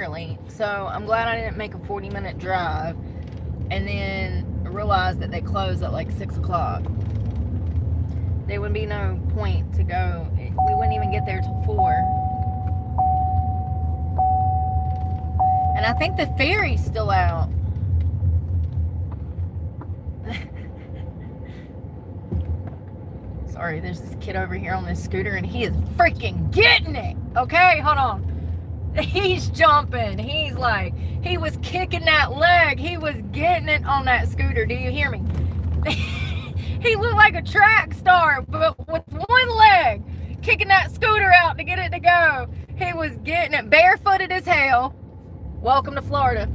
early. So I'm glad I didn't make a 40-minute drive and then realize that they close at like 6 o'clock. There would be no point to go. We wouldn't even get there till 4. And I think the ferry's still out. Sorry, there's this kid over here on this scooter and he is freaking getting it. Okay, hold on. He's jumping. He's like, he was kicking that leg. He was getting it on that scooter. Do you hear me? He looked like a track star, but with one leg, kicking that scooter out to get it to go. He was getting it barefooted as hell. Welcome to Florida.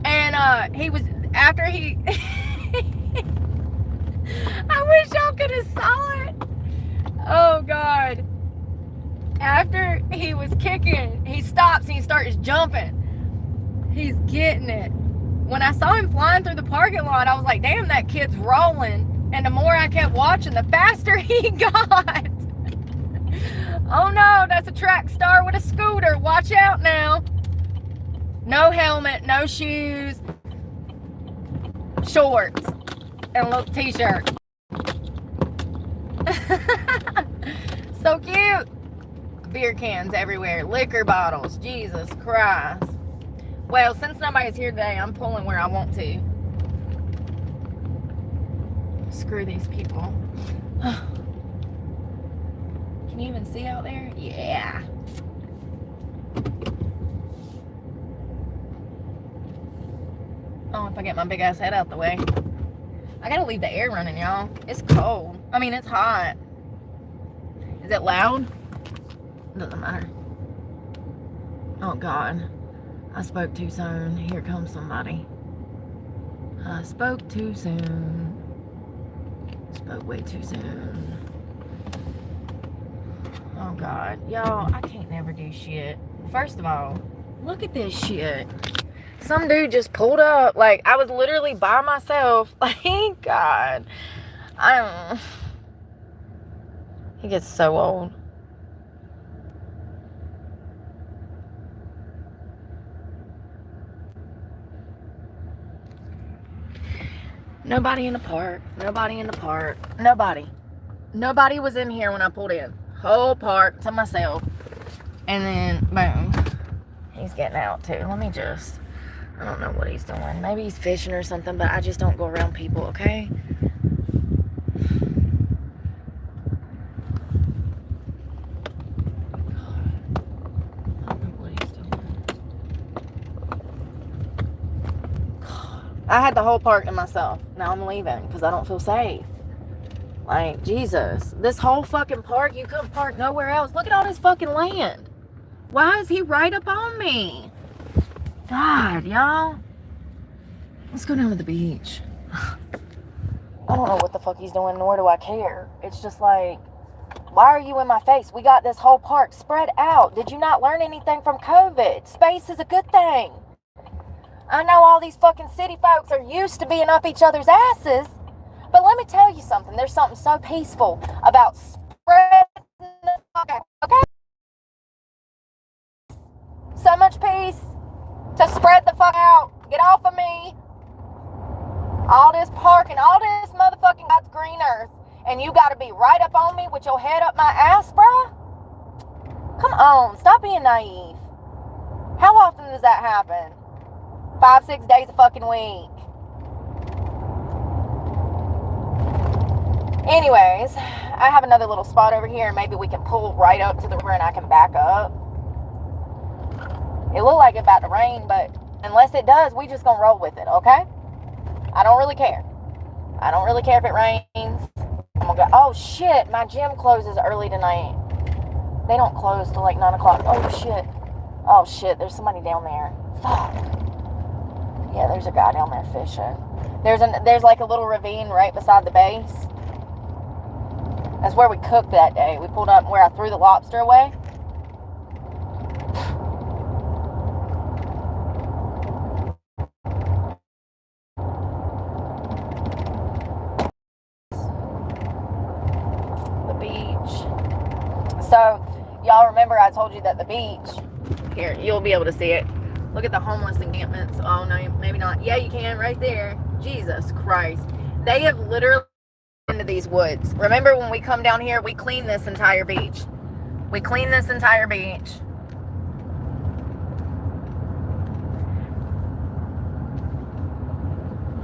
And he was, after he, I wish y'all could have saw it. Oh, God. After he was kicking, he stops and he starts jumping. He's getting it. When I saw him flying through the parking lot, I was like, damn, that kid's rolling. And the more I kept watching, the faster he got. Oh no, that's a track star with a scooter. Watch out now. No helmet, no shoes, shorts, and a little t-shirt. So cute. Beer cans everywhere, liquor bottles. Jesus Christ. Well, since nobody's here today, I'm pulling where I want to. Screw these people. Can you even see out there? Yeah. Oh, if I get my big ass head out the way. I gotta leave the air running, y'all. It's cold. I mean, it's hot. Is it loud? Doesn't matter. Oh, God. I spoke too soon. Here comes somebody. I spoke too soon. Spoke way too soon. Oh, God. Y'all, I can't never do shit. First of all, look at this shit. Some dude just pulled up. Like, I was literally by myself. Like, God. He gets so old. Nobody in the park. Nobody in the park. Nobody. Nobody was in here when I pulled in. Whole park to myself. And then, boom. He's getting out too. Let me just, I don't know what he's doing. Maybe he's fishing or something, but I just don't go around people, okay? I had the whole park to myself. Now I'm leaving because I don't feel safe. Like, Jesus. This whole fucking park, you couldn't park nowhere else. Look at all this fucking land. Why is he right up on me? God, y'all. Let's go down to the beach. I don't know what the fuck he's doing, nor do I care. It's just like, why are you in my face? We got this whole park spread out. Did you not learn anything from COVID? Space is a good thing. I know all these fucking city folks are used to being up each other's asses, but let me tell you something. There's something so peaceful about spreading the fuck out, okay? So much peace to spread the fuck out. Get off of me. All this parking, all this motherfucking God's green earth, and you gotta be right up on me with your head up my ass, bruh? Come on, stop being naive. How often does that happen? 5-6 days a fucking week. Anyways, I have another little spot over here. Maybe we can pull right up to the river and I can back up. It looked like it's about to rain, but unless it does, we just gonna roll with it, okay? I don't really care. I don't really care if it rains. I'm gonna go. Oh shit, my gym closes early tonight. They don't close till like 9 o'clock. Oh shit. Oh shit, there's somebody down there. Fuck. Yeah, there's a guy down there fishing. There's like a little ravine right beside the base. That's where we cooked that day. We pulled up where I threw the lobster away. The beach. So, y'all remember I told you that the beach, here, you'll be able to see it. Look at the homeless encampments. Oh, no, maybe not. Yeah, you can right there. Jesus Christ. They have literally into these woods. Remember when we come down here, we clean this entire beach. We clean this entire beach.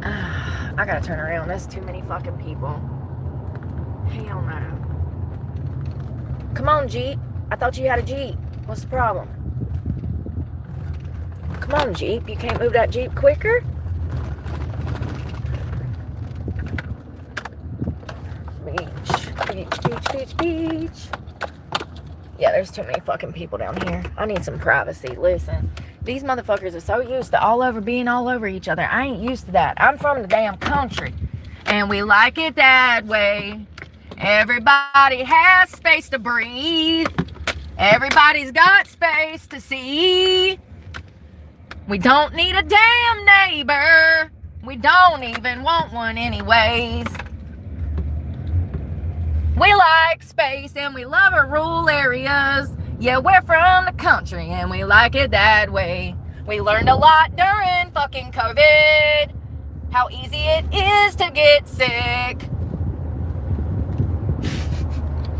I gotta turn around. That's too many fucking people. Hell no. Come on, Jeep. I thought you had a Jeep. What's the problem? Come on, Jeep. You can't move that Jeep quicker? Beach. Yeah, there's too many fucking people down here. I need some privacy. Listen, these motherfuckers are so used to being all over each other. I ain't used to that. I'm from the damn country, and we like it that way. Everybody has space to breathe. Everybody's got space to see. We don't need a damn neighbor. We don't even want one anyways. We like space and we love our rural areas. Yeah, we're from the country and we like it that way. We learned a lot during fucking COVID. How easy it is to get sick.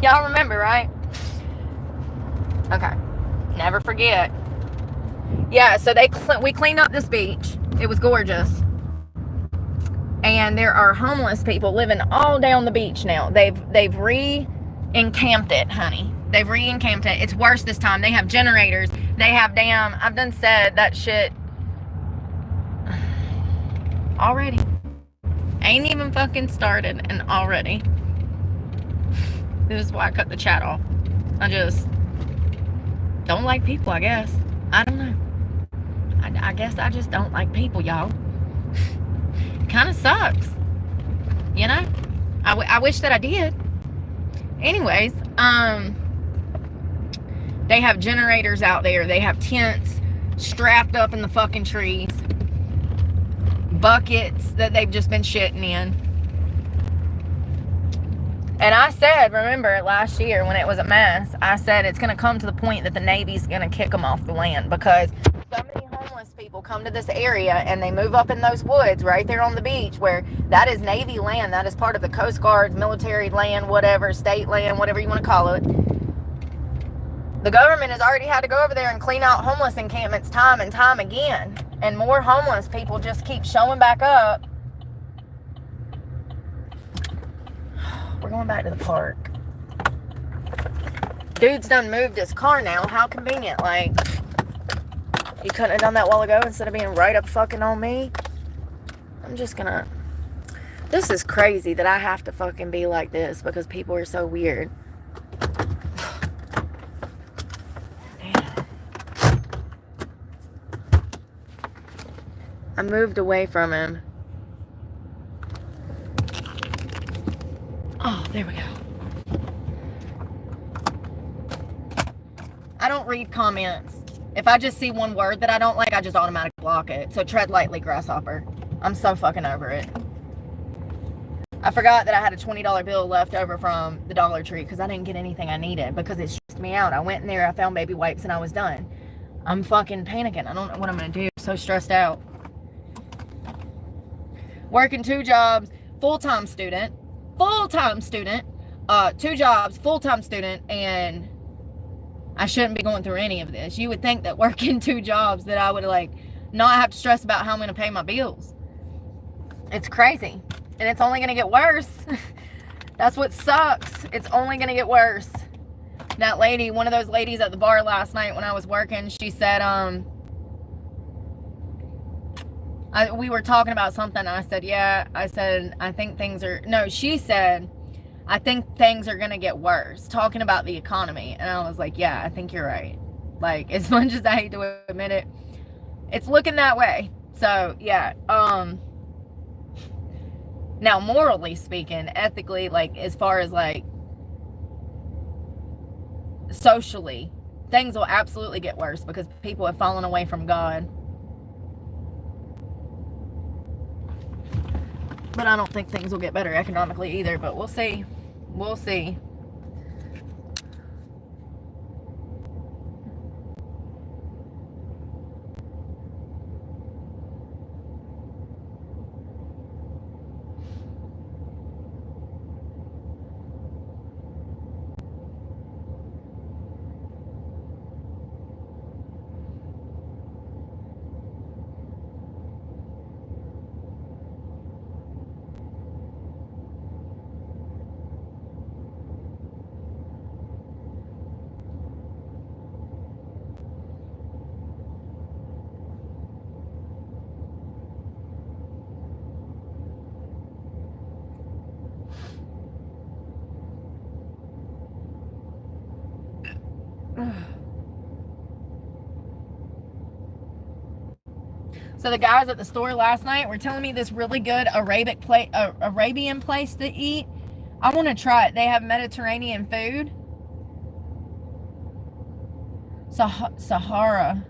Y'all remember, right? Okay. Never forget. Yeah, so we cleaned up this beach. It was gorgeous. And there are homeless people living all down the beach now. They've re-encamped it, honey. They've re-encamped it. It's worse this time. They have generators. They have I've done said that shit already. Ain't even fucking started and already. This is why I cut the chat off. I just don't like people, I guess. I don't know. I guess I just don't like people, y'all. Kind of sucks, you know. I wish that I did. Anyways, they have generators out there. They have tents strapped up in the fucking trees, buckets that they've just been shitting in. And I said, remember last year when it was a mess, I said it's going to come to the point that the Navy's going to kick them off the land, because so many homeless people come to this area and they move up in those woods right there on the beach, where that is Navy land. That is part of the Coast Guard, military land, whatever, state land, whatever you want to call it. The government has already had to go over there and clean out homeless encampments time and time again. And more homeless people just keep showing back up. We're going back to the park. Dude's done moved his car now. How convenient. Like, you couldn't have done that a while ago instead of being right up fucking on me. I'm just gonna... This is crazy that I have to fucking be like this because people are so weird. I moved away from him. Oh, there we go. I don't read comments. If I just see one word that I don't like, I just automatically block it. So tread lightly, grasshopper. I'm so fucking over it. I forgot that I had a $20 bill left over from the Dollar Tree because I didn't get anything I needed because it stressed me out. I went in there, I found baby wipes, and I was done. I'm fucking panicking. I don't know what I'm going to do. I'm so stressed out. Working 2 jobs, full-time student, 2 jobs, full-time student, and I shouldn't be going through any of this. You would think that working 2 jobs that I would like not have to stress about how I'm going to pay my bills. It's crazy. And it's only going to get worse. That's what sucks. It's only going to get worse. That lady, one of those ladies at the bar last night when I was working, she said, we were talking about something. I said, yeah. I said, I think things are... No, she said, I think things are going to get worse. Talking about the economy. And I was like, yeah, I think you're right. Like, as much as I hate to admit it, it's looking that way. So, yeah. Now, morally speaking, ethically, like, as far as, like, socially, things will absolutely get worse because people have fallen away from God. But I don't think things will get better economically either, but we'll see. We'll see. So the guys at the store last night were telling me this really good Arabian place to eat. I want to try it. They have Mediterranean food. Sahara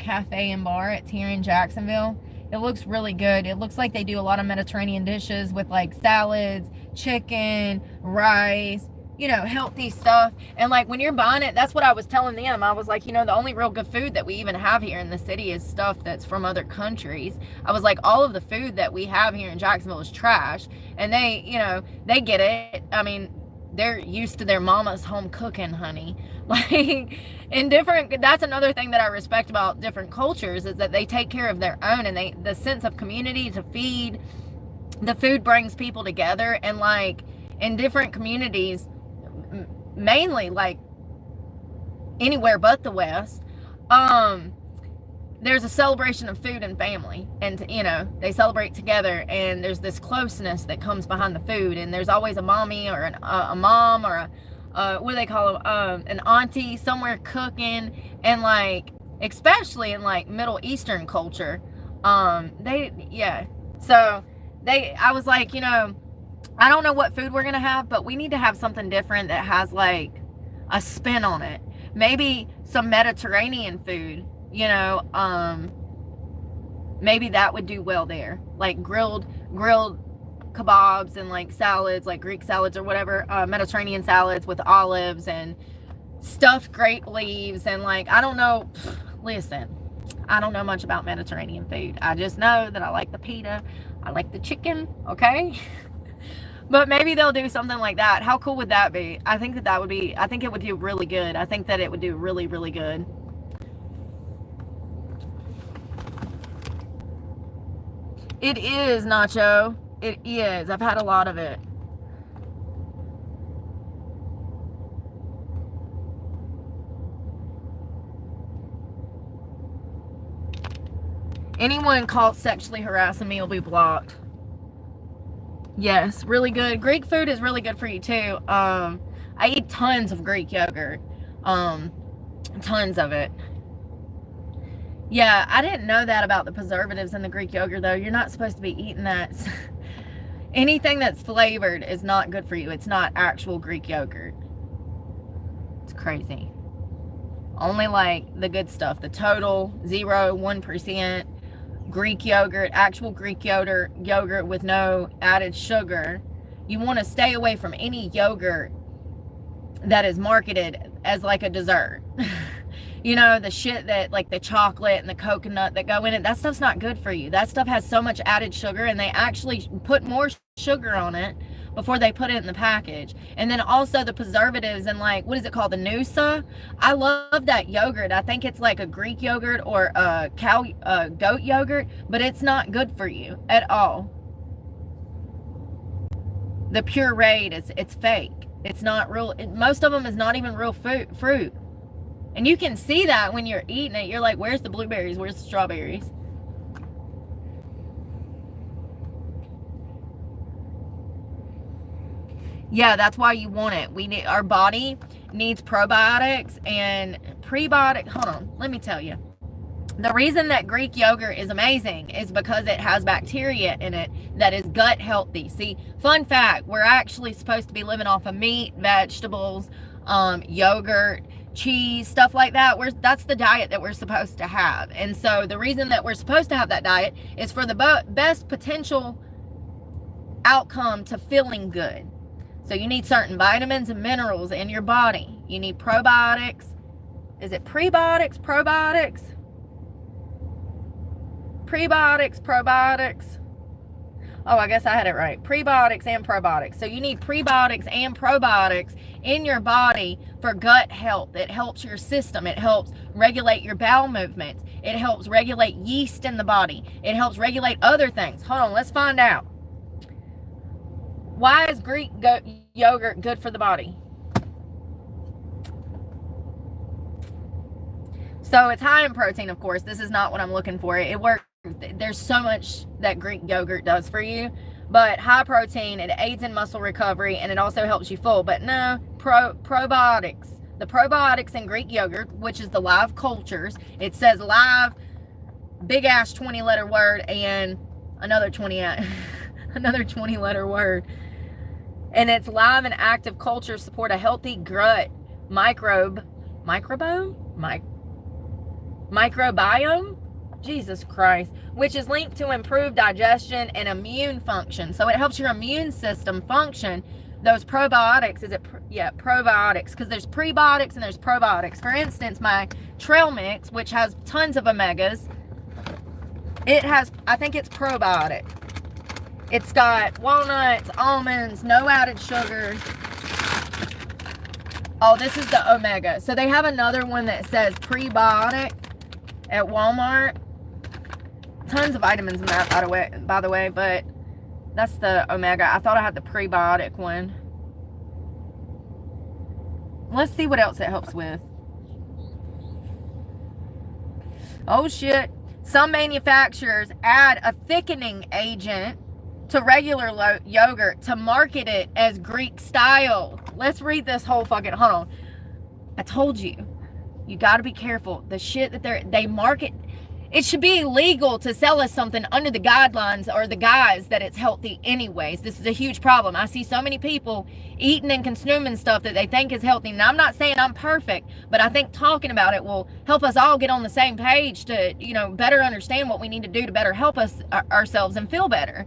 Cafe and Bar. It's here in Jacksonville. It looks really good. It looks like they do a lot of Mediterranean dishes with like salads, chicken, rice, you know, healthy stuff. And like when you're buying it, that's what I was telling them. I was like, you know, the only real good food that we even have here in the city is stuff that's from other countries. I was like, all of the food that we have here in Jacksonville is trash. And they, you know, they get it. I mean, they're used to their mama's home cooking, honey. Like, that's another thing that I respect about different cultures, is that they take care of their own, and the sense of community to feed. The food brings people together, and like in different communities, mainly like anywhere but the West, there's a celebration of food and family, and you know, they celebrate together, and there's this closeness that comes behind the food, and there's always a mommy or a mom or what do they call them, an auntie somewhere cooking. And like, especially in like Middle Eastern culture, I was like, you know, I don't know what food we're gonna have, but we need to have something different that has like a spin on it. Maybe some Mediterranean food, you know, maybe that would do well there, like grilled kebabs and like salads, like Greek salads or whatever, Mediterranean salads with olives and stuffed grape leaves. And like, I don't know, listen, I don't know much about Mediterranean food. I just know that I like the pita, I like the chicken, okay? But maybe they'll do something like that. How cool would that be? I think it would do really good. I think that it would do really, really good. It is, Nacho. It is. I've had a lot of it. Anyone caught sexually harassing me will be blocked. Yes, really good. Greek food is really good for you too. I eat tons of Greek yogurt. Tons of it. Yeah, I didn't know that about the preservatives in the Greek yogurt though. You're not supposed to be eating that. Anything that's flavored is not good for you. It's not actual Greek yogurt. It's crazy. Only like the good stuff. The total 1% Greek yogurt, actual Greek yogurt with no added sugar. You want to stay away from any yogurt that is marketed as like a dessert. You know, the shit that like the chocolate and the coconut that go in it, that stuff's not good for you. That stuff has so much added sugar, and they actually put more sugar on it before they put it in the package. And then also the preservatives and like, what is it called? The Noosa. I love that yogurt. I think it's like a Greek yogurt or a goat yogurt, but it's not good for you at all. The pureed, it's fake. It's not real. Most of them is not even real fruit. And you can see that when you're eating it. You're like, where's the blueberries? Where's the strawberries? Yeah, that's why you want it. Our body needs probiotics and prebiotic. Hold on, let me tell you. The reason that Greek yogurt is amazing is because it has bacteria in it that is gut healthy. See, fun fact, we're actually supposed to be living off of meat, vegetables, yogurt, cheese, stuff like that. That's the diet that we're supposed to have. And so the reason that we're supposed to have that diet is for the best potential outcome to feeling good. So you need certain vitamins and minerals in your body. You need probiotics. Is it prebiotics? Probiotics? Prebiotics, probiotics. Oh, I guess I had it right. Prebiotics and probiotics. So you need prebiotics and probiotics in your body for gut health. It helps your system. It helps regulate your bowel movements. It helps regulate yeast in the body. It helps regulate other things. Hold on, let's find out. Why is Greek yogurt good for the body? So it's high in protein, of course. This is not what I'm looking for. It works. There's so much that Greek yogurt does for you, but high protein, it aids in muscle recovery, and it also helps you full. But no, probiotics. The probiotics in Greek yogurt, which is the live cultures, it says live big ass 20-letter word and another 20-letter word. And its live and active cultures support a healthy gut microbiome? Jesus Christ, which is linked to improved digestion and immune function. So it helps your immune system function. Those probiotics, probiotics, because there's prebiotics and there's probiotics. For instance, my trail mix, which has tons of omegas, it has, I think it's probiotic. It's got walnuts, almonds, no added sugar. Oh, this is the omega. So they have another one that says prebiotic at Walmart. Tons of vitamins in that, by the way, but that's the omega. I thought I had the prebiotic one. Let's see what else it helps with. Oh shit. Some manufacturers add a thickening agent to regular yogurt to market it as Greek style. Let's read this whole fucking, hold on. I told you, you got to be careful. The shit that they market, it should be illegal to sell us something under the guidelines or the guise that it's healthy anyways. This is a huge problem. I see so many people eating and consuming stuff that they think is healthy. And I'm not saying I'm perfect, but I think talking about it will help us all get on the same page to, better understand what we need to do to better help us ourselves and feel better.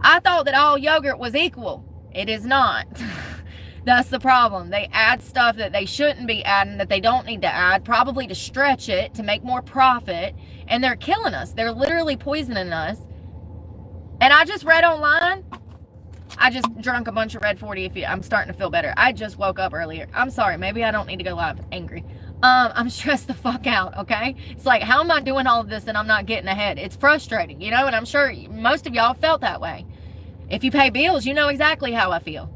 I thought that all yogurt was equal. It is not. That's the problem. They add stuff that they shouldn't be adding, that they don't need to add, probably to stretch it, to make more profit, and they're killing us. They're literally poisoning us. And I just read online, I just drank a bunch of Red 40. I'm starting to feel better. I just woke up earlier. I'm sorry. Maybe I don't need to go live angry. I'm stressed the fuck out, okay? It's like, how am I doing all of this and I'm not getting ahead? It's frustrating, and I'm sure most of y'all felt that way. If you pay bills, you know exactly how I feel.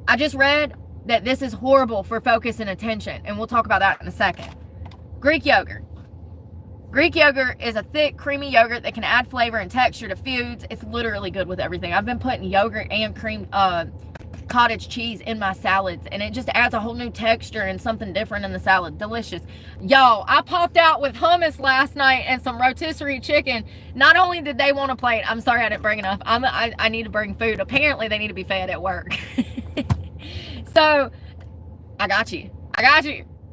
I just read that this is horrible for focus and attention, and we'll talk about that in a second. Greek yogurt. Greek yogurt is a thick, creamy yogurt that can add flavor and texture to foods. It's literally good with everything. I've been putting yogurt and cream, cottage cheese in my salads, and it just adds a whole new texture and something different in the salad. Delicious. Y'all, I popped out with hummus last night and some rotisserie chicken. Not only did they want a plate, I'm sorry I didn't bring enough. I need to bring food. Apparently they need to be fed at work. So I got you.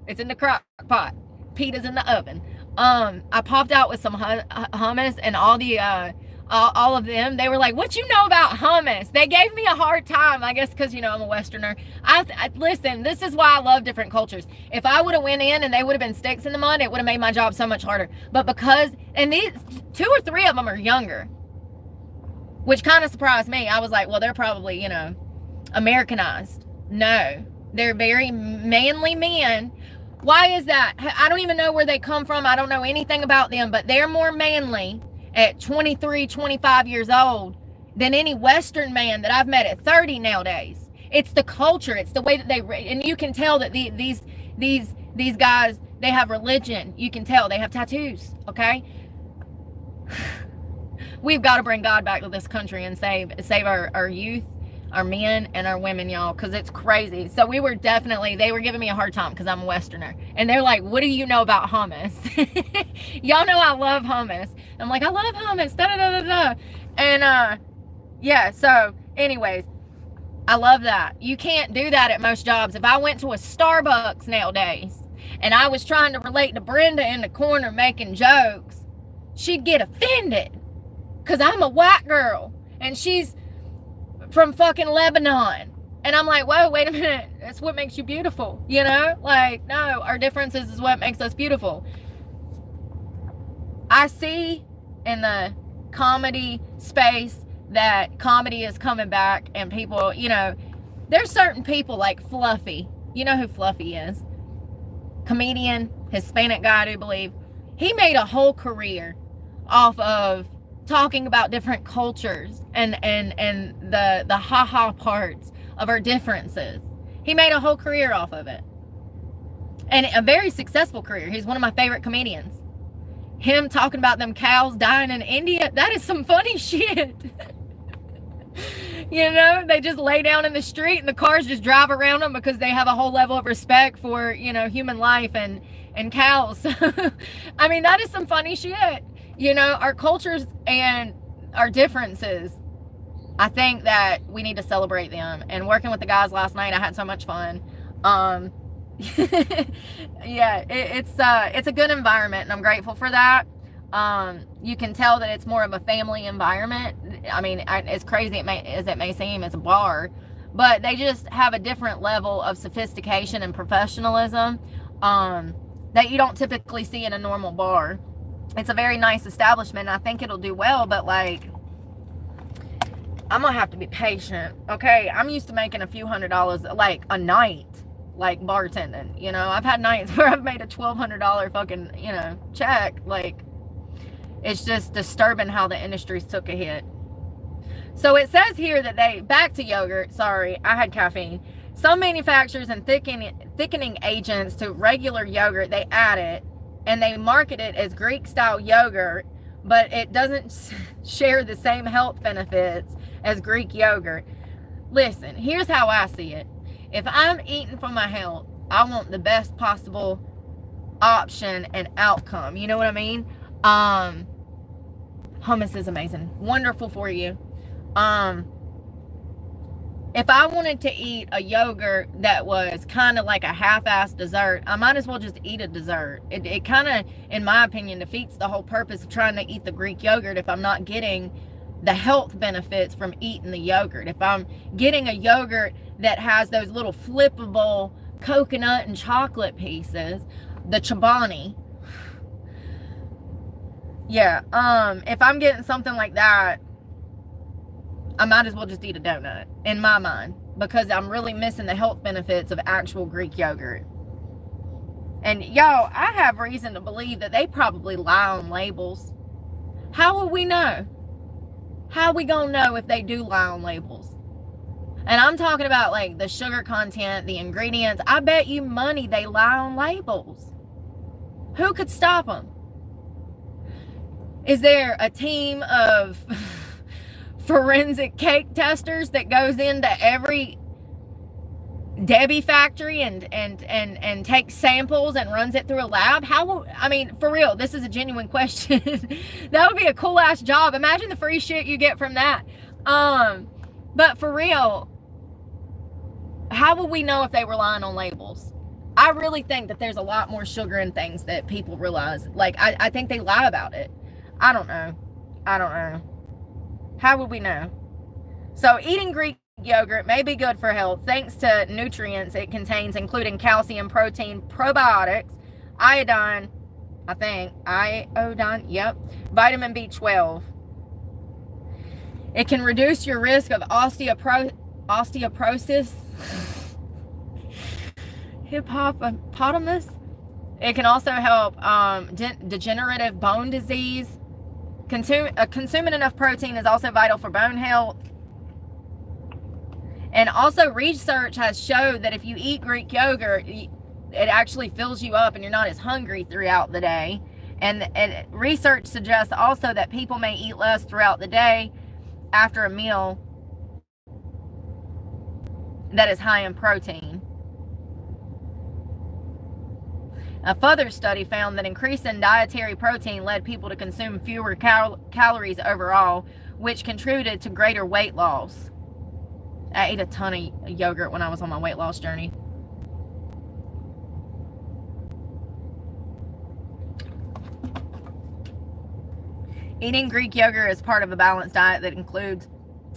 It's in the crock pot. Pita's in the oven. I popped out with some hummus, and all of them, they were like, what you know about hummus? They gave me a hard time, I guess, because, I'm a Westerner. Listen, this is why I love different cultures. If I would have went in and they would have been sticks in the mud, it would have made my job so much harder. But because, and these 2 or 3 of them are younger, which kind of surprised me. I was like, well, they're probably, Americanized. No, they're very manly men. Why is that? I don't even know where they come from. I don't know anything about them, but they're more manly at 23, 25 years old than any Western man that I've met at 30 nowadays. It's the culture. It's the way that and you can tell that these guys, they have religion. You can tell they have tattoos, okay? We've got to bring God back to this country and save our youth, our men, and our women, y'all, because it's crazy. So they were giving me a hard time because I'm a Westerner. And they're like, what do you know about hummus? Y'all know I love hummus. I'm like, I love hummus, da-da-da-da-da. And, yeah, so, anyways, I love that. You can't do that at most jobs. If I went to a Starbucks nowadays, and I was trying to relate to Brenda in the corner making jokes, she'd get offended. Because I'm a white girl, and she's from fucking Lebanon. And I'm like, whoa, wait a minute. That's what makes you beautiful. Like, no, our differences is what makes us beautiful. I see in the comedy space that comedy is coming back, and people, there's certain people like Fluffy. You know who Fluffy is? Comedian, Hispanic guy, I do believe. He made a whole career off of talking about different cultures and the ha-ha parts of our differences. He made a whole career off of it. And a very successful career. He's one of my favorite comedians. Him talking about them cows dying in India, that is some funny shit. They just lay down in the street and the cars just drive around them because they have a whole level of respect for, human life. And and cows. I mean, that is some funny shit. You know, our cultures and our differences, I think that we need to celebrate them. And working with the guys last night, I had so much fun. Yeah, it's a good environment, and I'm grateful for that. You can tell that it's more of a family environment. I mean, as crazy as it may seem, it's a bar, but they just have a different level of sophistication and professionalism that you don't typically see in a normal bar. It's a very nice establishment. I think it'll do well, but like, I'm gonna have to be patient. Okay, I'm used to making a few $100s like a night, like bartending. You know, I've had nights where I've made a $1,200 fucking, you know, check. Like, it's just disturbing how the industry's took a hit. So it says here that back to yogurt. Sorry, I had caffeine. Some manufacturers and thickening agents to regular yogurt, they add it and they market it as Greek style yogurt, but it doesn't share the same health benefits as Greek yogurt. Listen, here's how I see it. If I'm eating for my health, I want the best possible option and outcome. You know what I mean? Hummus is amazing. Wonderful for you. If I wanted to eat a yogurt that was kind of like a half-assed dessert, I might as well just eat a dessert. It kind of, in my opinion, defeats the whole purpose of trying to eat the Greek yogurt if I'm not getting the health benefits from eating the yogurt. If I'm getting a yogurt that has those little flippable coconut and chocolate pieces, the chobani. Yeah, if I'm getting something like that, I might as well just eat a donut, in my mind, because I'm really missing the health benefits of actual Greek yogurt. And y'all, I have reason to believe that they probably lie on labels. How will we know? How are we gonna know if they do lie on labels? And I'm talking about like the sugar content, the ingredients. I bet you money they lie on labels. Who could stop them? Is there a team of forensic cake testers that goes into every Debbie factory and takes samples and runs it through a lab? I mean, for real, this is a genuine question. That would be a cool ass job. Imagine the free shit you get from that. But for real, how will we know if they were lying on labels? I really think that there's a lot more sugar in things that people realize. Like, I think they lie about it. I don't know. How would we know? So eating Greek yogurt may be good for health thanks to nutrients it contains, including calcium, protein, probiotics, iodine, vitamin B12. It can reduce your risk of osteoporosis, hippopotamus. It can also help degenerative bone disease. Consuming enough protein is also vital for bone health. And also research has showed that if you eat Greek yogurt, it actually fills you up and you're not as hungry throughout the day. And research suggests also that people may eat less throughout the day after a meal that is high in protein. A further study found that increasing dietary protein led people to consume fewer calories overall, which contributed to greater weight loss. I ate a ton of yogurt when I was on my weight loss journey. Eating Greek yogurt is part of a balanced diet that includes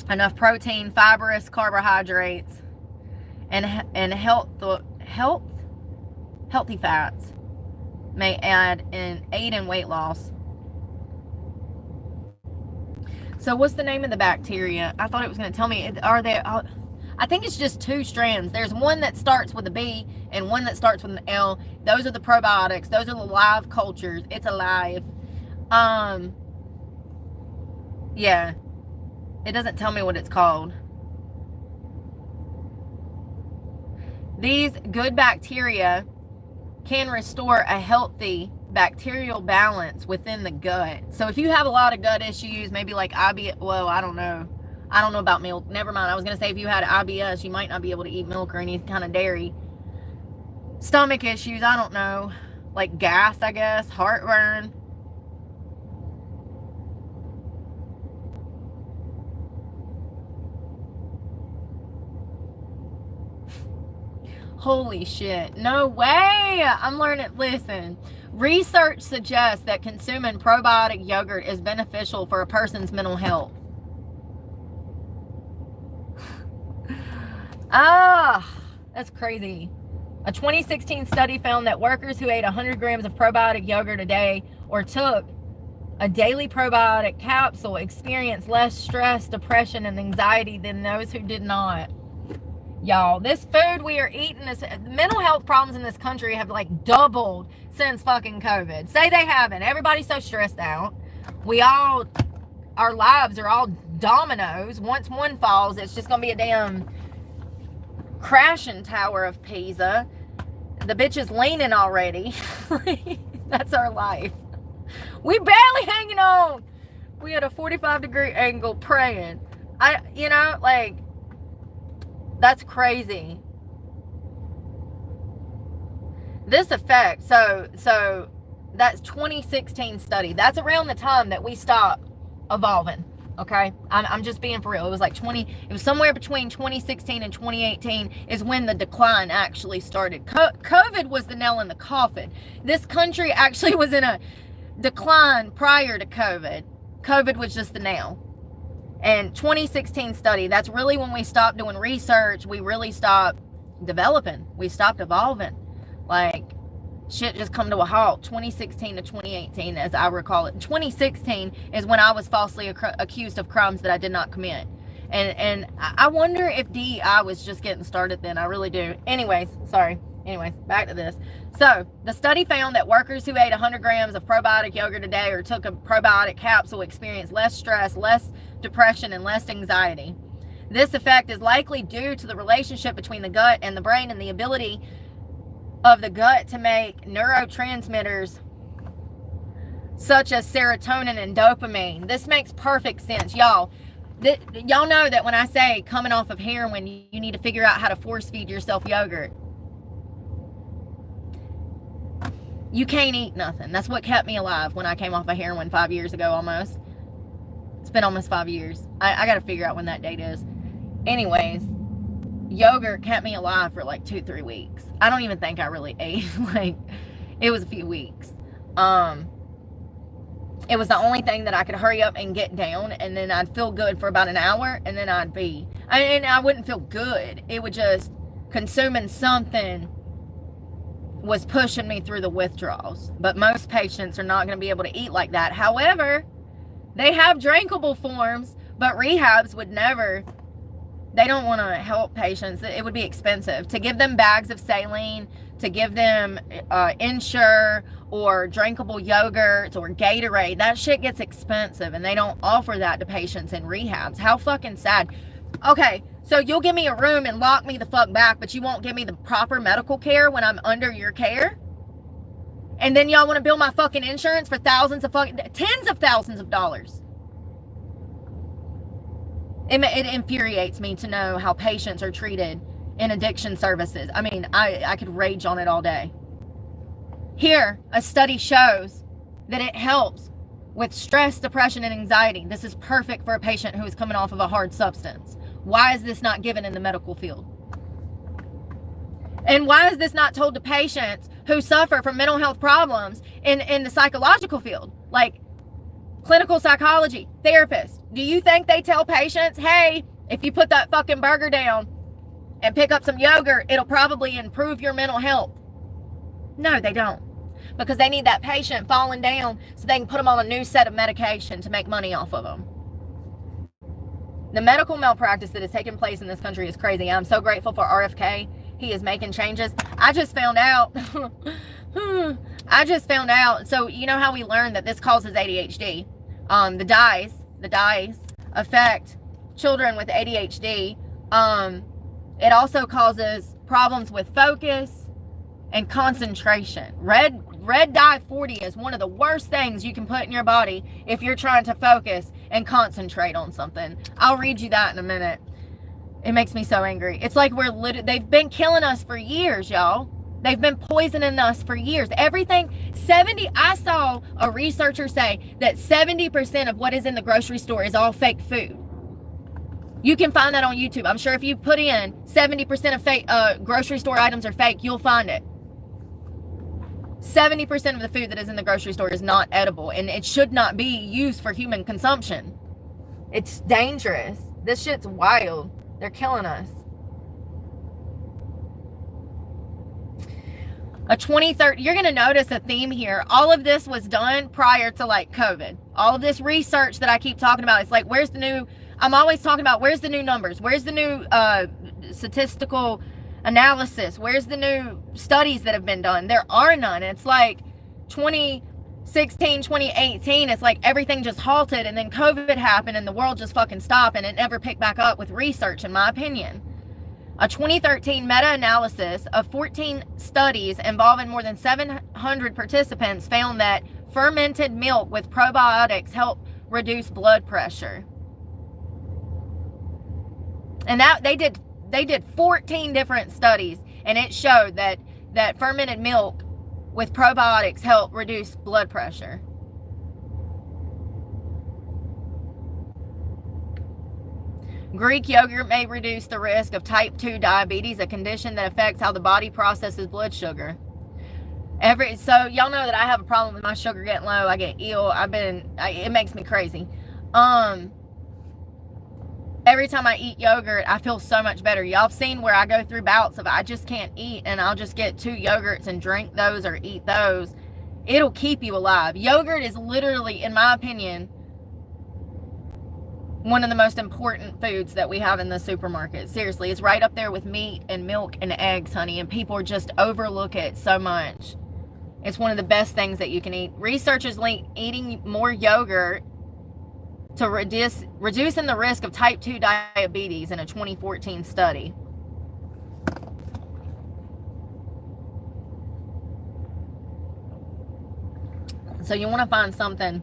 enough protein, fibrous carbohydrates, and healthy fats. May aid in weight loss. So what's the name of the bacteria? I thought it was going to tell me. I think it's just two strands. There's one that starts with a B and one that starts with an L. Those are the probiotics. Those are the live cultures. It's alive. Yeah. It doesn't tell me what it's called. These good bacteria can restore a healthy bacterial balance within the gut. So if you have a lot of gut issues, maybe like IBS, well, I don't know about milk. Never mind. I was going to say if you had IBS, you might not be able to eat milk or any kind of dairy. Stomach issues, I don't know. like gas, I guess, heartburn. Holy shit. No way. I'm learning. Listen, research suggests that consuming probiotic yogurt is beneficial for a person's mental health. That's crazy. A 2016 study found that workers who ate 100 grams of probiotic yogurt a day or took a daily probiotic capsule experienced less stress, depression, and anxiety than those who did not. Y'all, this food we are eating, this mental health problems in this country have like doubled since fucking COVID. Say they haven't. Everybody's so stressed out. Our lives are all dominoes. Once one falls, it's just gonna be a damn crashing Tower of Pisa. The bitch is leaning already. That's our life. We barely hanging on. We had a 45-degree angle praying. That's crazy. This effect, so that's 2016 study. That's around the time that we stopped evolving. Okay, I'm just being for real. It was like it was somewhere between 2016 and 2018 is when the decline actually started. COVID was the nail in the coffin. This country actually was in a decline prior to COVID. COVID was just the nail. And 2016 study, that's really when we stopped doing research. We really stopped developing. We stopped evolving. Like, shit just come to a halt. 2016 to 2018, as I recall it. 2016 is when I was falsely accused of crimes that I did not commit. And I wonder if DEI was just getting started then. I really do. Anyways, back to this. So, the study found that workers who ate 100 grams of probiotic yogurt a day or took a probiotic capsule experienced less stress, less depression, and less anxiety. This effect is likely due to the relationship between the gut and the brain and the ability of the gut to make neurotransmitters such as serotonin and dopamine. This makes perfect sense. Y'all know that when I say coming off of heroin, you need to figure out how to force feed yourself yogurt. You can't eat nothing. That's what kept me alive when I came off of heroin 5 years ago almost. It's been almost 5 years. I got to figure out when that date is. Anyways, yogurt kept me alive for like 2-3 weeks. I don't even think I really ate. Like, it was a few weeks. It was the only thing that I could hurry up and get down, and then I'd feel good for about an hour, and then I wouldn't feel good. It would just, consuming something was pushing me through the withdrawals. But most patients are not going to be able to eat like that. However, they have drinkable forms, but rehabs would never. They don't want to help patients. It would be expensive to give them bags of saline, to give them Ensure or drinkable yogurts or Gatorade. That shit gets expensive, and they don't offer that to patients in rehabs. How fucking sad. Okay, so you'll give me a room and lock me the fuck back, but you won't give me the proper medical care when I'm under your care? And then y'all want to bill my fucking insurance for tens of thousands of dollars. It infuriates me to know how patients are treated in addiction services. I mean, I could rage on it all day. Here, a study shows that it helps with stress, depression, and anxiety. This is perfect for a patient who is coming off of a hard substance. Why is this not given in the medical field? And why is this not told to patients who suffer from mental health problems in the psychological field? Like clinical psychology, therapists. Do you think they tell patients, hey, if you put that fucking burger down and pick up some yogurt, it'll probably improve your mental health? No, they don't. Because they need that patient falling down so they can put them on a new set of medication to make money off of them. The medical malpractice that is taking place in this country is crazy. I'm so grateful for RFK. He is making changes. I just found out. So you know how we learned that this causes ADHD? The dyes affect children with ADHD. It also causes problems with focus and concentration. Red dye 40 is one of the worst things you can put in your body if you're trying to focus and concentrate on something. I'll read you that in a minute. It makes me so angry. It's like they've been killing us for years, y'all. They've been poisoning us for years. I saw a researcher say that 70% of what is in the grocery store is all fake food. You can find that on YouTube. I'm sure if you put in 70% of fake grocery store items are fake, you'll find it. 70% of the food that is in the grocery store is not edible, and it should not be used for human consumption. It's dangerous. This shit's wild. They're killing us. You're going to notice a theme here. All of this was done prior to like COVID. All of this research that I keep talking about, it's like, I'm always talking about where's the new numbers? Where's the new statistical analysis? Where's the new studies that have been done? There are none. It's like 2016, 2018, it's like everything just halted, and then COVID happened and the world just fucking stopped, and it never picked back up with research, in my opinion. A 2013 meta-analysis of 14 studies involving more than 700 participants found that fermented milk with probiotics help reduce blood pressure. And that they did 14 different studies, and it showed that fermented milk with probiotics help reduce blood pressure. Greek yogurt may reduce the risk of type 2 diabetes, a condition that affects how the body processes blood sugar. So y'all know that I have a problem with my sugar getting low. I get ill. It makes me crazy. Every time I eat yogurt, I feel so much better. Y'all have seen where I go through bouts of I just can't eat, and I'll just get 2 yogurts and drink those or eat those. It'll keep you alive. Yogurt is literally, in my opinion, one of the most important foods that we have in the supermarket. Seriously, it's right up there with meat and milk and eggs, honey, and people just overlook it so much. It's one of the best things that you can eat. Researchers link eating more yogurt to reducing the risk of type 2 diabetes in a 2014 study. So you want to find something,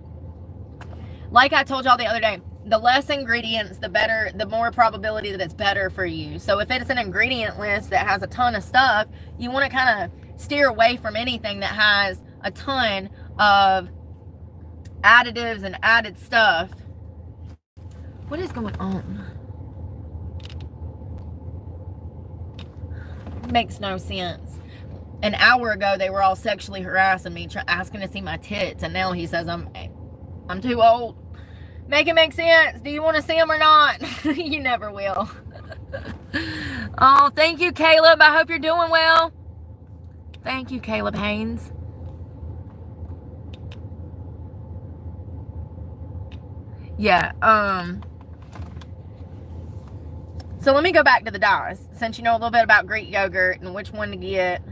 like I told y'all the other day, the less ingredients, the better, the more probability that it's better for you. So if it's an ingredient list that has a ton of stuff, you want to kind of steer away from anything that has a ton of additives and added stuff. What is going on? Makes no sense. An hour ago, they were all sexually harassing me, asking to see my tits, and now he says I'm too old. Make it make sense. Do you want to see them or not? You never will. Oh, thank you, Caleb. I hope you're doing well. Thank you, Caleb Haynes. Yeah, so let me go back to the dyes, since you know a little bit about Greek yogurt and which one to get.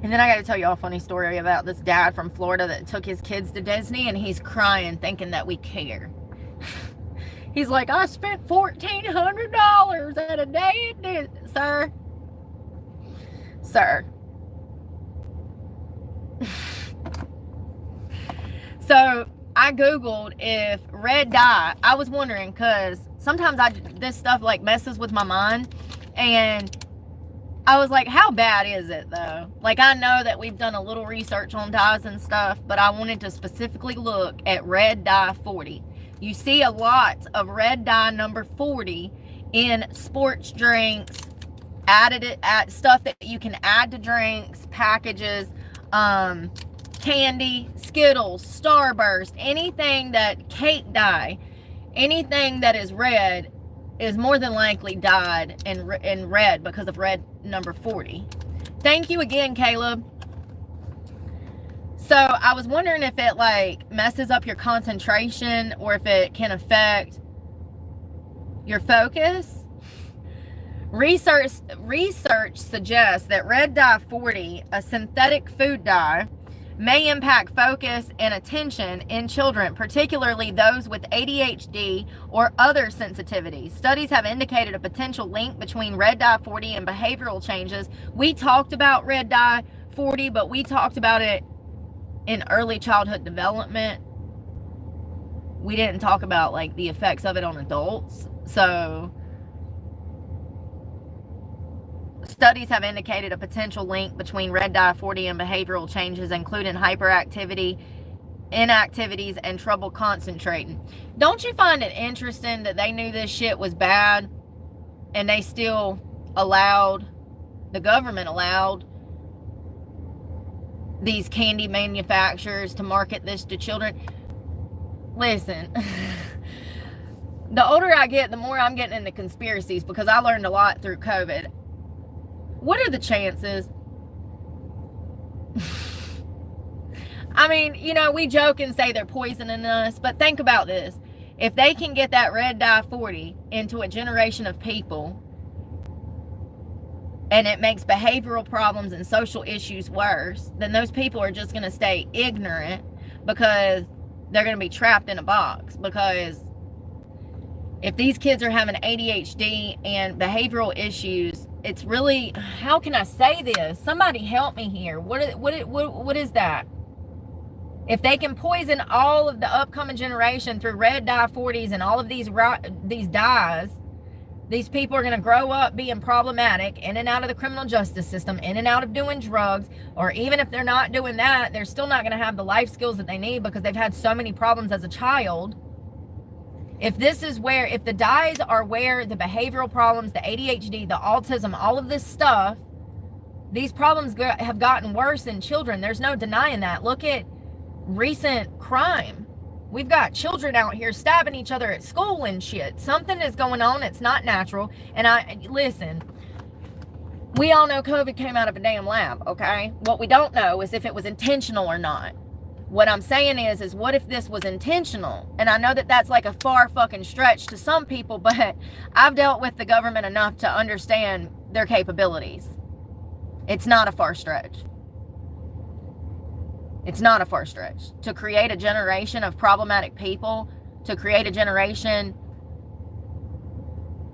And then I got to tell you all a funny story about this dad from Florida that took his kids to Disney, and he's crying thinking that we care. He's like, I spent $1,400 at a day at Disney. Sir. So I Googled if red dye, I was wondering, because sometimes this stuff like messes with my mind, and I was like, how bad is it though? Like, I know that we've done a little research on dyes and stuff, but I wanted to specifically look at red dye 40. You see a lot of red dye number 40 in sports drinks, stuff that you can add to drinks, packages, candy, Skittles, Starburst, anything that cake dye, anything that is red is more than likely dyed in red because of red number 40. Thank you again, Caleb. So I was wondering if it like messes up your concentration or if it can affect your focus. Research suggests that red dye 40, a synthetic food dye, may impact focus and attention in children, particularly those with ADHD or other sensitivities. Studies have indicated a potential link between red dye 40 and behavioral changes. We talked about red dye 40, but we talked about it in early childhood development. We didn't talk about like the effects of it on adults. So Studies have indicated a potential link between red dye 40 and behavioral changes, including hyperactivity, inactivities, and trouble concentrating. Don't you find it interesting that they knew this shit was bad and they still allowed, the government allowed these candy manufacturers to market this to children? Listen, the older I get, the more I'm getting into conspiracies, because I learned a lot through COVID. What are the chances? I mean, you know, we joke and say they're poisoning us, but think about this. If they can get that red dye 40 into a generation of people, and it makes behavioral problems and social issues worse, then those people are just going to stay ignorant because they're going to be trapped in a box. Because if these kids are having ADHD and behavioral issues, it's really, how can I say this? Somebody help me here. What is that? If they can poison all of the upcoming generation through red dye 40s and all of these dyes, these people are going to grow up being problematic, in and out of the criminal justice system, in and out of doing drugs, or even if they're not doing that, they're still not going to have the life skills that they need because they've had so many problems as a child. If this is where, if the dyes are where the behavioral problems, the ADHD, the autism, all of this stuff, these problems have gotten worse in children. There's no denying that. Look at recent crime. We've got children out here stabbing each other at school and shit. Something is going on. It's not natural. And listen, we all know COVID came out of a damn lab, okay? What we don't know is if it was intentional or not. What I'm saying is what if this was intentional? And I know that that's like a far fucking stretch to some people, but I've dealt with the government enough to understand their capabilities. It's not a far stretch. It's not a far stretch. To create a generation of problematic people, to create a generation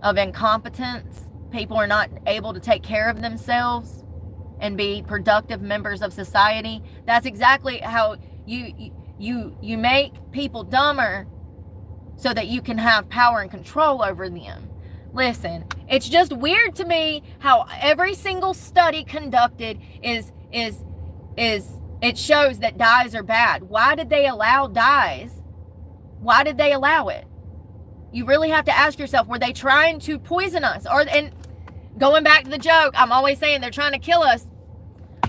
of incompetence, people are not able to take care of themselves and be productive members of society. That's exactly how you make people dumber so that you can have power and control over them. Listen, it's just weird to me how every single study conducted is it shows that dyes are bad. Why did they allow dyes? Why did they allow it? You really have to ask yourself, were they trying to poison us? And going back to the joke, I'm always saying they're trying to kill us.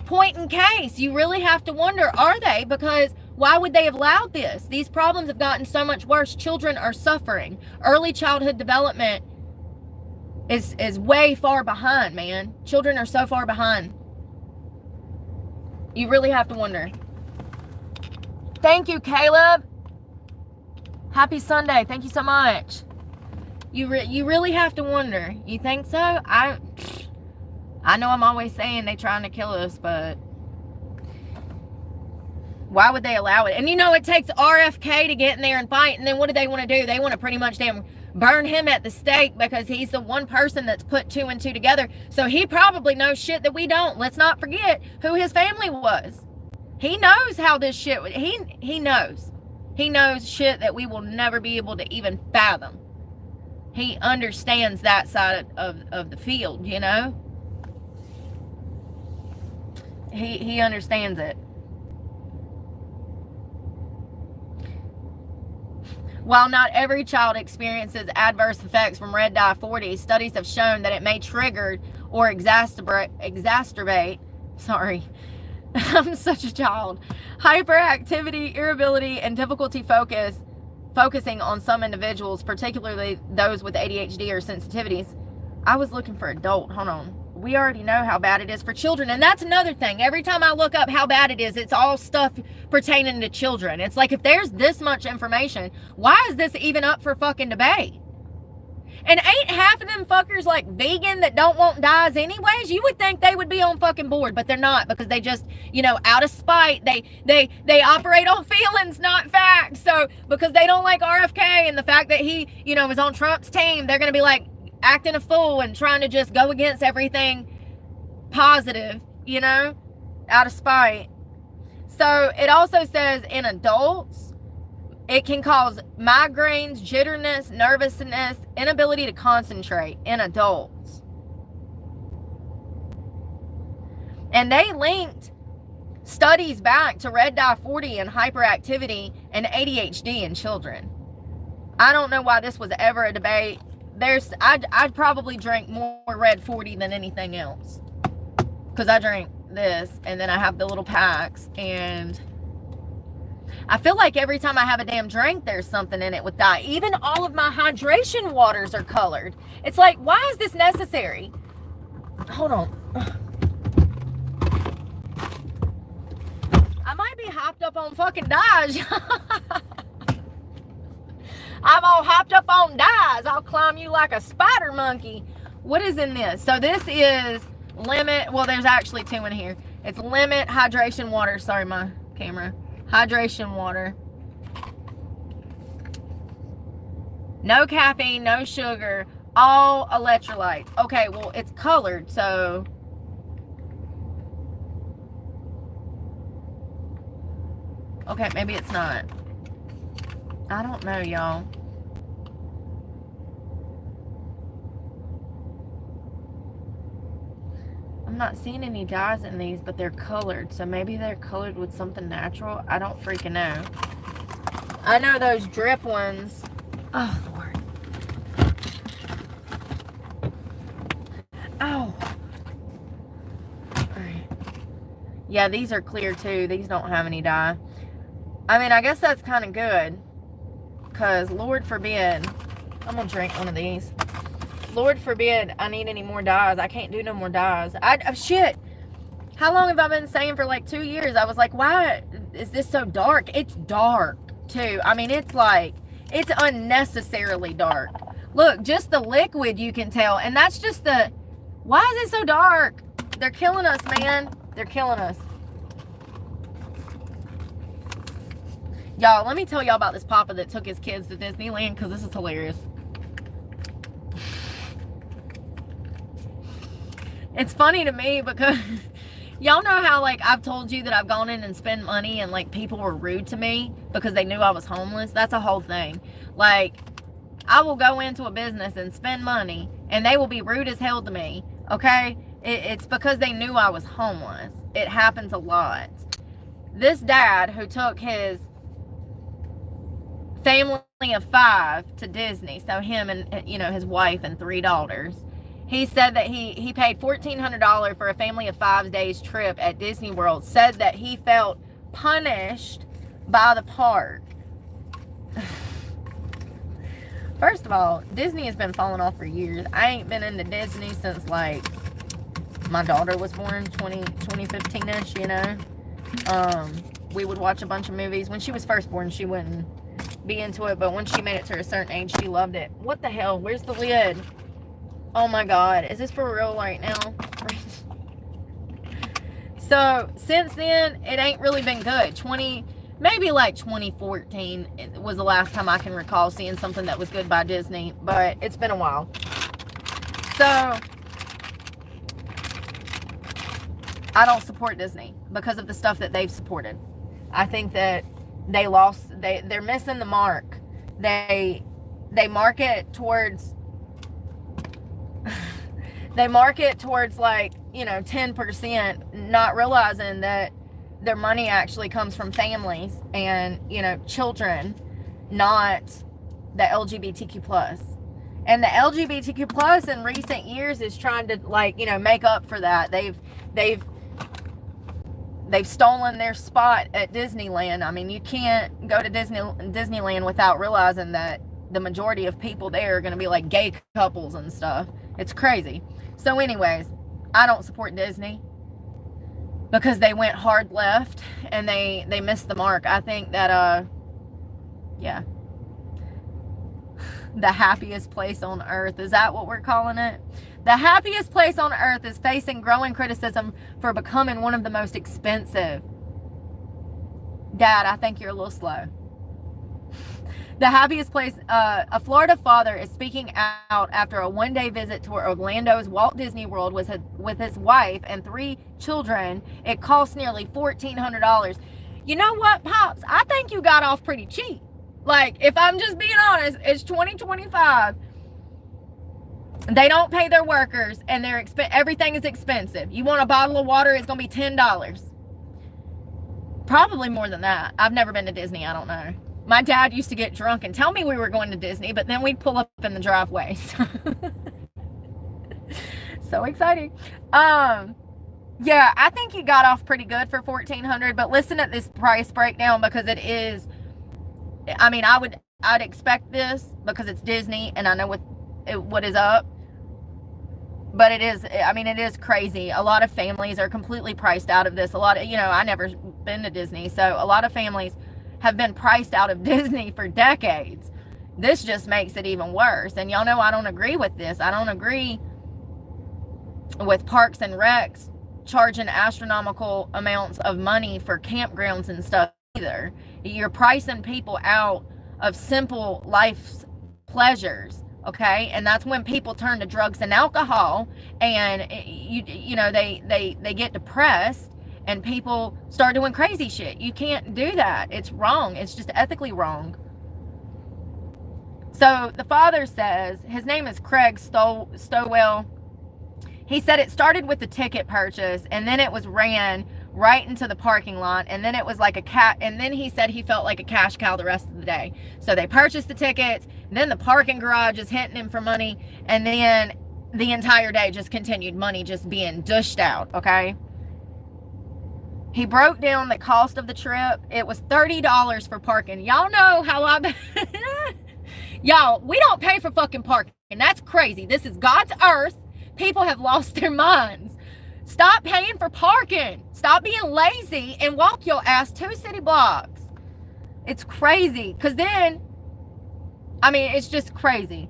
Point in case, you really have to wonder, are they? Because why would they have allowed this? These problems have gotten so much worse. Children are suffering. Early childhood development is way far behind, man. Children are so far behind. You really have to wonder. Thank you, Caleb. Happy Sunday. Thank you so much. You really have to wonder. You think so? I know I'm always saying they're trying to kill us, but why would they allow it? And you know, it takes RFK to get in there and fight, and then what do they want to do? They want to pretty much damn burn him at the stake because he's the one person that's put two and two together. So he probably knows shit that we don't. Let's not forget who his family was. He knows how this shit, he knows. He knows shit that we will never be able to even fathom. He understands that side of the field, you know? He understands it. While not every child experiences adverse effects from red dye 40, studies have shown that it may trigger or exacerbate, sorry, I'm such a child, hyperactivity, irritability, and difficulty focusing on some individuals, particularly those with ADHD or sensitivities. I was looking for adult, hold on. We already know how bad it is for children. And that's another thing. Every time I look up how bad it is, it's all stuff pertaining to children. It's like, if there's this much information, why is this even up for fucking debate? And ain't half of them fuckers like vegan that don't want dyes anyways? You would think they would be on fucking board, but they're not, because they just, you know, out of spite, they operate on feelings, not facts. So because they don't like RFK and the fact that he, you know, was on Trump's team, they're going to be like, acting a fool and trying to just go against everything positive, you know, out of spite. So it also says in adults, it can cause migraines, jitterness, nervousness, inability to concentrate in adults. And they linked studies back to red dye 40 and hyperactivity and ADHD in children. I don't know why this was ever a debate. I'd probably drink more red 40 than anything else, because I drink this and then I have the little packs, and I feel like every time I have a damn drink there's something in it with dye. Even all of my hydration waters are colored. It's like, why is this necessary? Hold on. I might be hopped up on fucking dyes. I'm all hopped up on dyes. I'll climb you like a spider monkey. What is in this? So this is lemon. Well, there's actually two in here. It's lemon hydration water. Sorry, my camera. Hydration water. No caffeine, no sugar, all electrolytes. Okay, well, it's colored, so... Okay, maybe it's not. I don't know, y'all. I'm not seeing any dyes in these, but they're colored. So maybe they're colored with something natural. I don't freaking know. I know those drip ones. Oh, Lord. Oh. Alright. Yeah, these are clear too. These don't have any dye. I mean, I guess that's kind of good. Because, Lord forbid, I'm going to drink one of these. Lord forbid I need any more dyes. I can't do no more dyes. Shit. How long have I been saying for like 2 years? I was like, why is this so dark? It's dark, too. I mean, it's like, it's unnecessarily dark. Look, just the liquid you can tell. And that's just the, why is it so dark? They're killing us, man. They're killing us. Y'all, let me tell y'all about this papa that took his kids to Disneyland, because this is hilarious. It's funny to me because y'all know how, like, I've told you that I've gone in and spent money and, like, people were rude to me because they knew I was homeless. That's a whole thing. Like, I will go into a business and spend money and they will be rude as hell to me, okay? It's because they knew I was homeless. It happens a lot. This dad who took his family of 5 to Disney, so him and, you know, his wife and 3 daughters, he said that he paid $1,400 for a family of 5 days trip at Disney World, said that he felt punished by the park. First of all, Disney has been falling off for years. I ain't been into Disney since, like, my daughter was born, 2015-ish, you know. We would watch a bunch of movies. When she was first born, she wouldn't be into it, but when she made it to a certain age, she loved it. What the hell? Where's the lid? Oh my God. Is this for real right now? So, since then, it ain't really been good. Maybe like 2014 was the last time I can recall seeing something that was good by Disney, but it's been a while. So, I don't support Disney because of the stuff that they've supported. I think that they're missing the mark. They market towards like, you know, 10%, not realizing that their money actually comes from families and, you know, children, not the LGBTQ plus. And the LGBTQ plus in recent years is trying to, like, you know, make up for that. They've stolen their spot at Disneyland. I mean, you can't go to Disneyland without realizing that the majority of people there are going to be like gay couples and stuff. It's crazy. So anyways, I don't support Disney because they went hard left and they missed the mark. I think that, yeah. The happiest place on earth. Is that what we're calling it? The happiest place on earth is facing growing criticism for becoming one of the most expensive. Dad, I think you're a little slow. The happiest place, a Florida father is speaking out after a one-day visit to Orlando's Walt Disney World with his wife and 3 children. It cost nearly $1,400. You know what, Pops? I think you got off pretty cheap. Like, if I'm just being honest, it's 2025. They don't pay their workers, and everything is expensive. You want a bottle of water, it's going to be $10. Probably more than that. I've never been to Disney. I don't know. My dad used to get drunk and tell me we were going to Disney, but then we'd pull up in the driveway. So exciting. Yeah, I think he got off pretty good for $1,400, but listen at this price breakdown, because it is, I mean, I'd expect this because it's Disney and I know what is up. But it is, I mean, it is crazy. A lot of families are completely priced out of this. A lot of, I never been to Disney, so a lot of families have been priced out of Disney for decades. This just makes it even worse. And y'all know I don't agree with this. I don't agree with Parks and Recs charging astronomical amounts of money for campgrounds and stuff either. You're pricing people out of simple life's pleasures. Okay, and that's when people turn to drugs and alcohol, and they get depressed, and people start doing crazy shit. You can't do that. It's wrong. It's just ethically wrong. So the father says, his name is Craig Stowell. He said it started with the ticket purchase, and then it was ran right into the parking lot, and then it was like and then he said he felt like a cash cow the rest of the day. So they purchased the tickets, then the parking garage is hitting him for money, and then the entire day just continued, money just being dished out. Okay, he broke down the cost of the trip. It was $30 for parking. Y'all know how y'all, we don't pay for fucking parking, and that's crazy. This is God's earth. People have lost their minds. Stop paying for parking. Stop being lazy and walk your ass 2 city blocks. It's crazy. Because then, I mean, it's just crazy.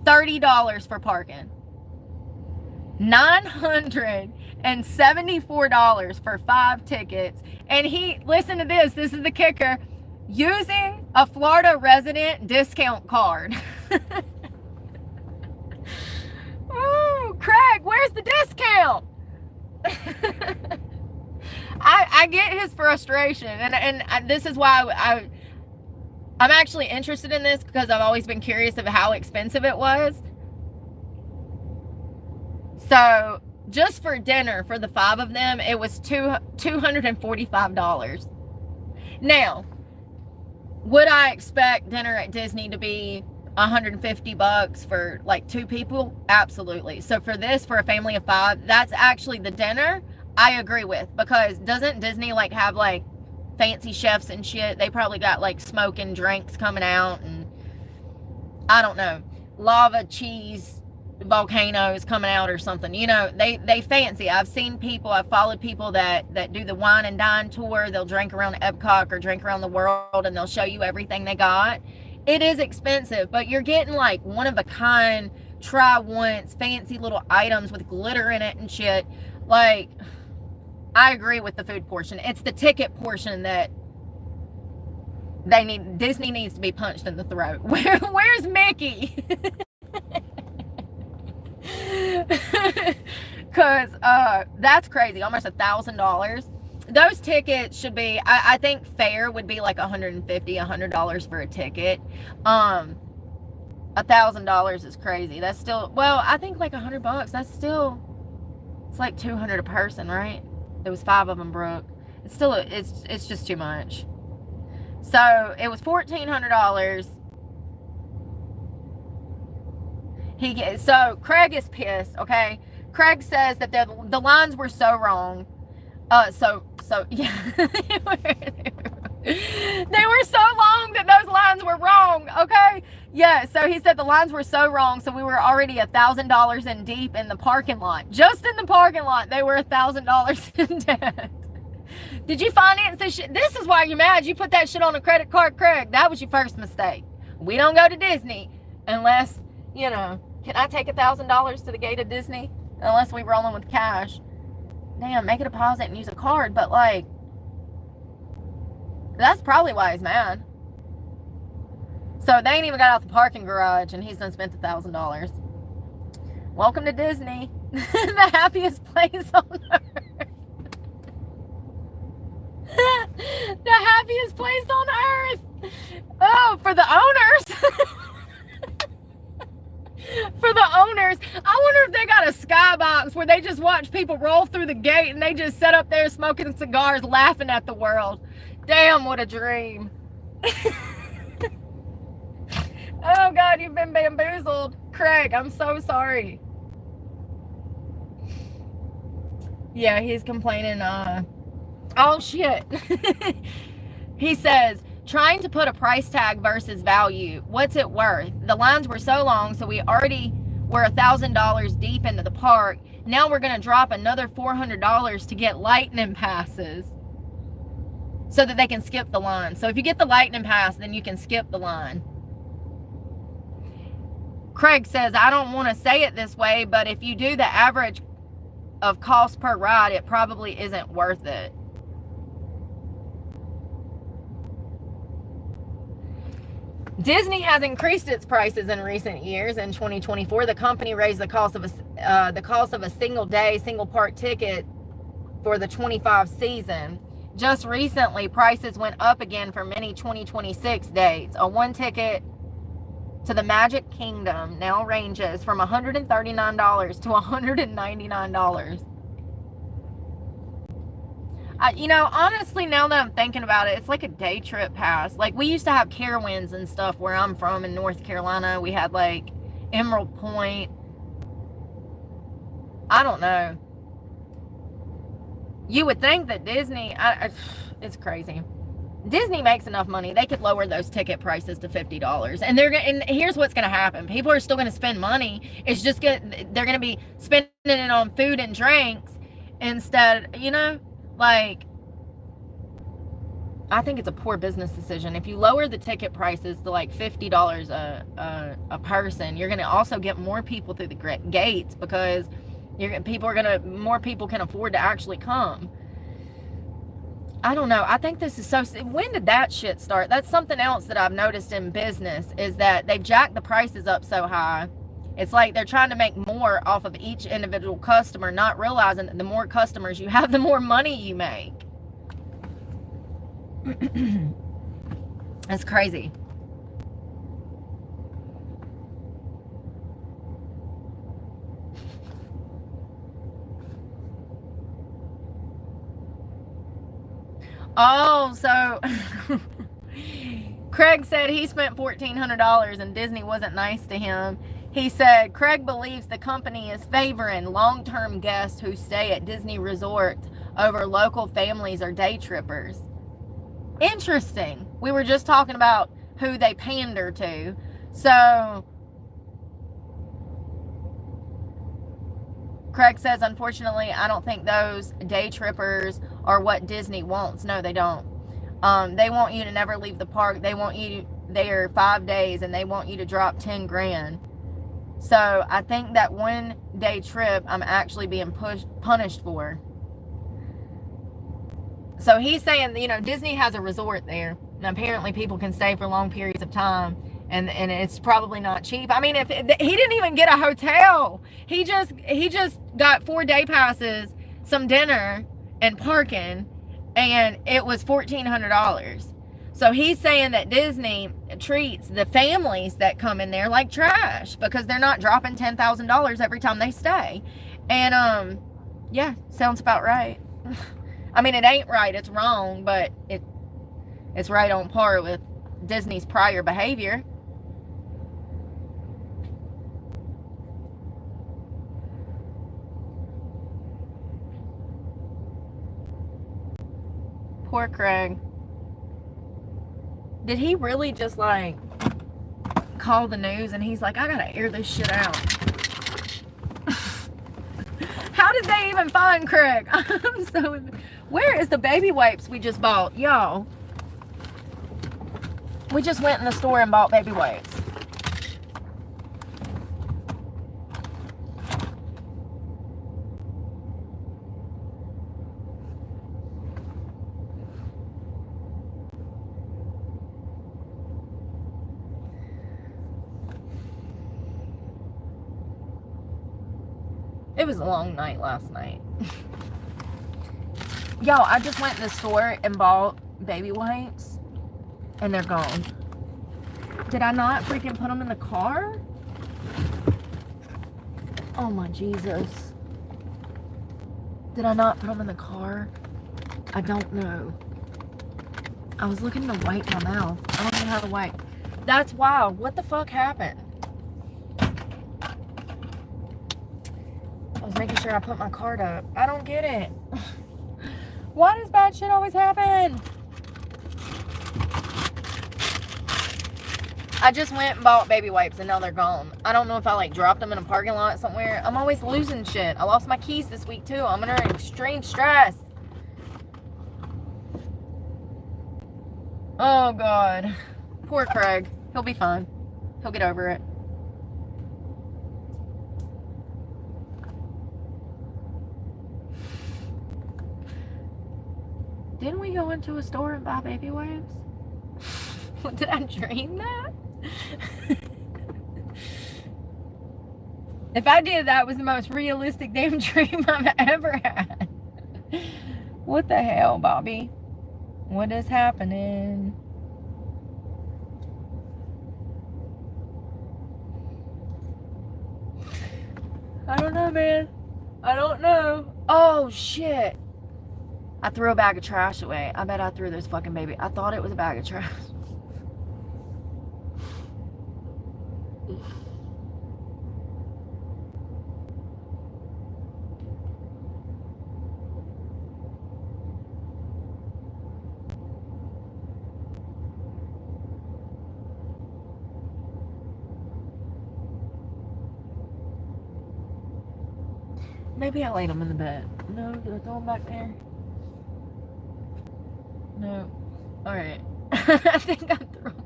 $30 for parking. $974 for 5 tickets. And listen to this. This is the kicker. Using a Florida resident discount card. Oh, Craig, where's the discount? I get his frustration, and this is why I'm actually interested in this, because I've always been curious of how expensive it was. So just for dinner for the 5 of them, it was $245. Now, would I expect dinner at Disney to be $150 for like 2 people? Absolutely. So for a family of 5, that's actually the dinner I agree with, because doesn't Disney like have like fancy chefs and shit? They probably got like smoking drinks coming out, and I don't know, lava cheese volcanoes coming out or something. They fancy. I've followed people that do the wine and dine tour. They'll drink around Epcot or drink around the world, and they'll show you everything they got. It is expensive, but you're getting like one of a kind, try once, fancy little items with glitter in it and shit. Like, I agree with the food portion. It's the ticket portion that Disney needs to be punched in the throat. Where's Mickey? Because that's crazy. Almost $1,000. Those tickets should be, I think fair would be like $150, $100 for a ticket. $1,000 is crazy. That's still, well, I think like $100. That's still, it's like $200 a person, right? There was 5 of them, Brooke. It's still, it's just too much. So it was $1,400. So Craig is pissed. Okay, Craig says that the lines were so wrong. So yeah, they were so long that those lines were wrong. Okay, yeah. So he said the lines were so wrong, so we were already $1,000 in deep in the parking lot. Just in the parking lot, they were $1,000 in debt. Did you finance this shit? This is why you're mad. You put that shit on a credit card, Craig. That was your first mistake. We don't go to Disney unless, can I take $1,000 to the gate of Disney? Unless we rolling with cash. Damn, make a deposit and use a card, but like, that's probably why he's mad. So they ain't even got out the parking garage, and he's done spent $1,000. Welcome to Disney, the happiest place on earth. The happiest place on earth. Oh, for the owners. For the owners, I wonder if they got a skybox where they just watch people roll through the gate and they just sit up there smoking cigars, laughing at the world. Damn, what a dream. Oh, God, you've been bamboozled. Craig, I'm so sorry. Yeah, he's complaining. Oh, shit. He says, trying to put a price tag versus value. What's it worth? The lines were so long, so we already were $1,000 deep into the park. Now we're going to drop another $400 to get lightning passes so that they can skip the line. So if you get the lightning pass, then you can skip the line. Craig says, I don't want to say it this way, but if you do the average of cost per ride, it probably isn't worth it. Disney has increased its prices in recent years. In 2024, the company raised the cost of a single-day, single-park ticket for the 25 season. Just recently, prices went up again for many 2026 dates. A one ticket to the Magic Kingdom now ranges from $139 to $199. You know, honestly, now that I'm thinking about it, it's like a day trip pass. Like, we used to have Carowinds and stuff where I'm from in North Carolina. We had, like, Emerald Point. I don't know. You would think that Disney, it's crazy. Disney makes enough money. They could lower those ticket prices to $50. And and here's what's going to happen. People are still going to spend money. It's just they're going to be spending it on food and drinks instead, you know? Like, I think it's a poor business decision. If you lower the ticket prices to like $50 a person, you're going to also get more people through the gates because more people can afford to actually come. I don't know. I think this is so... When did that shit start? That's something else that I've noticed in business is that they've jacked the prices up so high. It's like they're trying to make more off of each individual customer, not realizing that the more customers you have, the more money you make. That's crazy. Oh, so Craig said he spent $1,400 and Disney wasn't nice to him. He said Craig believes the company is favoring long-term guests who stay at Disney resorts over local families or day trippers. Interesting. We were just talking about who they pander to. So Craig says, unfortunately, I don't think those day trippers are what Disney wants. No, they don't. They want you to never leave the park. They want you there 5 days and they want you to drop 10 grand. So I think that one day trip I'm actually being punished for. So he's saying, you know, Disney has a resort there. And apparently people can stay for long periods of time. And it's probably not cheap. I mean, if he didn't even get a hotel. He just got 4 day passes, some dinner, and parking. And it was $1,400. So he's saying that Disney treats the families that come in there like trash because they're not dropping $10,000 every time they stay. And, yeah, sounds about right. I mean, it ain't right. It's wrong, but it's right on par with Disney's prior behavior. Poor Craig. Did he really just like call the news and he's like, I gotta air this shit out? How did they even find Craig? I'm so... Where is the baby wipes we just bought? Y'all, we just went in the store and bought baby wipes. It was a long night last night. Y'all, I just went in the store and bought baby wipes. And they're gone. Did I not freaking put them in the car? Oh my Jesus. Did I not put them in the car? I don't know. I was looking to wipe my mouth. I don't know how to wipe. That's wild. What the fuck happened? I was making sure I put my card up. I don't get it. Why does bad shit always happen? I just went and bought baby wipes and now they're gone. I don't know if I like dropped them in a parking lot somewhere. I'm always losing shit. I lost my keys this week too. I'm under extreme stress. Oh God. Poor Craig. He'll be fine. He'll get over it. Didn't we go into a store and buy baby wipes? Did I dream that? If I did, that was the most realistic damn dream I've ever had. What the hell, Bobby? What is happening? I don't know, man. I don't know. Oh, shit. I threw a bag of trash away. I bet I threw this fucking baby. I thought it was a bag of trash. Maybe I laid them in the bed. No, did I throw them back there? No. Alright. I think I threw them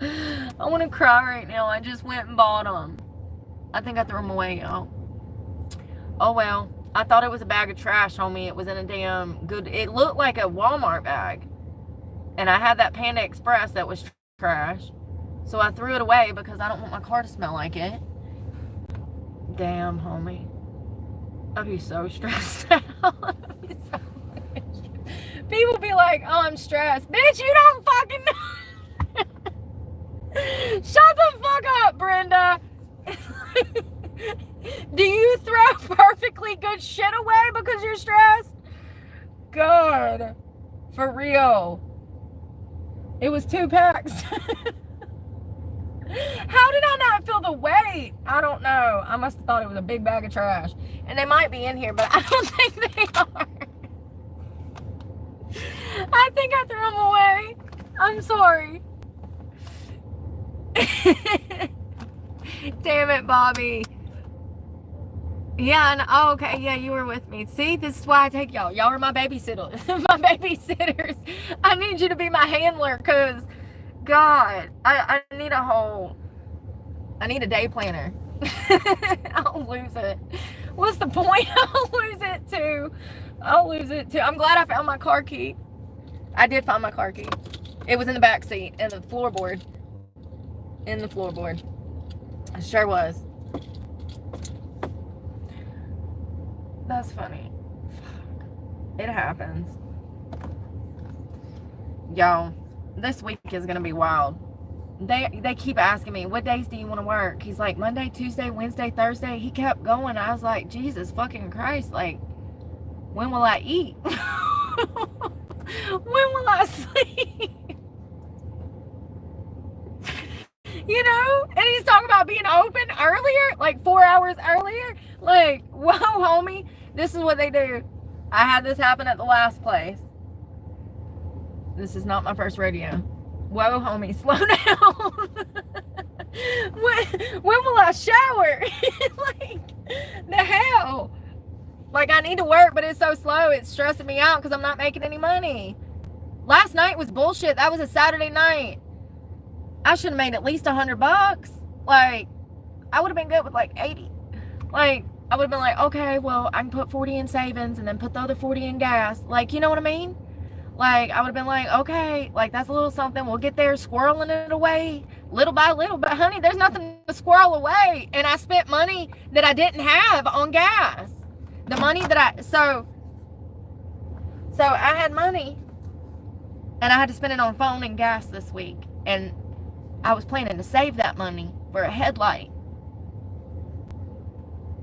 away. I want to cry right now. I just went and bought them. I think I threw them away, y'all. Oh well. I thought it was a bag of trash, homie. It was in a damn good... It looked like a Walmart bag. And I had that Panda Express that was trash. So I threw it away because I don't want my car to smell like it. Damn, homie. I'd be so stressed out. People be like, oh, I'm stressed. Bitch, you don't fucking know. Shut the fuck up, Brenda. Do you throw perfectly good shit away because you're stressed? God. For real. It was 2 packs. How did I not feel the weight? I don't know. I must have thought it was a big bag of trash. And they might be in here, but I don't think they are. I think I threw them away. I'm sorry. Damn it, Bobby. Yeah, and oh, okay, yeah, you were with me. See, this is why I take y'all. Y'all are my babysitters. My babysitters. I need you to be my handler, because, God, I need I need a day planner. I'll lose it. What's the point? I'll lose it too. I'm glad I found my car key. I did find my car key. It was in the back seat, in the floorboard. It sure was. That's funny. Fuck. It happens. Y'all, this week is going to be wild. They keep asking me, what days do you want to work? He's like, Monday, Tuesday, Wednesday, Thursday. He kept going. I was like, Jesus fucking Christ. Like, when will I eat? When will I sleep? You know? And he's talking about being open earlier, like 4 hours earlier. Like, whoa, homie. This is what they do. I had this happen at the last place. This is not my first rodeo. Whoa, homie, slow down. when will I shower? Like, the hell? Like, I need to work, but it's so slow. It's stressing me out because I'm not making any money. Last night was bullshit. That was a Saturday night. I should have made at least $100. Like, I would have been good with like 80. Like, I would have been like, okay, well, I can put 40 in savings and then put the other 40 in gas. Like, you know what I mean? Like, I would have been like, okay, like, that's a little something. We'll get there, squirreling it away little by little. But, honey, there's nothing to squirrel away. And I spent money that I didn't have on gas. The money that so I had money. And I had to spend it on phone and gas this week. And I was planning to save that money for a headlight.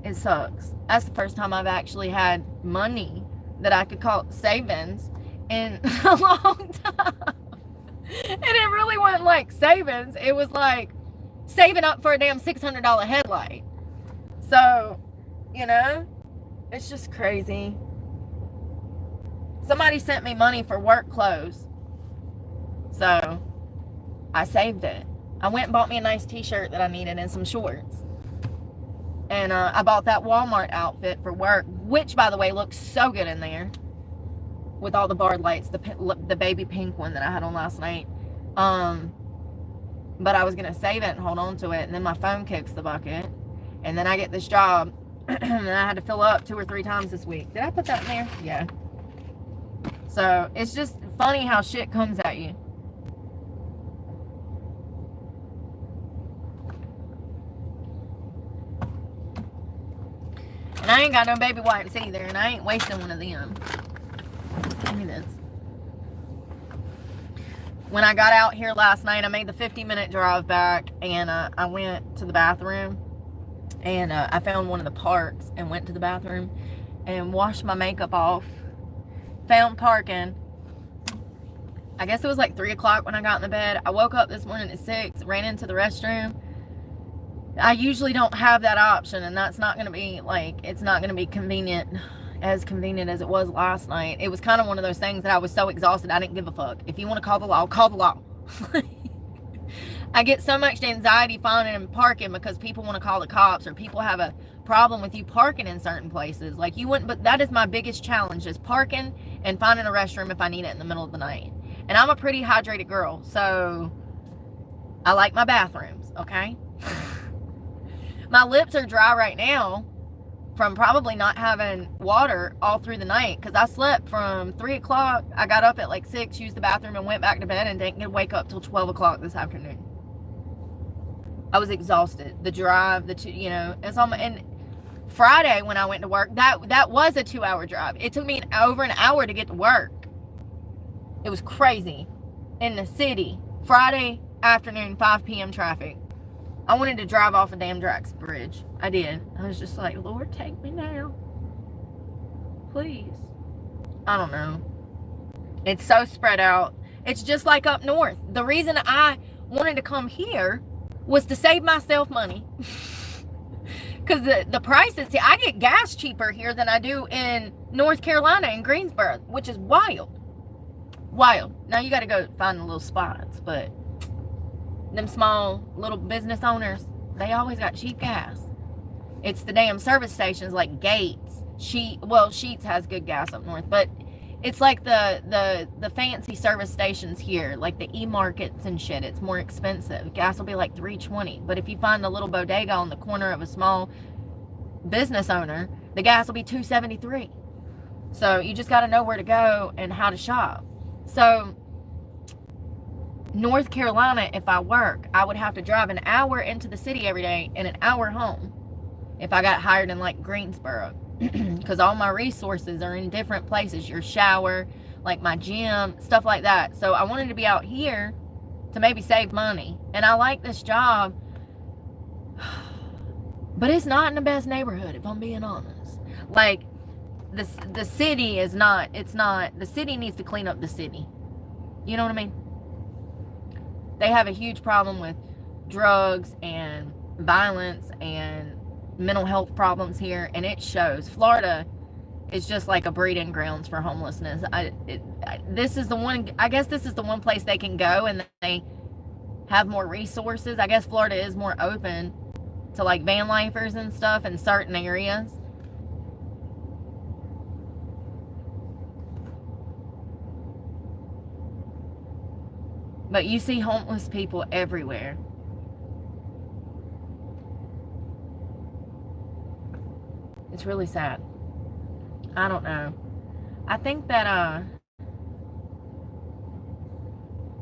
It sucks. That's the first time I've actually had money that I could call savings in a long time. And it really wasn't like savings. It was like saving up for a damn $600 headlight. So, you know, it's just crazy. Somebody sent me money for work clothes. So, I saved it. I went and bought me a nice t-shirt that I needed and some shorts. And I bought that Walmart outfit for work, which, by the way, looks so good in there. With all the barred lights, the baby pink one that I had on last night. But I was going to save it and hold on to it. And then my phone kicks the bucket. And then I get this job. And I had to fill up 2 or 3 times this week. Did I put that in there? Yeah. So, it's just funny how shit comes at you. And I ain't got no baby wipes either. And I ain't wasting one of them. Give me this. When I got out here last night, I made the 50-minute drive back. And I went to the bathroom. And I found one of the parks and went to the bathroom and washed my makeup off. Found parking. I guess it was like 3 o'clock when I got in the bed. I woke up this morning at 6, ran into the restroom. I usually don't have that option, and that's not going to be, like, it's not going to be convenient as it was last night. It was kind of one of those things that I was so exhausted, I didn't give a fuck. If you want to call the law, call the law. I get so much anxiety finding and parking because people want to call the cops or people have a problem with you parking in certain places. Like, you wouldn't, but that is my biggest challenge, is parking and finding a restroom if I need it in the middle of the night. And I'm a pretty hydrated girl, so I like my bathrooms, okay? My lips are dry right now from probably not having water all through the night, because I slept from 3 o'clock. I got up at like 6, used the bathroom, and went back to bed and didn't wake up till 12 o'clock this afternoon. I was exhausted. The drive, it's on my, and Friday when I went to work, that was a 2-hour drive. It took me over an hour to get to work. It was crazy. In the city, Friday afternoon, 5 p.m. traffic. I wanted to drive off a damn Drax Bridge. I did. I was just like, Lord, take me now. Please. I don't know. It's so spread out. It's just like up north. The reason I wanted to come here was to save myself money. Because the prices, see, I get gas cheaper here than I do in North Carolina and Greensboro, which is wild. Wild. Now you got to go find the little spots, but them small little business owners, they always got cheap gas. It's the damn service stations like Gates. Sheetz has good gas up north, but it's like the fancy service stations here, like the e-markets and shit. It's more expensive. Gas will be like $3.20, but if you find a little bodega on the corner of a small business owner, the gas will be $2.73. So you just got to know where to go and how to shop. So North Carolina, if I work, I would have to drive an hour into the city every day and an hour home if I got hired in like Greensboro. Because all my resources are in different places. Your shower, like my gym, stuff like that. So I wanted to be out here to maybe save money. And I like this job, but it's not in the best neighborhood, if I'm being honest. Like, the city is not, the city needs to clean up the city. You know what I mean? They have a huge problem with drugs and violence and mental health problems here, and it shows. Florida is just like a breeding grounds for homelessness. This is the one place they can go and they have more resources. I guess Florida is more open to like van lifers and stuff in certain areas. But you see homeless people everywhere. It's really sad. I don't know. I think that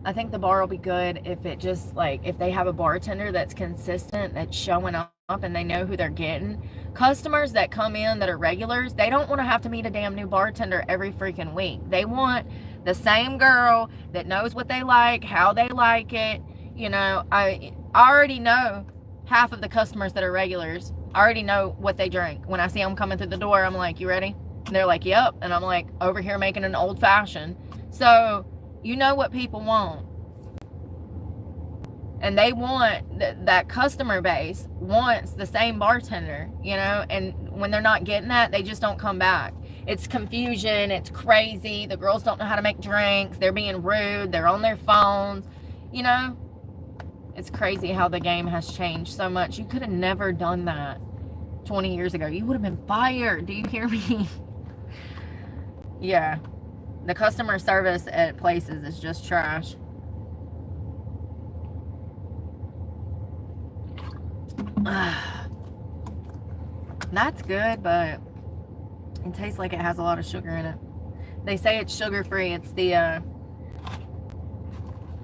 I think the bar will be good if it just, like, if they have a bartender that's consistent, that's showing up and they know who they're getting. Customers that come in that are regulars, they don't want to have to meet a damn new bartender every freaking week. They want the same girl that knows what they like, how they like it. You know, I already know half of the customers that are regulars I already know what they drink. When I see them coming through the door, I'm like, you ready? And they're like, yep. And I'm like, over here making an old fashioned. So you know what people want. And they want, that customer base wants the same bartender, you know, and when they're not getting that, they just don't come back. It's confusion. It's crazy. The girls don't know how to make drinks. They're being rude. They're on their phones, you know. It's crazy how the game has changed so much. You could have never done that 20 years ago. You would have been fired. Do you hear me? Yeah. The customer service at places is just trash. That's good, but it tastes like it has a lot of sugar in it. They say it's sugar-free. It's the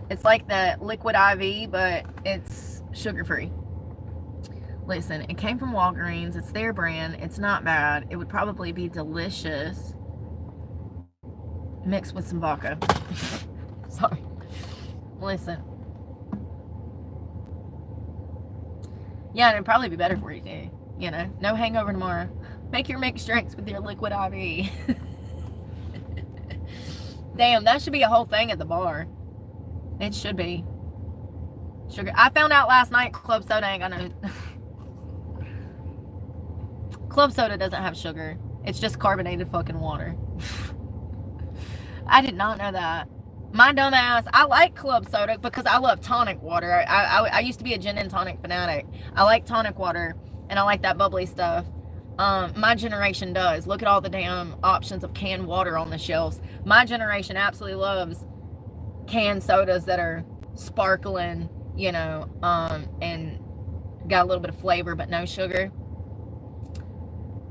it's like the liquid IV, but it's sugar-free. Listen, it came from Walgreens. It's their brand. It's not bad. It would probably be delicious mixed with some vodka. Sorry. Listen. Yeah, and it'd probably be better for you too. You know, no hangover tomorrow. Make your mixed drinks with your liquid IV. Damn, that should be a whole thing at the bar. It should be. Sugar. I found out last night club soda ain't got no... Club soda doesn't have sugar. It's just carbonated fucking water. I did not know that. My dumb ass, I like club soda because I love tonic water. I used to be a gin and tonic fanatic. I like tonic water, and I like that bubbly stuff. My generation does. Look at all the damn options of canned water on the shelves. My generation absolutely loves canned sodas that are sparkling, you know, and got a little bit of flavor but no sugar.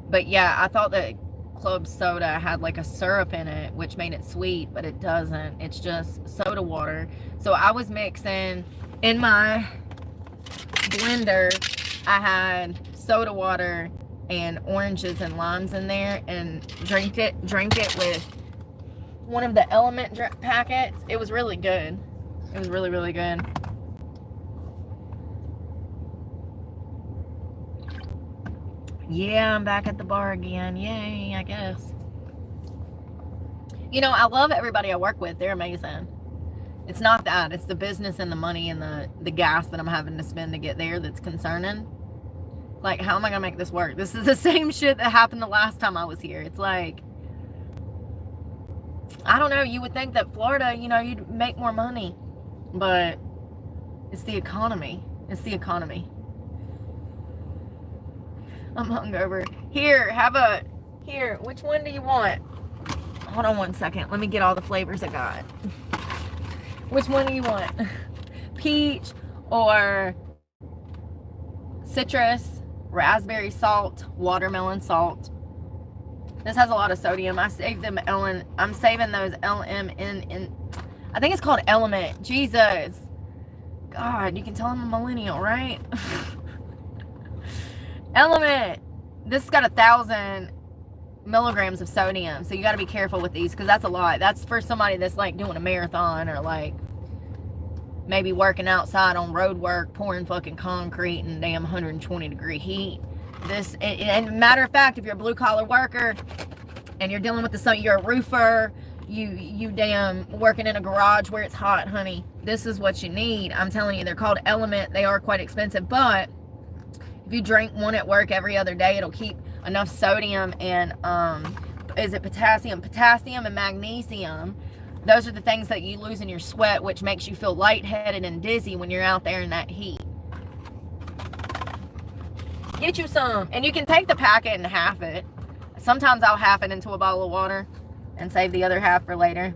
But yeah, I thought that club soda had like a syrup in it, which made it sweet, but it doesn't. It's just soda water. So I was mixing in my blender. I had soda water and oranges and limes in there, and drank it with one of the Element packets. It was really good. It was really, really good. Yeah, I'm back at the bar again. Yay, I guess. You know, I love everybody I work with. They're amazing. It's not that. It's the business and the money and the gas that I'm having to spend to get there that's concerning. Like, how am I going to make this work? This is the same shit that happened the last time I was here. It's like, I don't know. You would think that Florida, you know, you'd make more money. But it's the economy. It's the economy. I'm hungover. Here, which one do you want? Hold on one second. Let me get all the flavors I got. Which one do you want? Peach or citrus, raspberry salt, watermelon salt. This has a lot of sodium. I saved them I'm saving those LMN. I think it's called Element. Jesus. God, you can tell I'm a millennial, right? Element. This has got 1,000 milligrams of sodium, so you got to be careful with these because that's a lot. That's for somebody that's like doing a marathon or like maybe working outside on road work, pouring fucking concrete in damn 120-degree heat. This, and matter of fact, if you're a blue collar worker and you're dealing with the sun, you're a roofer, you damn working in a garage where it's hot, honey, this is what you need. I'm telling you, they're called Element. They are quite expensive, but if you drink one at work every other day, it'll keep enough sodium and is it potassium and magnesium. Those are the things that you lose in your sweat, which makes you feel lightheaded and dizzy when you're out there in that heat. Get you some, and you can take the packet and half it. Sometimes I'll half it into a bottle of water and save the other half for later.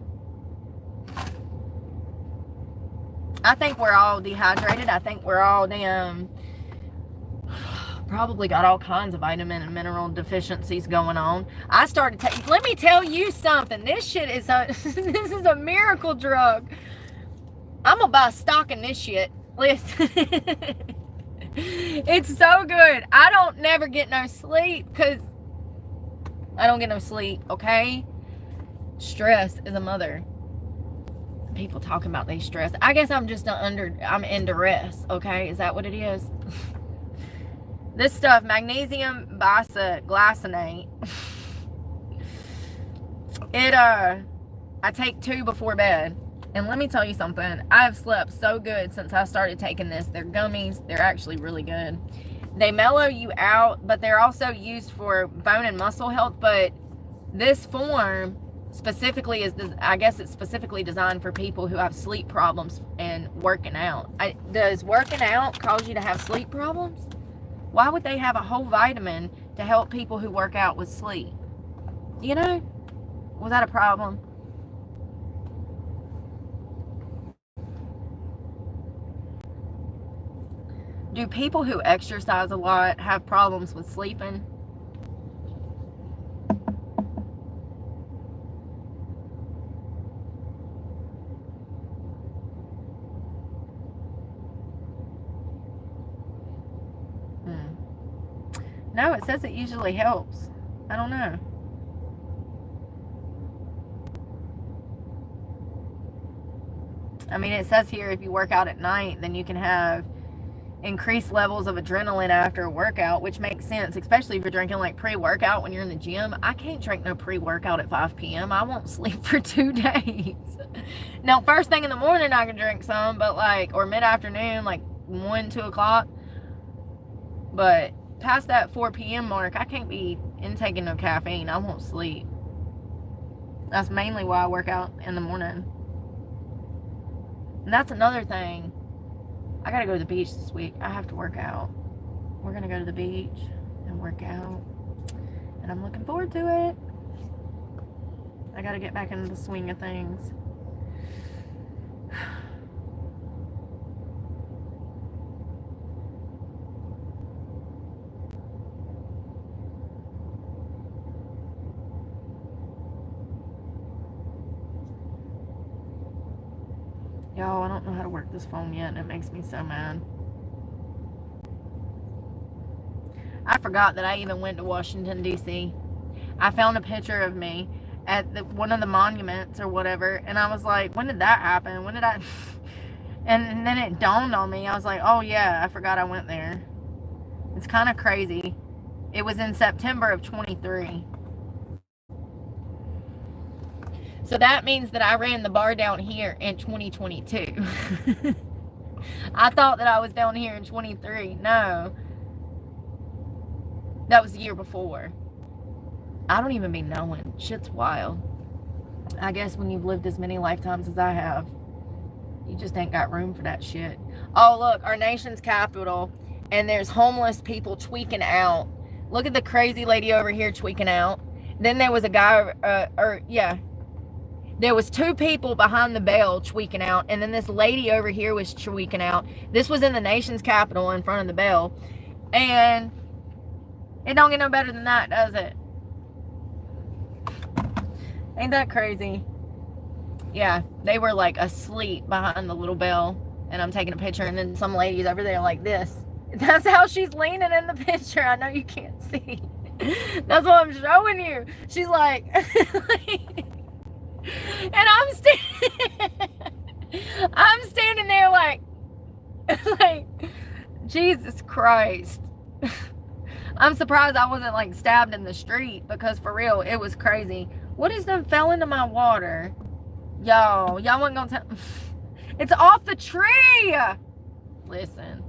I think we're all dehydrated. I think we're all damn probably got all kinds of vitamin and mineral deficiencies going on. I started taking, let me tell you something. This shit is this is a miracle drug. I'm gonna buy stock in this shit. Listen. It's so good. I don't never get no sleep because I don't get no sleep, okay? Stress is a mother. People talking about they stress. I guess I'm just I'm in duress, okay? Is that what it is? This stuff, magnesium bisoglycinate. I take 2 before bed. And let me tell you something. I have slept so good since I started taking this. They're gummies. They're actually really good. They mellow you out, but they're also used for bone and muscle health. But this form specifically I guess it's specifically designed for people who have sleep problems and working out. Does working out cause you to have sleep problems? Why would they have a whole vitamin to help people who work out with sleep? You know? Was that a problem? Do people who exercise a lot have problems with sleeping? No, it says it usually helps. I don't know. I mean, it says here if you work out at night, then you can have increased levels of adrenaline after a workout, which makes sense, especially if you're drinking like pre-workout when you're in the gym. I can't drink no pre-workout at 5 p.m. I won't sleep for 2 days. Now, first thing in the morning, I can drink some, but like, or mid-afternoon, like 1, 2 o'clock. But past that 4 p.m. mark, I can't be intaking no caffeine. I won't sleep. That's mainly why I work out in the morning. And that's another thing. I gotta go to the beach this week. I have to work out. We're gonna go to the beach and work out. And I'm looking forward to it. I gotta get back into the swing of things. Y'all, I don't know how to work this phone yet, and it makes me so mad. I forgot that I even went to Washington, D.C. I found a picture of me at one of the monuments or whatever, and I was like, when did that happen? When did I... and then it dawned on me. I was like, oh yeah, I forgot I went there. It's kind of crazy. It was in September of 23. So that means that I ran the bar down here in 2022. I thought that I was down here in 23. No. That was the year before. I don't even be knowing. Shit's wild. I guess when you've lived as many lifetimes as I have, you just ain't got room for that shit. Oh, look, our nation's capital, and there's homeless people tweaking out. Look at the crazy lady over here tweaking out. Then there was a guy, there was 2 people behind the bell tweaking out, and then this lady over here was tweaking out. This was in the nation's capital in front of the bell. And it don't get no better than that, does it? Ain't that crazy? Yeah, they were like asleep behind the little bell, and I'm taking a picture, and then some lady's over there like this. That's how she's leaning in the picture. I know you can't see. That's what I'm showing you. She's like... And I'm standing there like Jesus Christ. I'm surprised I wasn't like stabbed in the street, because for real, it was crazy. What is them fell into my water? Y'all wasn't gonna tell. It's off the tree. Listen.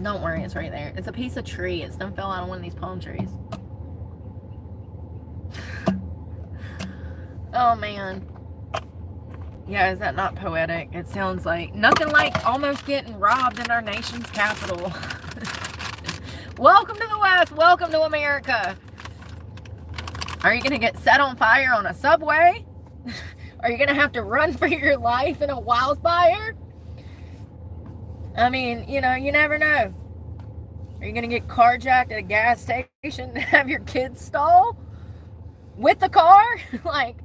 Don't worry, it's right there. It's a piece of tree. It's done fell out of one of these palm trees. Oh, man. Yeah, is that not poetic? It sounds like nothing like almost getting robbed in our nation's capital. Welcome to the West. Welcome to America. Are you going to get set on fire on a subway? Are you going to have to run for your life in a wildfire? I mean, you know, you never know. Are you going to get carjacked at a gas station and have your kids stall with the car? Like,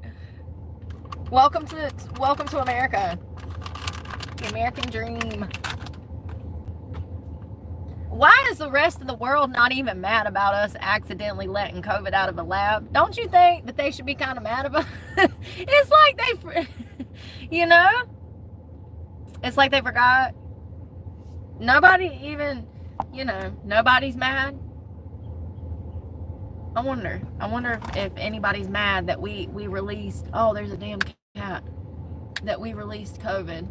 welcome to America. The American dream. Why is the rest of the world not even mad about us accidentally letting COVID out of a lab? Don't you think that they should be kind of mad about it? It's like they, you know, it's like they forgot. Nobody even, nobody's mad. I wonder if anybody's mad that we released, oh, there's a damn cat, that we released COVID.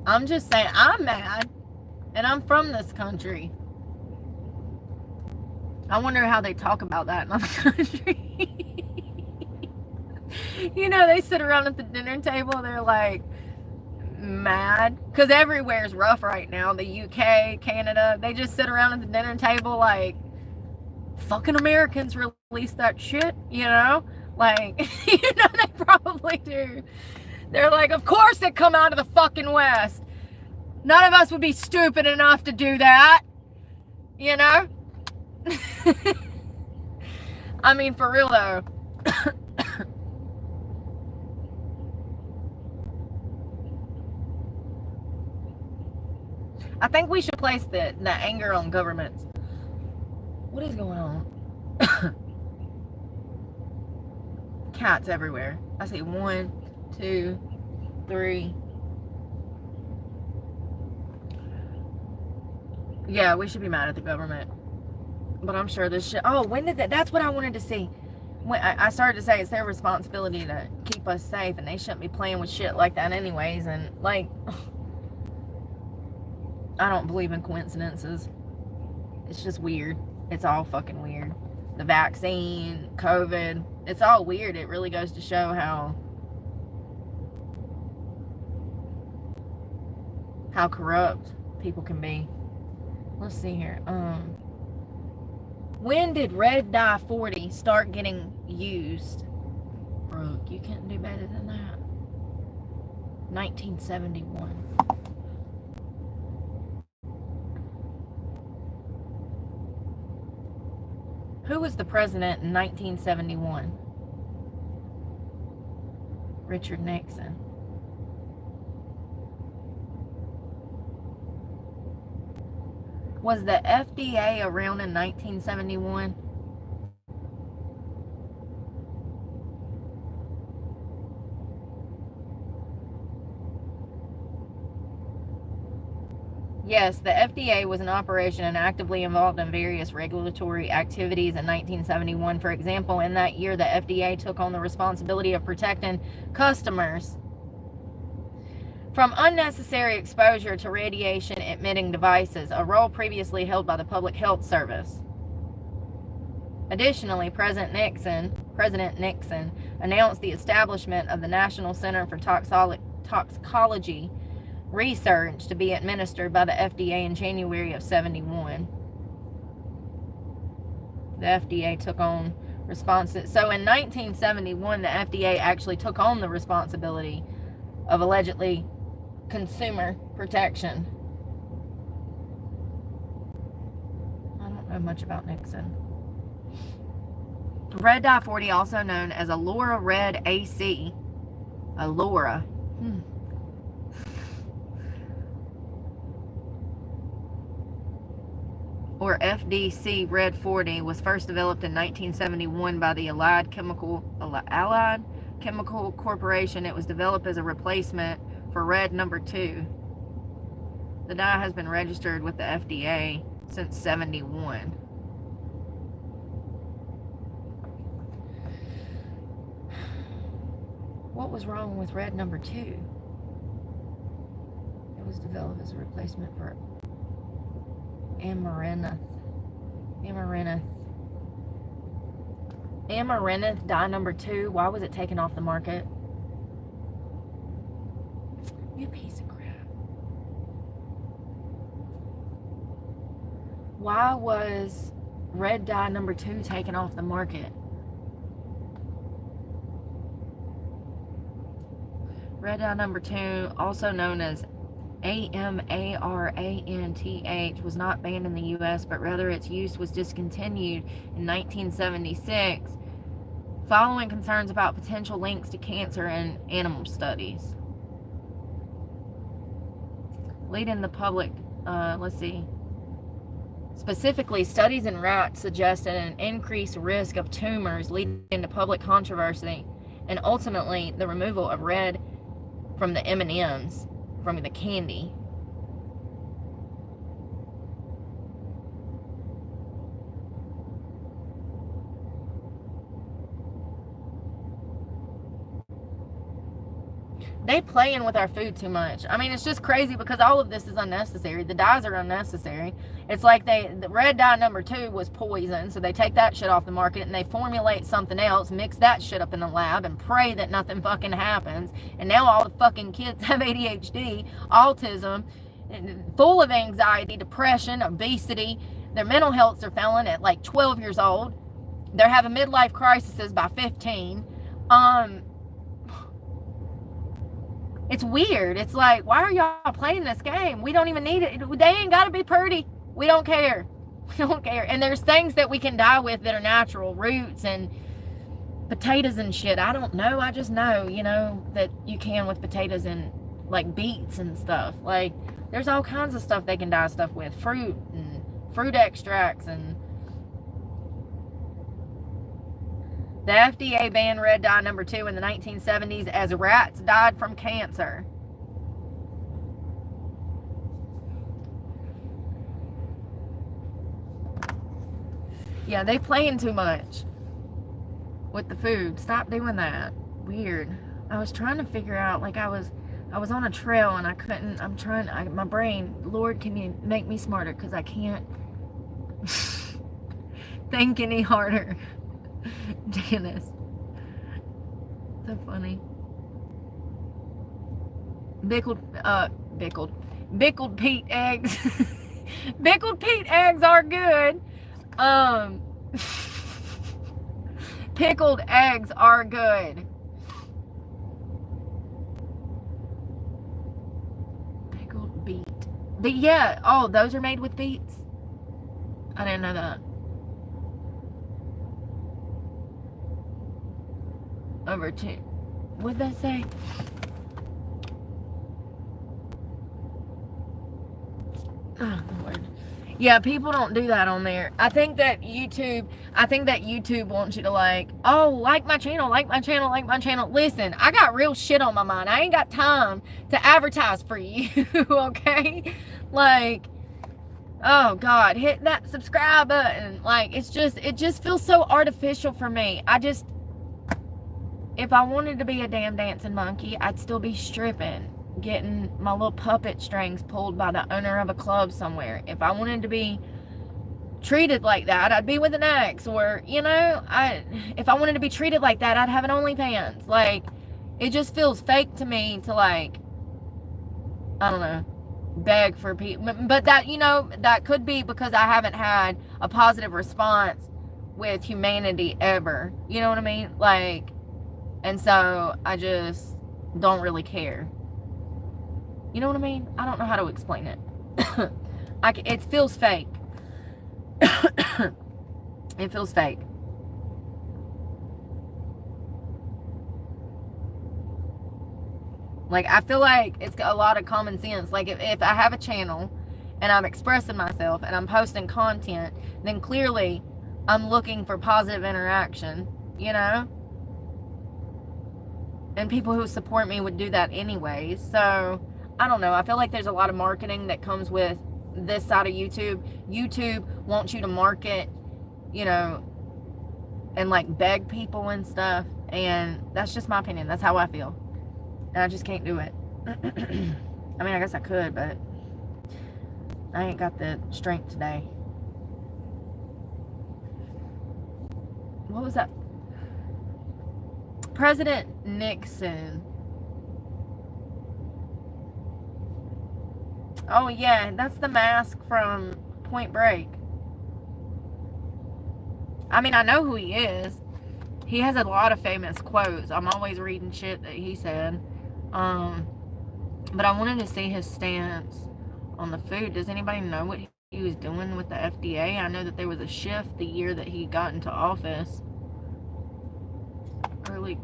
I'm just saying, I'm mad. And I'm from this country. I wonder how they talk about that in other countries. They sit around at the dinner table, they're like mad. Because everywhere's rough right now. The UK, Canada, they just sit around at the dinner table like, fucking Americans release that shit, Like, they probably do. They're like, of course it come out of the fucking West. None of us would be stupid enough to do that. I mean, for real though. I think we should place the anger on governments. What is going on? Cats everywhere. I see 1, 2, 3. Yeah, we should be mad at the government. But I'm sure this shit... Oh, when did that... That's what I wanted to see. When I started to say it's their responsibility to keep us safe, and they shouldn't be playing with shit like that anyways. And, like... I don't believe in coincidences. It's just weird. It's all fucking weird. The vaccine, COVID... It's all weird. It really goes to show how corrupt people can be. Let's see here. When did red dye 40 start getting used? Brooke, you can't do better than that. 1971. Who was the president in 1971? Richard Nixon. Was the FDA around in 1971? Yes, the FDA was in operation and actively involved in various regulatory activities in 1971. For example, in that year, the FDA took on the responsibility of protecting customers from unnecessary exposure to radiation-emitting devices, a role previously held by the Public Health Service. Additionally, President Nixon announced the establishment of the National Center for Toxicology Research to be administered by the FDA in January of 71. The FDA took on responsibility. So in 1971, the FDA actually took on the responsibility of allegedly consumer protection. I don't know much about Nixon. Red dye 40, also known as Allura Red AC. Allura. Or FDC Red 40 was first developed in 1971 by the Allied Chemical Corporation. It was developed as a replacement for Red number 2. The dye has been registered with the FDA since 71. What was wrong with Red number 2? It was developed as a replacement for Amaranth dye number 2. Why was it taken off the market? You piece of crap. Why was red dye number 2 taken off the market? Red dye number 2, also known as AMARANTH, was not banned in the U.S., but rather its use was discontinued in 1976 following concerns about potential links to cancer in animal studies. Leading the public, let's see, Specifically, studies in rats suggested an increased risk of tumors, leading to public controversy and ultimately the removal of red from the M&Ms, from the candy. They playing with our food too much. I mean, it's just crazy because all of this is unnecessary. The dyes are unnecessary. It's like the red dye number 2 was poison, so they take that shit off the market and they formulate something else, mix that shit up in the lab, and pray that nothing fucking happens. And now all the fucking kids have ADHD, autism, full of anxiety, depression, obesity. Their mental healths are failing at like 12 years old. They're having midlife crises by 15. It's weird. It's like, why are y'all playing this game? We don't even need it. They ain't got to be pretty. We don't care. We don't care. And there's things that we can dye with that are natural, roots and potatoes and shit. I don't know. I just know, that you can with potatoes and like beets and stuff. Like, there's all kinds of stuff they can dye stuff with. Fruit and fruit extracts. And the FDA banned red dye number 2 in the 1970s as rats died from cancer. Yeah, they playing too much with the food. Stop doing that. Weird. I was trying to figure out, like I was on a trail and I couldn't, my brain, Lord, can you make me smarter? Because I can't think any harder. Janice. So funny. Pickled peat eggs. Pickled peat eggs are good. Pickled eggs are good. Pickled beet. But yeah, oh, those are made with beets? I didn't know that. Over to, what'd that say? Oh, Lord. Yeah, people don't do that on there. I think that YouTube wants you to like my channel, like my channel, like my channel. Listen, I got real shit on my mind. I ain't got time to advertise for you, okay? Like, oh God, hit that subscribe button. Like, it just feels so artificial for me. If I wanted to be a damn dancing monkey, I'd still be stripping, getting my little puppet strings pulled by the owner of a club somewhere. If I wanted to be treated like that, I'd be with an ex. Or, if I wanted to be treated like that, I'd have an OnlyFans. Like, it just feels fake to me to, like, I don't know, beg for people. But that, that could be because I haven't had a positive response with humanity ever. You know what I mean? Like, and so I just don't really care. You know what I mean? I don't know how to explain it. It feels fake. It feels fake. Like, I feel like it's a lot of common sense. Like, if I have a channel and I'm expressing myself and I'm posting content, then clearly I'm looking for positive interaction, And people who support me would do that anyway. So, I don't know. I feel like there's a lot of marketing that comes with this side of YouTube. YouTube wants you to market, and like beg people and stuff. And that's just my opinion. That's how I feel. And I just can't do it. I mean, I guess I could, but I ain't got the strength today. What was that? President Nixon. Oh yeah, that's the mask from Point Break. I mean, I know who he is. He has a lot of famous quotes. I'm always reading shit that he said. But I wanted to see his stance on the food. Does anybody know what he was doing with the FDA? I know that there was a shift the year that he got into office. Early,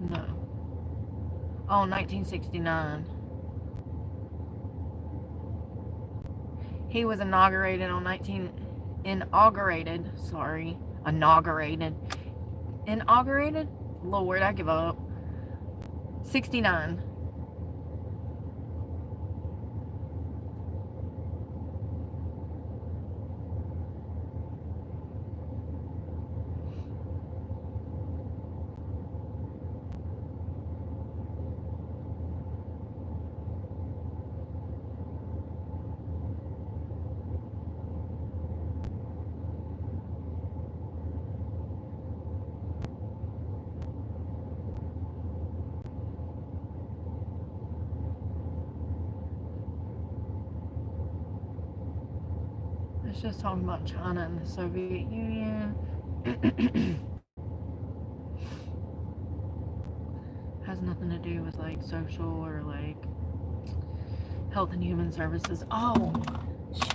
no. Oh, 1969. He was inaugurated on inaugurated, Lord, I give up, 69. It's just talking about China and the Soviet Union. Has nothing to do with like social or like health and human services. Oh, shit.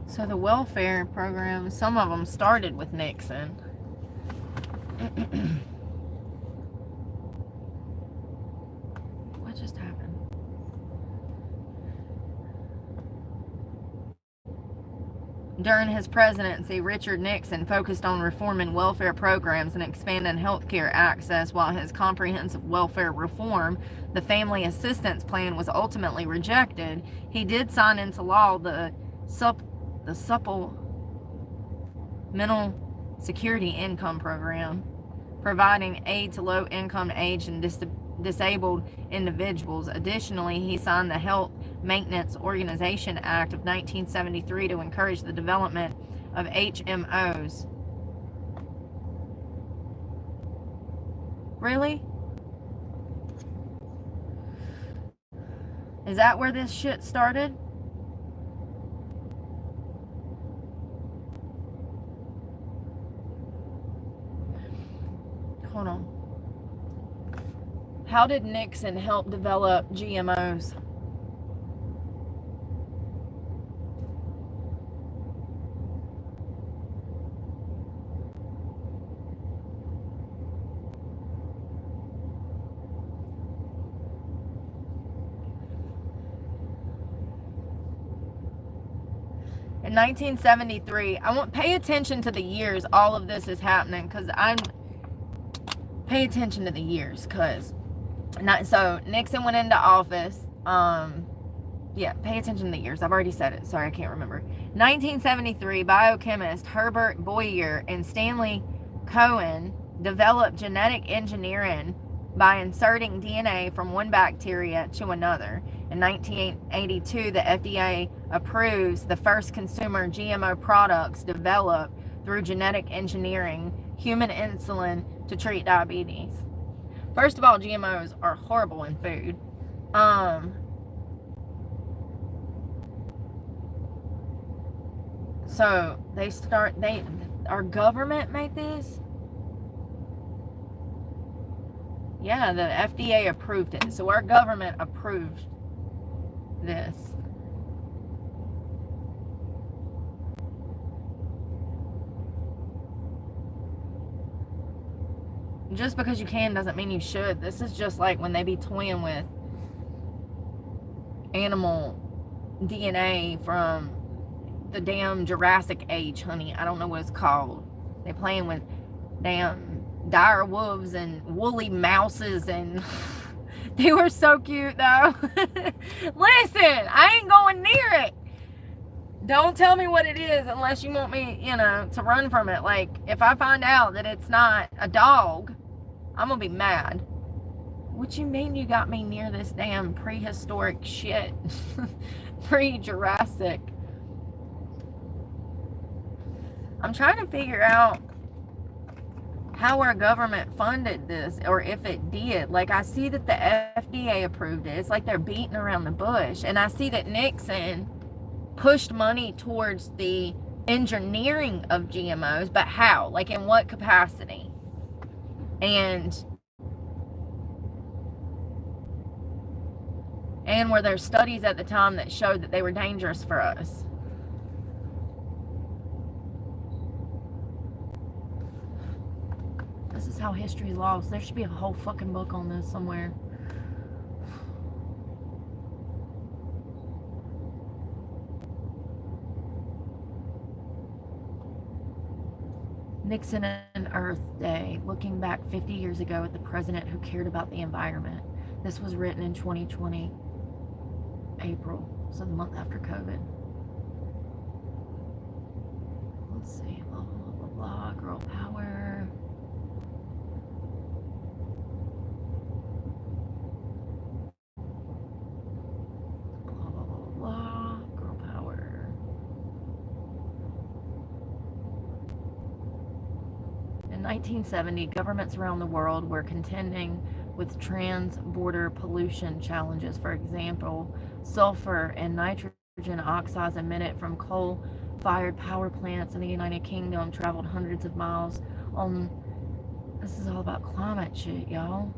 So the welfare programs, some of them started with Nixon. What just happened? During his presidency, Richard Nixon focused on reforming welfare programs and expanding healthcare access, while his comprehensive welfare reform, the Family Assistance Plan, was ultimately rejected. He did sign into law the Supplemental Security Income Program, providing aid to low-income, aged, and disabled individuals. Additionally, he signed the Health Maintenance Organization Act of 1973 to encourage the development of HMOs. Really? Is that where this shit started? Hold on. How did Nixon help develop GMOs? In 1973, I want pay attention to the years all of this is happening, because pay attention to the years, because so Nixon went into office. Yeah, pay attention to the years. I've already said it. Sorry, I can't remember. 1973, biochemist Herbert Boyer and Stanley Cohen developed genetic engineering by inserting DNA from one bacteria to another. In 1982, the FDA approves the first consumer GMO products developed through genetic engineering, human insulin to treat diabetes. First of all, GMOs are horrible in food. So our government made this? Yeah, the FDA approved it. So our government approved this. Just because you can doesn't mean you should. This is just like when they be toying with animal DNA from the damn Jurassic age, honey. I don't know what it's called. They playing with damn dire wolves and woolly mouses, and they were so cute though. Listen, I ain't going near it. Don't tell me what it is unless you want me, to run from it. Like, if I find out that it's not a dog, I'm gonna be mad. What you mean you got me near this damn prehistoric shit? Pre-Jurassic. I'm trying to figure out how our government funded this, or if it did. Like, I see that the FDA approved it. It's like they're beating around the bush. And I see that Nixon pushed money towards the engineering of GMOs, but how? Like, in what capacity? And were there studies at the time that showed that they were dangerous for us? This is how history is lost. There should be a whole fucking book on this somewhere. Nixon and Earth Day, looking back 50 years ago at the president who cared about the environment. This was written in 2020, April, so the month after COVID. Let's see, blah, blah, blah, blah, girl power. Blah, blah, blah, blah, girl power. In 1970, governments around the world were contending with trans-border pollution challenges. For example, sulfur and nitrogen oxides emitted from coal-fired power plants in the United Kingdom traveled hundreds of miles on... This is all about climate shit, y'all.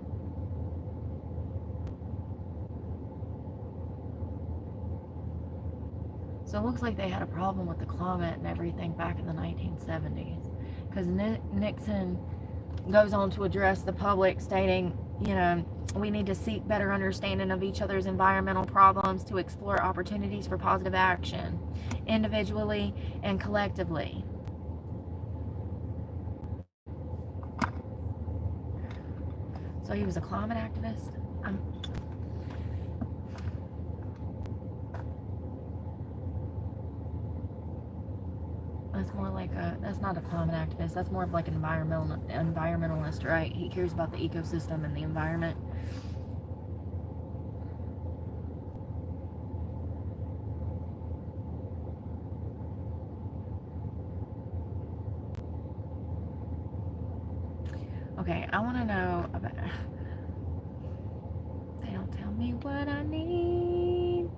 So it looks like they had a problem with the climate and everything back in the 1970s. Because Nixon goes on to address the public, stating, you know, we need to seek better understanding of each other's environmental problems to explore opportunities for positive action, individually and collectively. So he was a climate activist? That's more like that's not a climate activist, that's more of like an environmentalist, right? He cares about the ecosystem and the environment. Okay, I want to know about... They don't tell me what I need.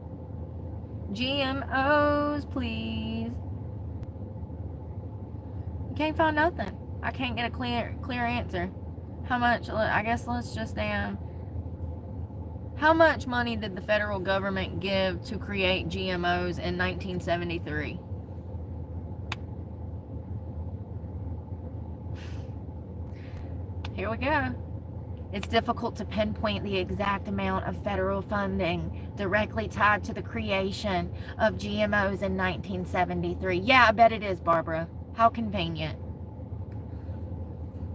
GMOs, please. Can't find nothing. I can't get a clear answer. How much? I guess let's just how much money did the federal government give to create GMOs in 1973? Here we go. It's difficult to pinpoint the exact amount of federal funding directly tied to the creation of GMOs in 1973. Yeah, I bet it is, Barbara. How convenient.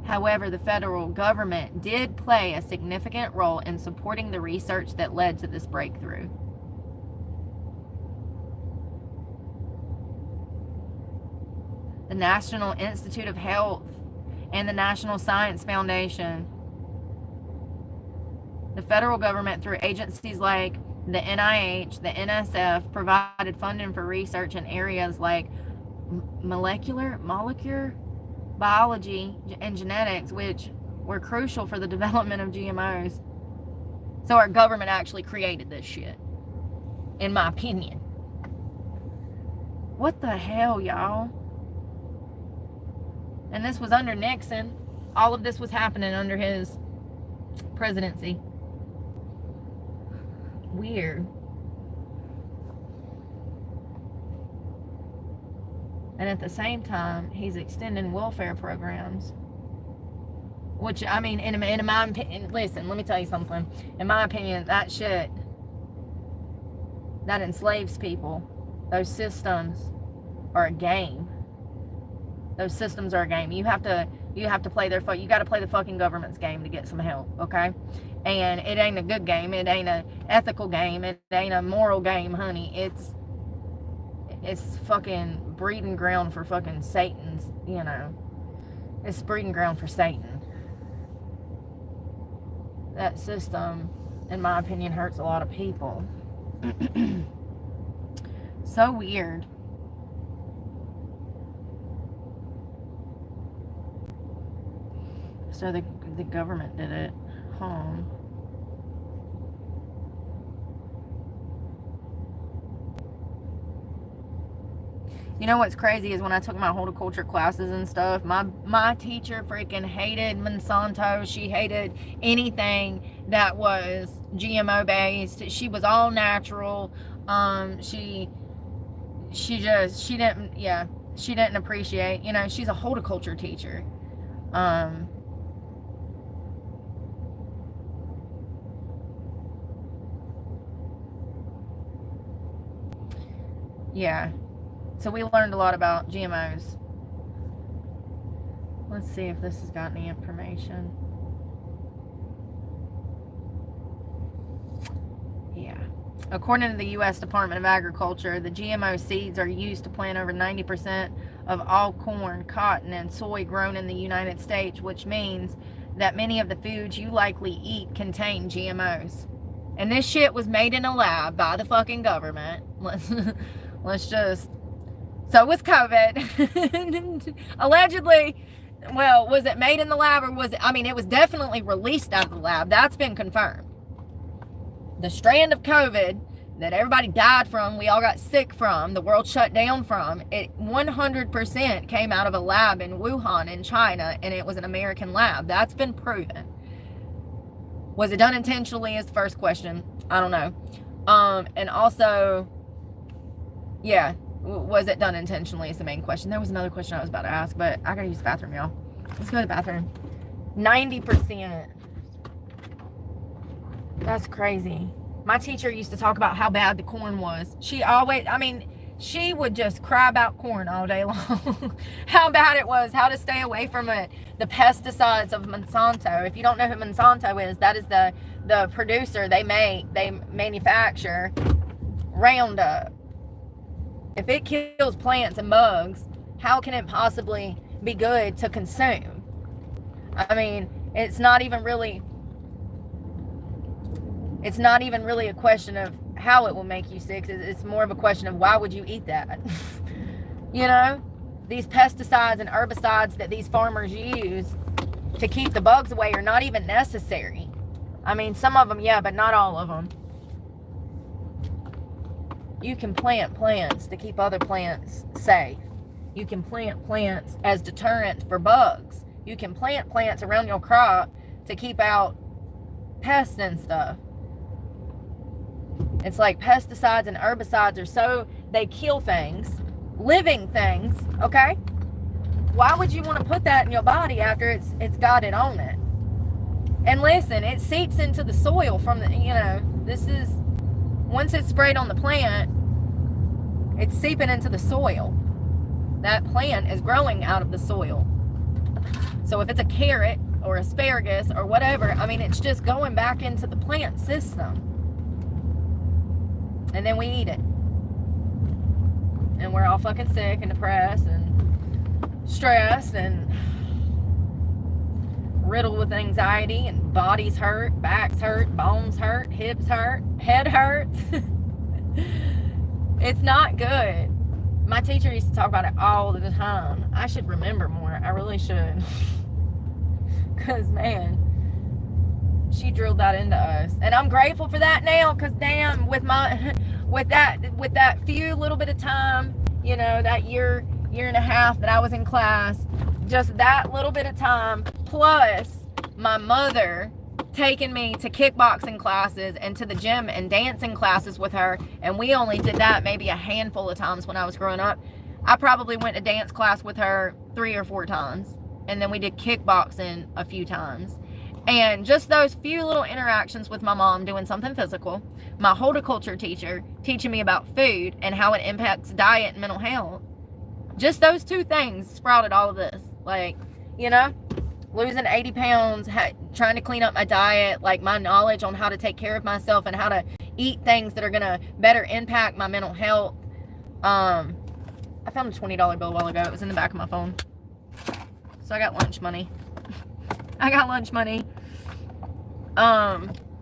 However, the federal government did play a significant role in supporting the research that led to this breakthrough. The National Institute of Health and the National Science Foundation. The federal government, through agencies like the NIH, the NSF, provided funding for research in areas like molecular biology and genetics, which were crucial for the development of GMOs. So our government actually created this shit, in my opinion. What the hell, y'all? And this was under Nixon. All of this was happening under his presidency. Weird. And at the same time, he's extending welfare programs. Which, I mean, in my opinion, listen, let me tell you something. In my opinion, that shit, that enslaves people. Those systems are a game. Those systems are a game. You have to play you got to play the fucking government's game to get some help, okay? And it ain't a good game. It ain't a ethical game. It ain't a moral game, honey. It's fucking breeding ground for fucking Satan's, you know. It's breeding ground for Satan. That system, in my opinion, hurts a lot of people. So weird. So the government did it. You know what's crazy is when I took my horticulture classes and stuff, my teacher freaking hated Monsanto. She hated anything that was GMO based. She was all natural. She didn't appreciate, you know, she's a horticulture teacher. Yeah. So we learned a lot about GMOs. Let's see if this has got any information. Yeah. According to the U.S. Department of Agriculture, the GMO seeds are used to plant over 90% of all corn, cotton, and soy grown in the United States, which means that many of the foods you likely eat contain GMOs. And this shit was made in a lab by the fucking government. Let's just... So was COVID. Allegedly, well, was it made in the lab or was it... I mean, it was definitely released out of the lab. That's been confirmed. The strand of COVID that everybody died from, we all got sick from, the world shut down from, it 100% came out of a lab in Wuhan in China, and it was an American lab. That's been proven. Was it done intentionally is the first question. I don't know. And also, yeah, was it done intentionally is the main question. There was another question I was about to ask, but I gotta use the bathroom, y'all. Let's go to the bathroom. 90%. That's crazy. My teacher used to talk about how bad the corn was. She always, I mean, she would just cry about corn all day long. How bad it was, how to stay away from it. The pesticides of Monsanto. If you don't know who Monsanto is, that is the producer. They manufacture Roundup. If it kills plants and bugs, how can it possibly be good to consume? I mean, it's not even really a question of how it will make you sick. It's more of a question of why would you eat that? You know, these pesticides and herbicides that these farmers use to keep the bugs away are not even necessary. I mean, some of them, yeah, but not all of them. You can plant plants to keep other plants safe. You can plant plants as deterrents for bugs. You can plant plants around your crop to keep out pests and stuff. It's like pesticides and herbicides are so they kill things, living things, okay? Why would you want to put that in your body after it's got it on it? And listen, it seeps into the soil from the, you know, this is, once it's sprayed on the plant, it's seeping into the soil. That plant is growing out of the soil. So if it's a carrot or asparagus or whatever, I mean, it's just going back into the plant system. And then we eat it. And we're all fucking sick and depressed and stressed and riddled with anxiety, and bodies hurt, backs hurt, bones hurt, hips hurt, head hurts. It's not good. My teacher used to talk about it all the time. I should remember more. I really should. Because, man, she drilled that into us. And I'm grateful for that now, because damn, with that few little bit of time, you know, that year and a half that I was in class, just that little bit of time, plus my mother taking me to kickboxing classes and to the gym and dancing classes with her, and we only did that maybe a handful of times when I was growing up. I probably went to dance class with her 3 or 4 times, and then we did kickboxing a few times. And just those few little interactions with my mom doing something physical, my horticulture teacher teaching me about food and how it impacts diet and mental health, just those 2 things sprouted all of this. Like, you know, losing 80 pounds, trying to clean up my diet, like my knowledge on how to take care of myself and how to eat things that are going to better impact my mental health. I found a $20 bill a while ago. It was in the back of my phone. So I got lunch money.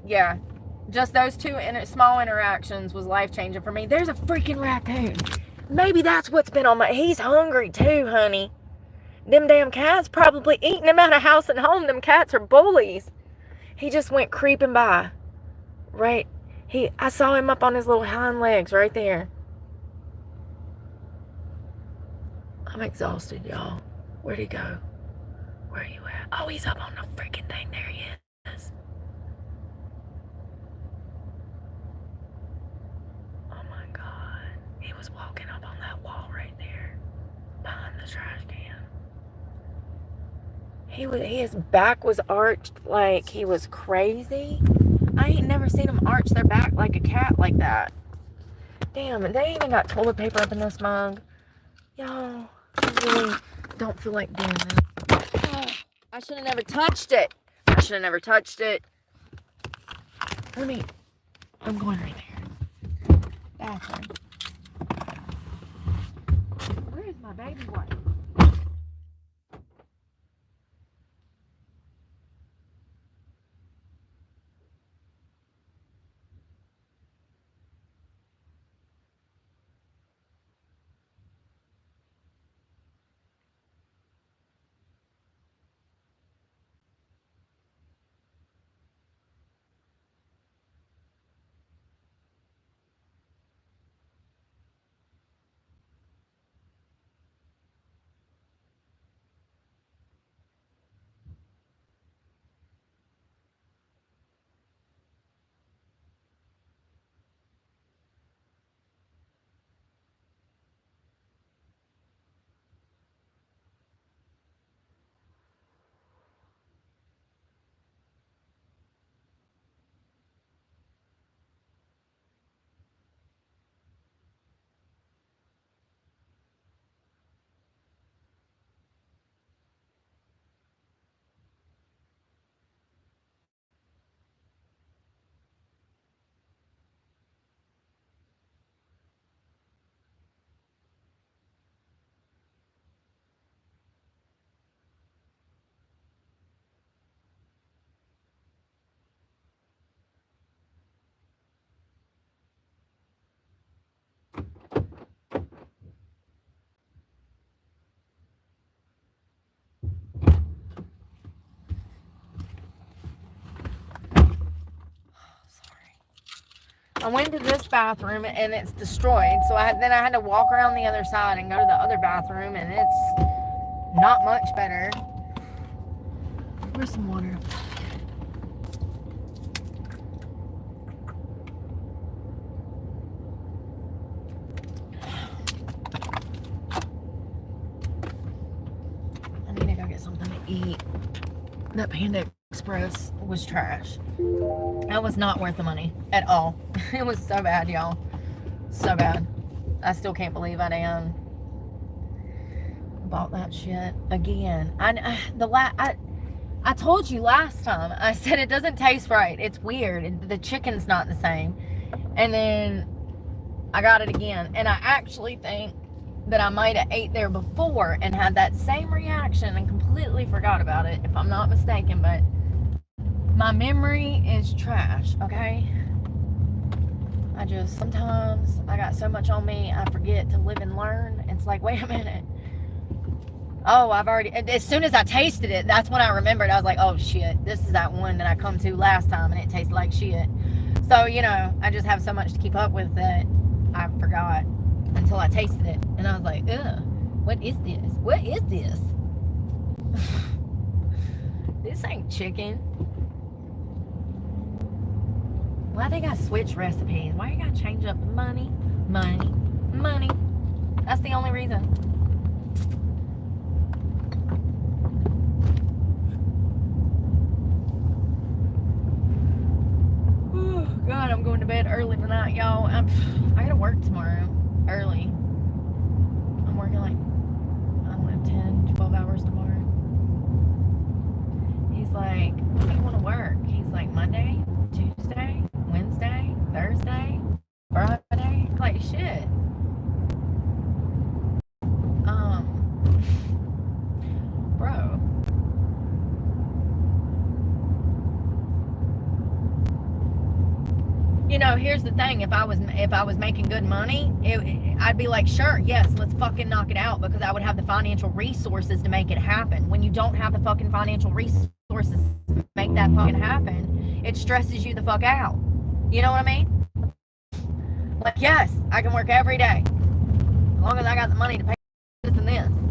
Yeah. Just those 2 small interactions was life-changing for me. There's a freaking raccoon. Maybe that's what's been on my... He's hungry too, honey. Them damn cats probably eating him out of house and home. Them cats are bullies. He just went creeping by. Right. I saw him up on his little hind legs right there. I'm exhausted, y'all. Where'd he go? Where are you at? Oh, he's up on the freaking thing. There he is. Oh my God. He was walking up on that wall right there. Behind the trash can. His back was arched like he was crazy. I ain't never seen him arch their back like a cat like that. Damn, and they even got toilet paper up in this mug. Y'all, I really don't feel like doing this. Oh, I should have never touched it. I should have never touched it. I'm going right there. Bathroom. Where is my baby wipe? I went to this bathroom and it's destroyed. So then I had to walk around the other side and go to the other bathroom, and it's not much better. Where's some water? I need to go get something to eat. That Panda Express was trash. That was not worth the money at all. It was so bad, y'all. So bad. I still can't believe I bought that shit again. I told you last time. I said it doesn't taste right. It's weird. The chicken's not the same. And then I got it again. And I actually think that I might have ate there before and had that same reaction and completely forgot about it, if I'm not mistaken. But my memory is trash, okay? Sometimes I got so much on me, I forget to live and learn. It's like, wait a minute. Oh, as soon as I tasted it, that's when I remembered. I was like, oh shit, this is that one that I come to last time and it tasted like shit. So, I just have so much to keep up with that I forgot until I tasted it. And I was like, ugh, what is this? What is this? This ain't chicken. Why they gotta switch recipes? Why you gotta change up money? That's the only reason. God, I'm going to bed early tonight, y'all. I gotta work tomorrow early. I'm working like, I don't know, 10, 12 hours tomorrow. He's like, what do you want to work? He's like, Monday, Tuesday, Wednesday, Thursday, Friday. Like, shit. Bro. Here's the thing. If I was making good money, I'd be like, sure, yes, let's fucking knock it out, because I would have the financial resources to make it happen. When you don't have the fucking financial resources to make that fucking happen, it stresses you the fuck out. You know what I mean? Like, yes, I can work every day, as long as I got the money to pay this and this.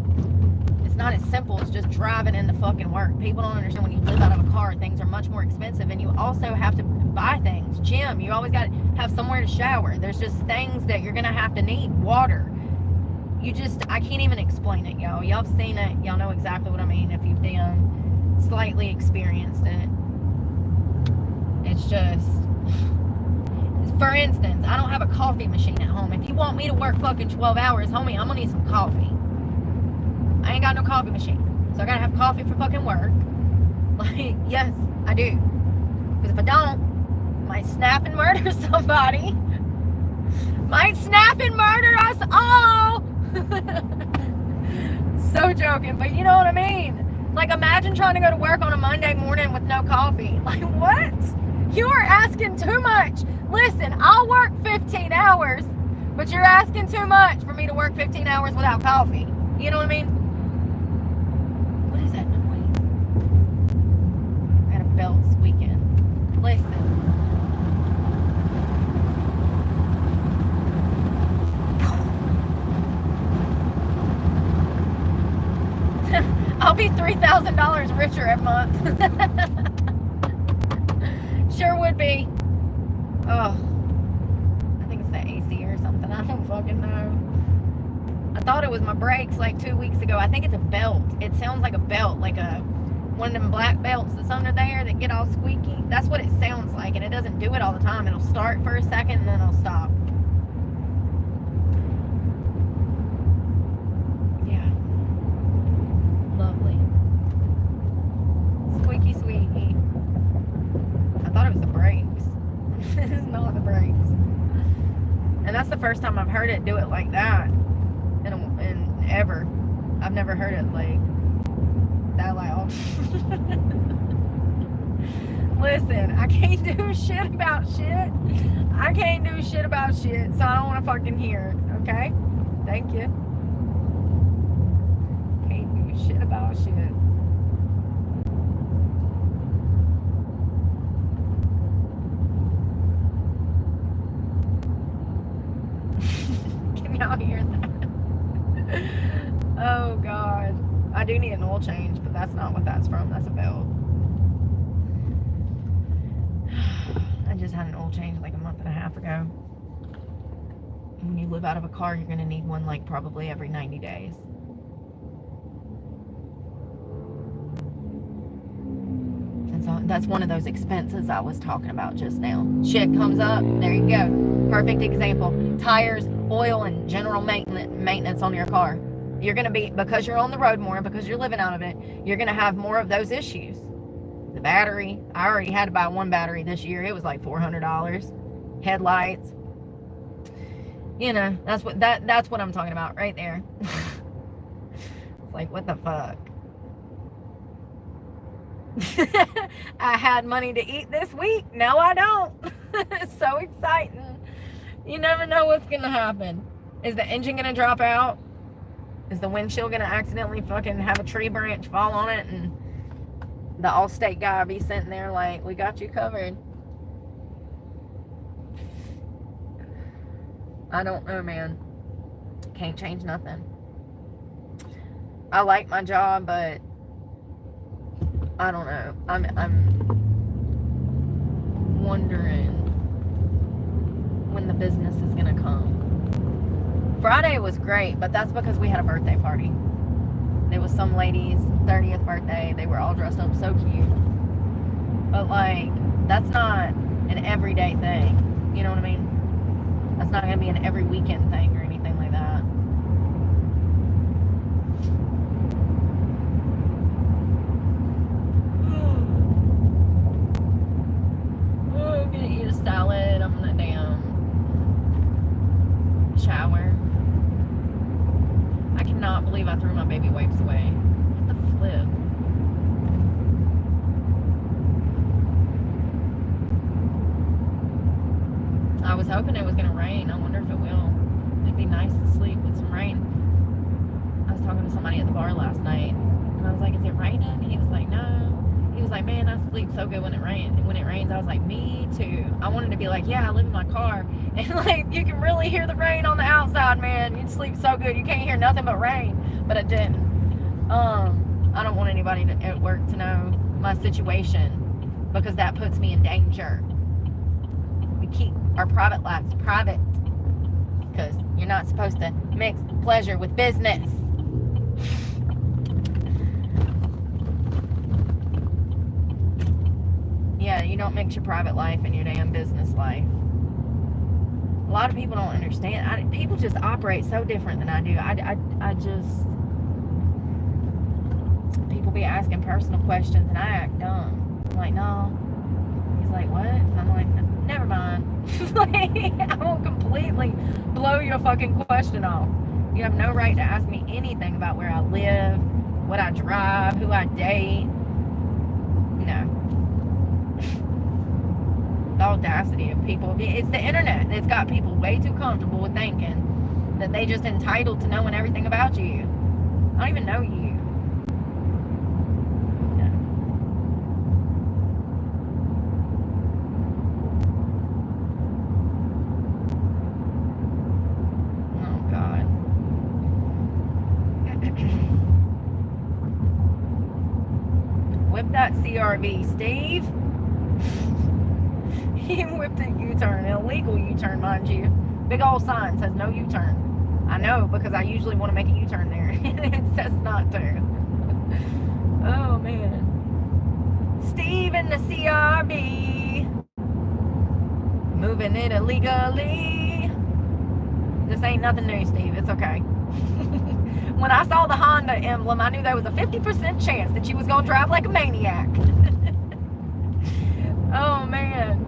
not as simple as just driving into fucking work. People don't understand when you live out of a car, things are much more expensive, and you also have to buy things. Gym, you always got to have somewhere to shower. There's just things that you're gonna have to need. Water. I can't even explain it, y'all. Y'all have seen it. Y'all know exactly what I mean if you've slightly experienced it. It's just, for instance, I don't have a coffee machine at home. If you want me to work fucking 12 hours, homie, I'm gonna need some coffee. I ain't got no coffee machine. So I gotta have coffee for fucking work. Like, yes, I do. Because if I don't, I might snap and murder somebody. Might snap and murder us all. So joking, but you know what I mean? Like, imagine trying to go to work on a Monday morning with no coffee. Like, what? You are asking too much. Listen, I'll work 15 hours, but you're asking too much for me to work 15 hours without coffee. You know what I mean? What is that noise? I got a belt squeaking. Listen. I'll be $3,000 richer a month. Sure would be. Oh, I think it's the AC or something. I don't fucking know. I thought it was my brakes like 2 weeks ago. I think it's a belt. It sounds like a belt, like one of them black belts that's under there that get all squeaky. That's what it sounds like, and it doesn't do it all the time. It'll start for a second and then it'll stop. Squeaky. I thought it was the brakes. It's not the brakes. And that's the first time I've heard it do it like that in ever. I've never heard it like that loud. Listen, I can't do shit about shit. I can't do shit about shit, so I don't want to fucking hear it, okay? Thank you. Can't do shit about shit. Y'all hear that? Oh God, I do need an oil change, but that's not what that's from. That's a belt. I just had an oil change like a month and a half ago. When you live out of a car, you're gonna need one like probably every 90 days. And so that's one of those expenses I was talking about just now. Shit comes up, there you go. Perfect example. Tires, oil, and general maintenance on your car. You're going to be, because you're on the road more, because you're living out of it, you're going to have more of those issues. The battery, I already had to buy one battery this year. It was like $400. Headlights. You know, that's what I'm talking about right there. It's like, what the fuck? I had money to eat this week. No, I don't. It's so exciting. You never know what's going to happen. Is the engine going to drop out? Is the windshield going to accidentally fucking have a tree branch fall on it and the Allstate guy be sitting there like, we got you covered? I don't know, man. Can't change nothing. I like my job, but I don't know. I'm wondering when the business is gonna come. Friday was great, but that's because we had a birthday party. There was some lady's 30th birthday. They were all dressed up so cute. But like, that's not an everyday thing. You know what I mean? That's not gonna be an every weekend thing or anything like that. I'm gonna eat a salad. I'm gonna shower. I cannot believe I threw my baby wipes away. What the flip? I was hoping it was gonna rain. I wonder if it will. It'd be nice to sleep with some rain. I was talking to somebody at the bar last night, and I was like, "Is it raining?" He was like, "No." He was like, "Man, I sleep so good when it rains." And when it rains, I was like, "Me too." I wanted to be like, "Yeah, I live in my car." And like, you can really hear the rain on the outside, man. You'd sleep so good. You can't hear nothing but rain. But I didn't. I don't want anybody at work to know my situation because that puts me in danger. We keep our private lives private because you're not supposed to mix pleasure with business. Yeah, you don't mix your private life and your damn business life. A lot of people don't understand. People just operate so different than I do. I just... People be asking personal questions and I act dumb. I'm like, no. He's like, what? And I'm like, never mind. Like, I won't completely blow your fucking question off. You have no right to ask me anything about where I live, what I drive, who I date. No. The audacity of people. It's the internet. It's got people way too comfortable with thinking that they just entitled to knowing everything about you. I don't even know you. No. Oh God. Whip that CRV, Steve. He whipped a U-turn, an illegal U-turn, mind you. Big old sign says no U-turn. I know because I usually want to make a U-turn there. It says not to. Oh man. Steve in the CRV. Moving it illegally. This ain't nothing new, Steve. It's okay. When I saw the Honda emblem, I knew there was a 50% chance that you was going to drive like a maniac. Oh man.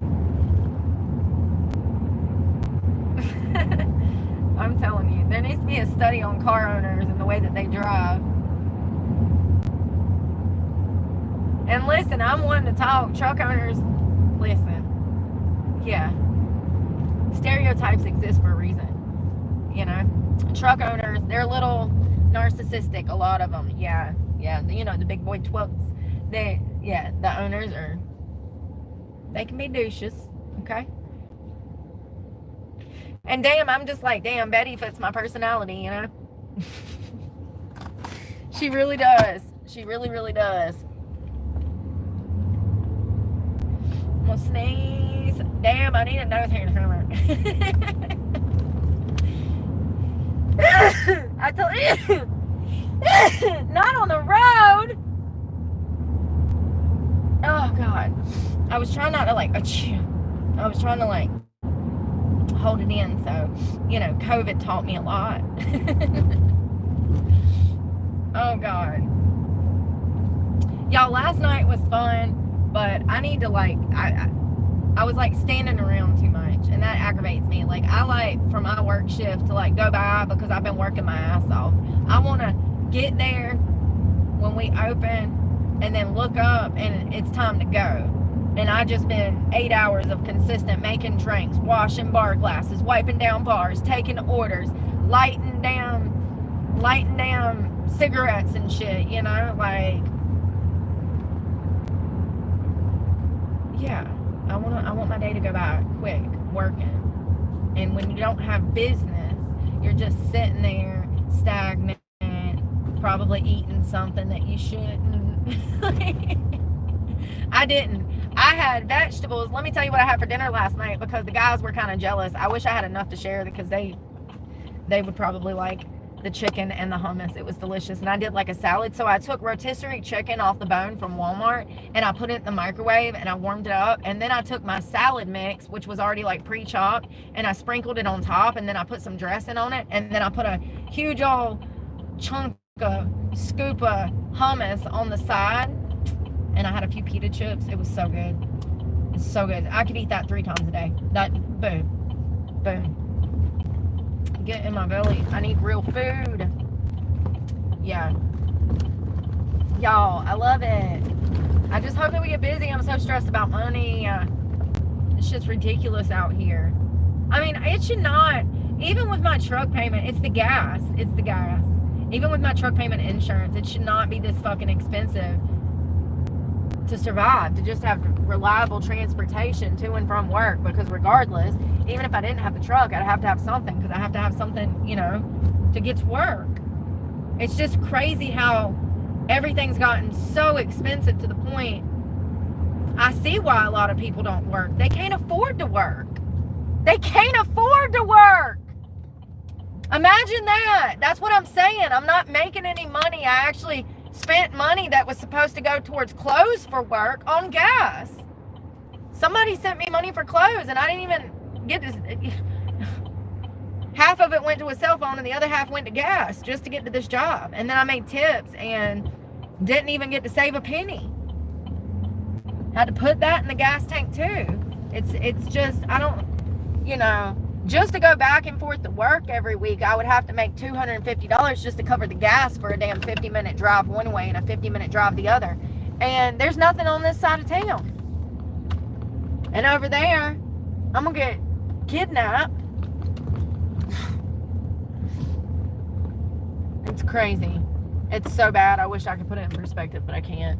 I'm telling you, there needs to be a study on car owners and the way that they drive. And listen, I'm one to talk. Truck owners, listen. Yeah. Stereotypes exist for a reason. You know? Truck owners, they're a little narcissistic, a lot of them. Yeah. Yeah. You know, the big boy twelks. The owners are, they can be douches. Okay? And damn, I'm just like, damn, Betty fits my personality, you know? She really does. She really, really does. I'm gonna sneeze. Damn, I need a nose hair trimmer. I told you. Not on the road. Oh, God. I was trying not to, like, I was trying to, like, hold it in, so you know, COVID taught me a lot. Oh God, y'all, last night was fun, but I need to like I was like standing around too much, and that aggravates me. Like, I like for my work shift to like go by because I've been working my ass off. I want to get there when we open and then look up and it's time to go. And I just been 8 hours of consistent making drinks, washing bar glasses, wiping down bars, taking orders, lighting down cigarettes and shit, you know, like, yeah, I want my day to go by quick, working. And when you don't have business, you're just sitting there stagnant, probably eating something that you shouldn't. I had vegetables. Let me tell you what I had for dinner last night, because the guys were kind of jealous. I wish I had enough to share, because they would probably like the chicken and the hummus. It was delicious. And I did like a salad. So I took rotisserie chicken off the bone from Walmart and I put it in the microwave and I warmed it up. And then I took my salad mix, which was already like pre-chopped, and I sprinkled it on top, and then I put some dressing on it. And then I put a huge old chunk of scoop of hummus on the side. And I had a few pita chips. It was so good. It's so good. I could eat that 3 times a day. That, boom. Get in my belly. I need real food. Yeah. Y'all, I love it. I just hope that we get busy. I'm so stressed about money. This shit's ridiculous out here. I mean, it should not, even with my truck payment, it's the gas. It's the gas. Even with my truck payment insurance, it should not be this fucking expensive to survive, to just have reliable transportation to and from work. Because regardless, even if I didn't have the truck, I'd have to have something, because I have to have something, you know, to get to work. It's just crazy how everything's gotten so expensive to the point I see why a lot of people don't work. They can't afford to work. They can't afford to work. Imagine that. That's what I'm saying. I'm not making any money. I actually spent money that was supposed to go towards clothes for work on gas. Somebody sent me money for clothes and I didn't even get to... Half of it went to a cell phone and the other half went to gas just to get to this job. And then I made tips and didn't even get to save a penny. Had to put that in the gas tank too. It's just, I don't, you know, just to go back and forth to work every week, I would have to make $250 just to cover the gas for a damn 50-minute drive one way and a 50-minute drive the other. And there's nothing on this side of town. And over there, I'm gonna get kidnapped. It's crazy. It's so bad. I wish I could put it in perspective, but I can't.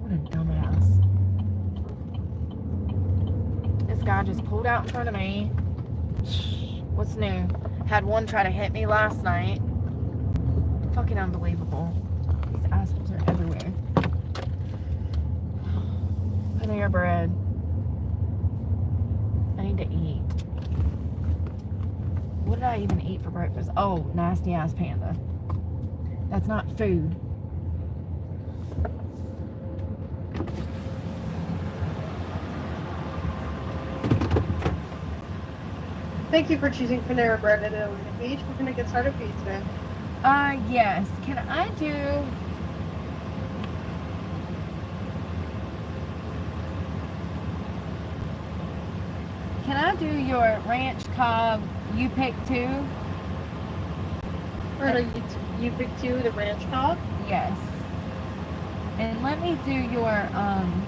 What a dumbass. This guy just pulled out in front of me. What's new? Had one try to hit me last night. Fucking unbelievable. These assholes are everywhere. Panera Bread. I need to eat. What did I even eat for breakfast? Oh, nasty ass panda. That's not food. Thank you for choosing Panera Bread at Owen Beach. We're going to get started for you today. Yes. Can I do... Can I do your ranch cob you pick two? Or you pick two, the ranch cob? Yes. And let me do your, I'm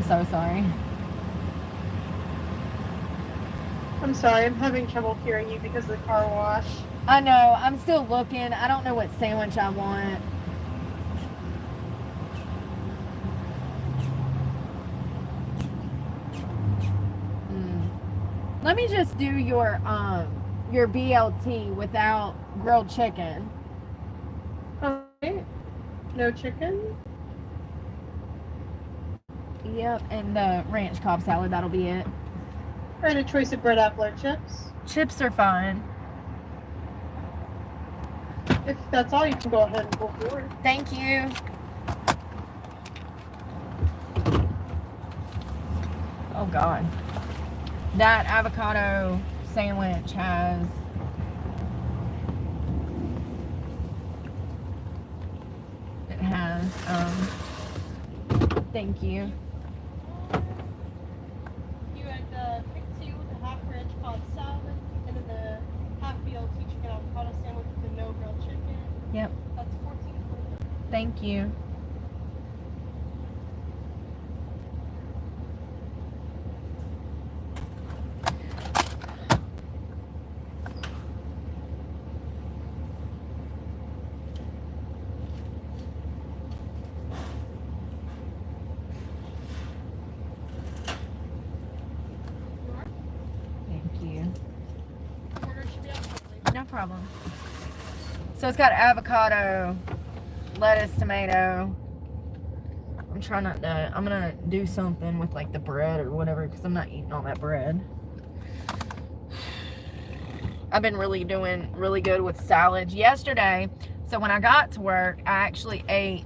so sorry. I'm sorry, I'm having trouble hearing you because of the car wash. I know, I'm still looking. I don't know what sandwich I want. Let me just do your BLT without grilled chicken. Okay. No chicken? Yep, and the ranch cob salad, that'll be it. And a choice of bread, apple, or chips? Chips are fine. If that's all, you can go ahead and go forward. Thank you. Oh, God. That avocado sandwich has... It has, thank you. You had pick two, the half ranch cob salad, and then the half BLT chicken avocado sandwich with the no grilled chicken. Yep. That's $14.20. Thank you. No problem. So it's got avocado, lettuce, tomato. I'm trying not to, I'm gonna do something with like the bread or whatever because I'm not eating all that bread. I've been really doing really good with salads yesterday. So when I got to work, I actually ate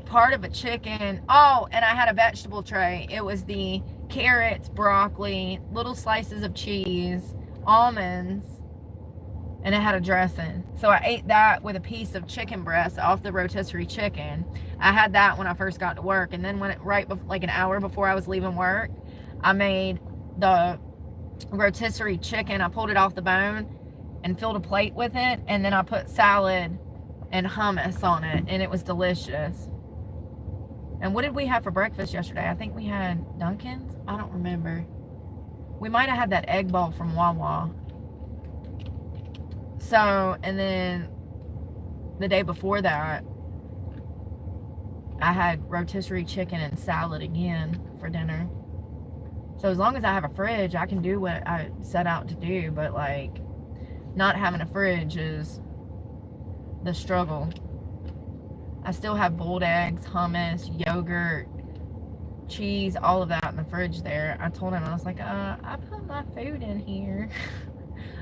part of a chicken. Oh, and I had a vegetable tray. It was the carrots, broccoli, little slices of cheese, almonds, and it had a dressing. So I ate that with a piece of chicken breast off the rotisserie chicken. I had that when I first got to work, and then when like an hour before I was leaving work, I made the rotisserie chicken. I pulled it off the bone and filled a plate with it, and then I put salad and hummus on it, and it was delicious. And what did we have for breakfast yesterday? I think we had Dunkin's. I don't remember. We might have had that egg bowl from Wawa. So, and then the day before that, I had rotisserie chicken and salad again for dinner. So as long as I have a fridge, I can do what I set out to do. But like, not having a fridge is the struggle. I still have boiled eggs, hummus, yogurt, cheese, all of that in the fridge there. I told him, I was like, I put my food in here.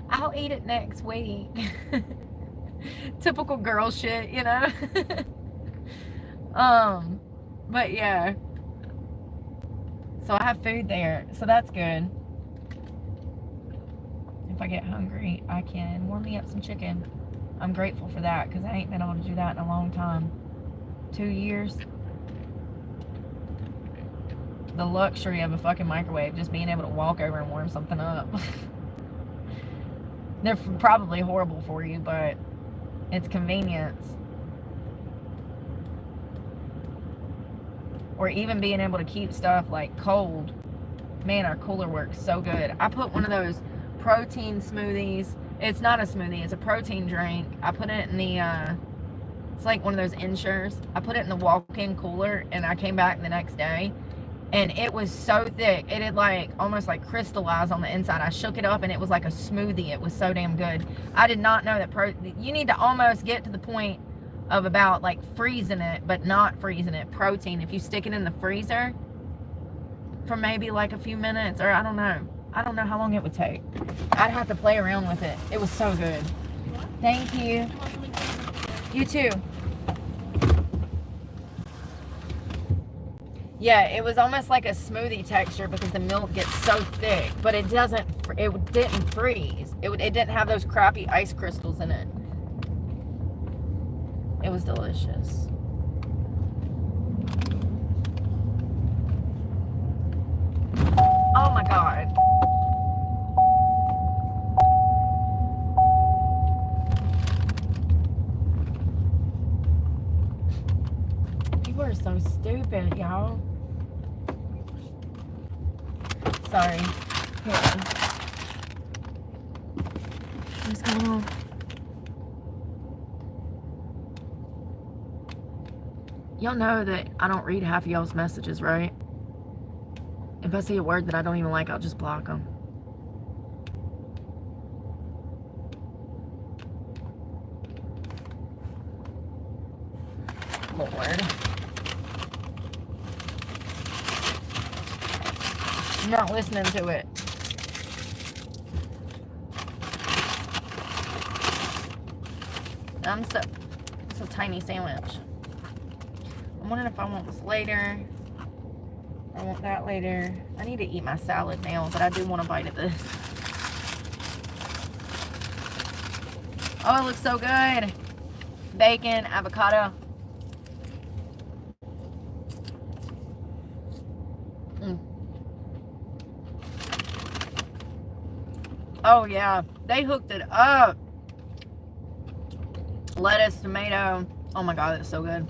I'll eat it next week. Typical girl shit, you know? But yeah. So I have food there. So that's good. If I get hungry, I can warm me up some chicken. I'm grateful for that because I ain't been able to do that in a long time. 2 years. The luxury of a fucking microwave, just being able to walk over and warm something up. They're probably horrible for you, but it's convenience. Or even being able to keep stuff like cold. Man, our cooler works so good. I put one of those protein smoothies. It's not a smoothie, it's a protein drink. I put it in the, it's like one of those Ensures. I put it in the walk-in cooler, and I came back the next day, and it was so thick. It had like almost like crystallized on the inside. I shook it up, and it was like a smoothie. It was so damn good. I did not know that you need to almost get to the point of about like freezing it, but not freezing it. Protein, if you stick it in the freezer for maybe like a few minutes, or I don't know how long it would take. I'd have to play around with it. It was so good. Thank you. You too. Yeah, it was almost like a smoothie texture because the milk gets so thick, but it didn't freeze. It didn't have those crappy ice crystals in it. It was delicious. Oh my God. People are so stupid, y'all. Sorry. Here. What's going on? Y'all know that I don't read half of y'all's messages, right? If I see a word that I don't even like, I'll just block them. Lord. I'm not listening to it. It's a tiny sandwich. I'm wondering if I want this later. I want that later. I need to eat my salad now, but I do want a bite of this. Oh, it looks so good. Bacon, avocado. Oh yeah, they hooked it up. Lettuce, tomato. Oh my God, that's so good.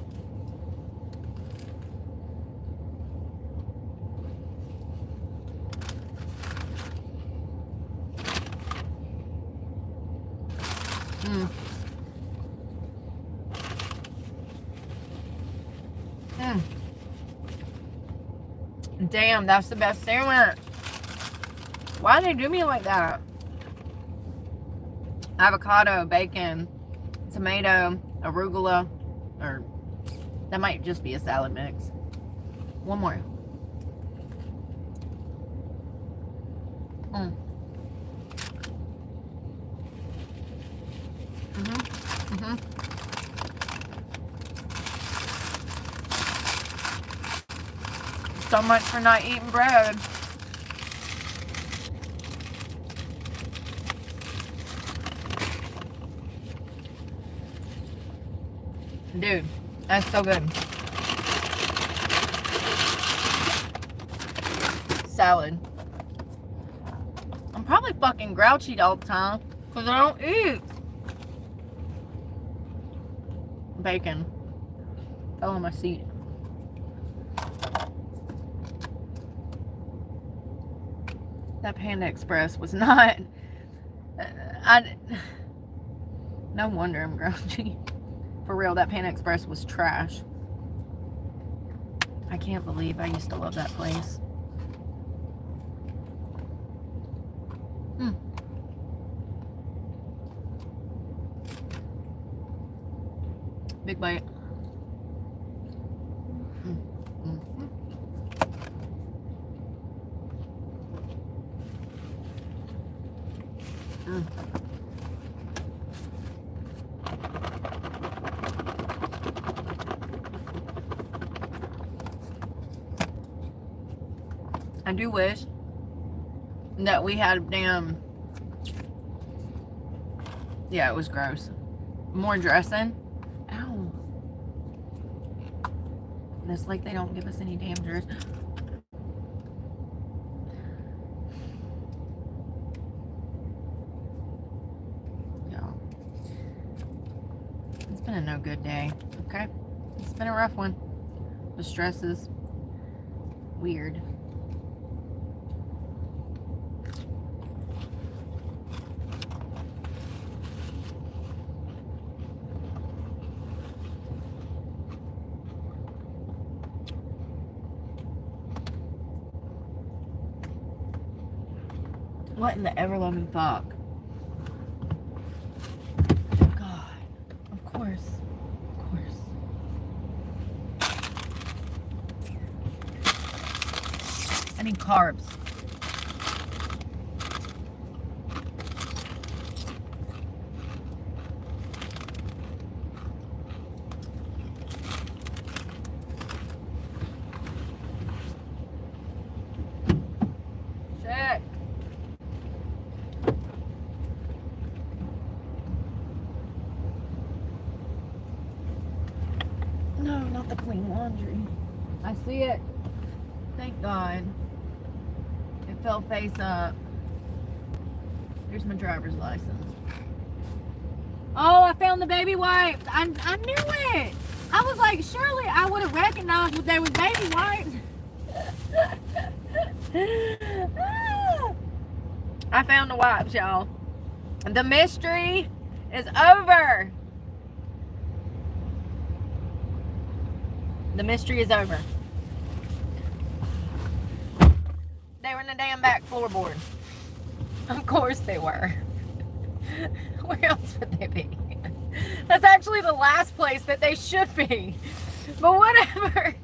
Damn, that's the best sandwich. Why do they do me like that? Avocado, bacon, tomato, arugula, or that might just be a salad mix. One more. So much for not eating bread. Dude, that's so good. Salad. I'm probably fucking grouchy all the time because I don't eat. Bacon. Fell on my seat. That Panda Express was not... No wonder I'm grouchy. For real, that Panda Express was trash. I can't believe I used to love that place. Mm. Big bite. I do wish that we had damn, yeah, it was gross. More dressing. Ow. And it's like they don't give us any damn dressing. It's been a no good day, okay? It's been a rough one. The stress is weird. What in the ever-loving fuck? God. Of course. Of course. I need carbs. Shit. No, not the clean laundry. I see it. Thank God. It fell face up. Here's my driver's license. Oh, I found the baby wipes. I knew it. I was like, surely I would have recognized that they was baby wipes. I found the wipes, y'all. The mystery is over. The mystery is over. They were in the damn back floorboard. Of course they were. Where else would they be? That's actually the last place that they should be. But whatever.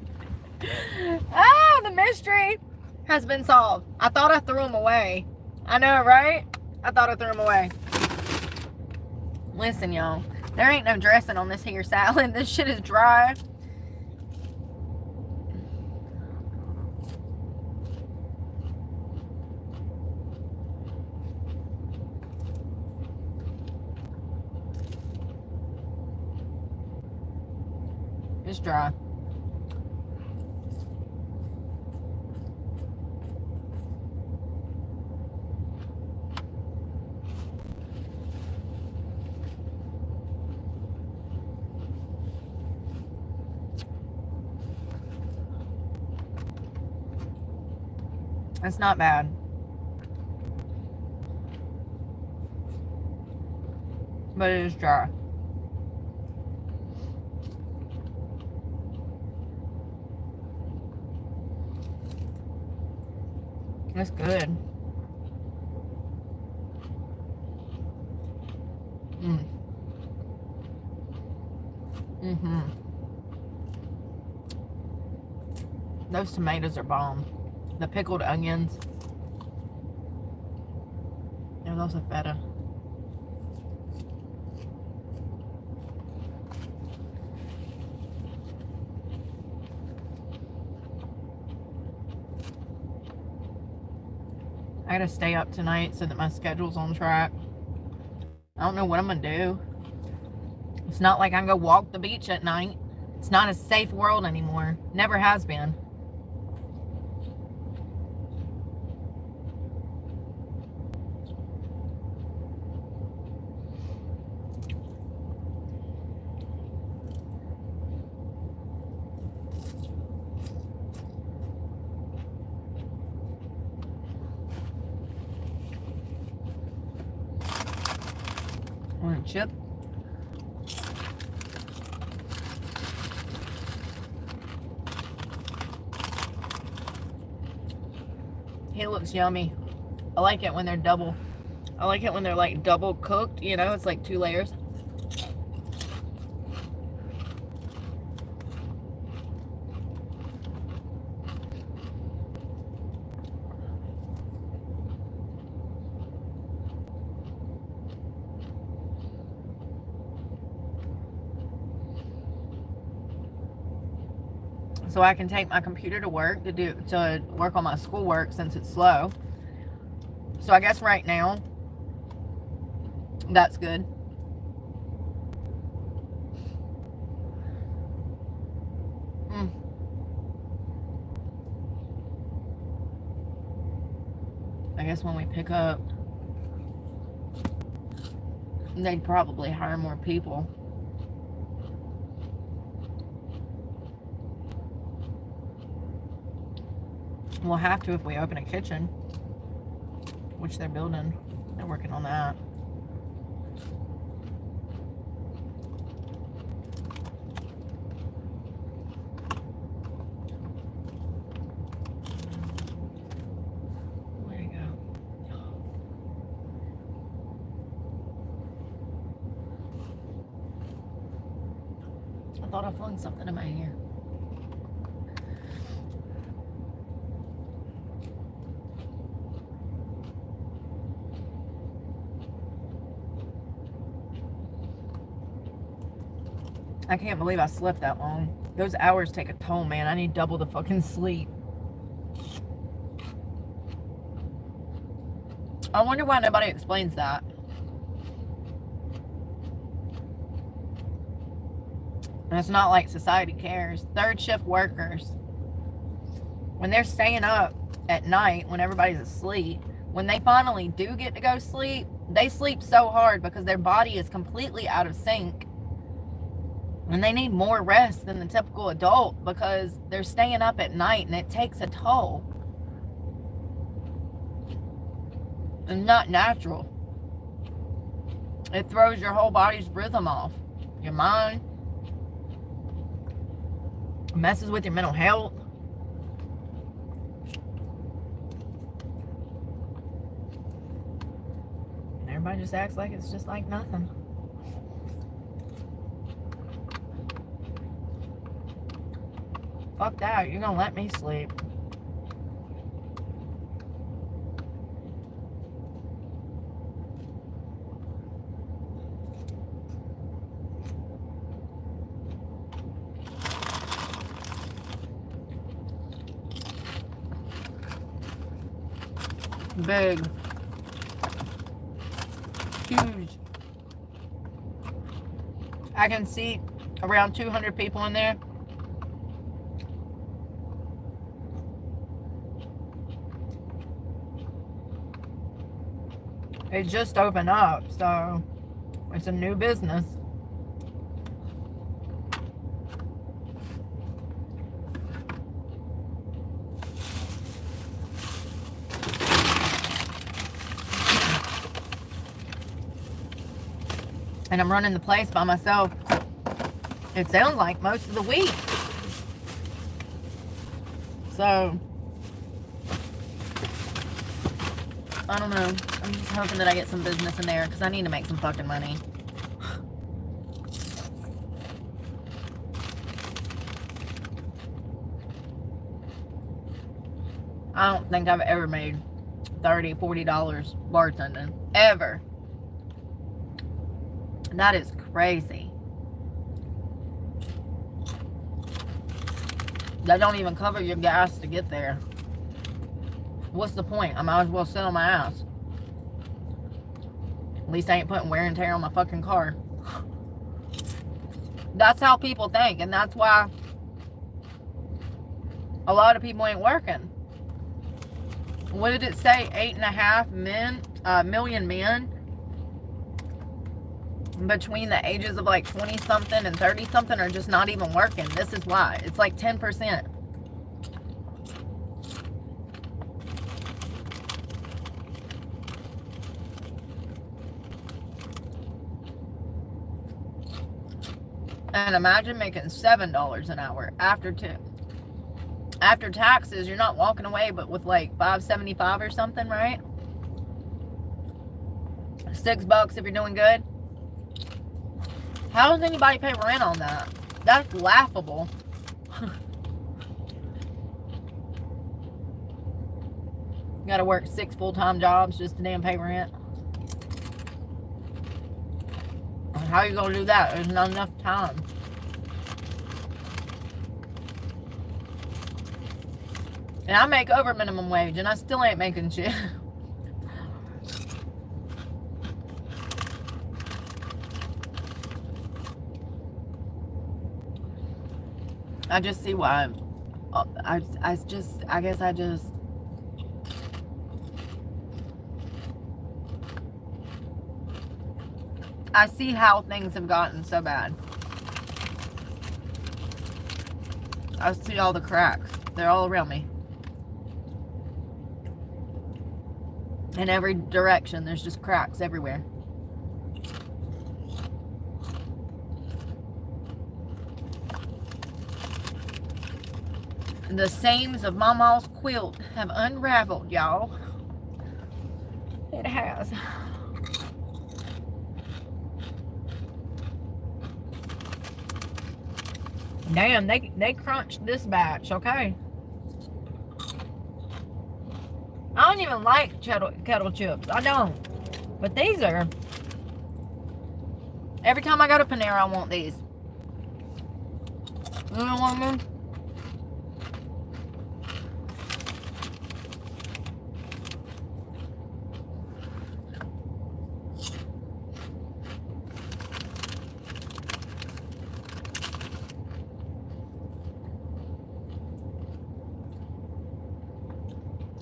Ah, the mystery has been solved. I thought I threw them away. I know, right? I thought I threw them away. Listen, y'all. There ain't no dressing on this here salad. This shit is dry. It's dry. It's not bad. But it is dry. It's good. Those tomatoes are bomb. The pickled onions. There's also feta. I gotta stay up tonight so that my schedule's on track. I don't know what I'm gonna do. It's not like I can go walk the beach at night. It's not a safe world anymore. Never has been. Want a chip? It looks yummy. I like it when they're double. I like it when they're like double cooked, you know, it's like 2 layers. So I can take my computer to work to work on my schoolwork since it's slow. So I guess right now that's good. I guess when we pick up, they'd probably hire more people. We'll have to if we open a kitchen, which they're building. They're working on that. Where'd it go? I thought I flung something in my hair. I can't believe I slept that long. Those hours take a toll, man. I need double the fucking sleep. I wonder why nobody explains that. And it's not like society cares. Third shift workers, when they're staying up at night when everybody's asleep, when they finally do get to go sleep, they sleep so hard because their body is completely out of sync. And they need more rest than the typical adult because they're staying up at night and it takes a toll. It's not natural. It throws your whole body's rhythm off. Your mind. It messes with your mental health. And everybody just acts like it's just like nothing. Fuck that, you're gonna let me sleep. Big. Huge. I can see around 200 people in there. It just opened up, so it's a new business. And I'm running the place by myself. It sounds like most of the week. So I don't know. I'm just hoping that I get some business in there because I need to make some fucking money. I don't think I've ever made $30, $40 bartending. Ever. That is crazy. That don't even cover your gas to get there. What's the point? I might as well sit on my ass. At least I ain't putting wear and tear on my fucking car. That's how people think, and that's why a lot of people ain't working. What did it say? 8.5 million men between the ages of like 20 something and 30 something are just not even working. This is why. It's like 10%. And imagine making $7 an hour after taxes. You're not walking away but with like $5.75 or something, right? $6 if you're doing good. How does anybody pay rent on that? That's laughable. Gotta work 6 full-time jobs just to damn pay rent. How are you gonna do that? There's not enough time. And I make over minimum wage and I still ain't making shit. I just see why. I guess I just. I see how things have gotten so bad. I see all the cracks. They're all around me. In every direction, there's just cracks everywhere. The seams of Mama's quilt have unraveled, y'all. It has. Damn, they crunched this batch, okay? I don't even like kettle chips. I don't. But these are... Every time I go to Panera, I want these. You know what I mean?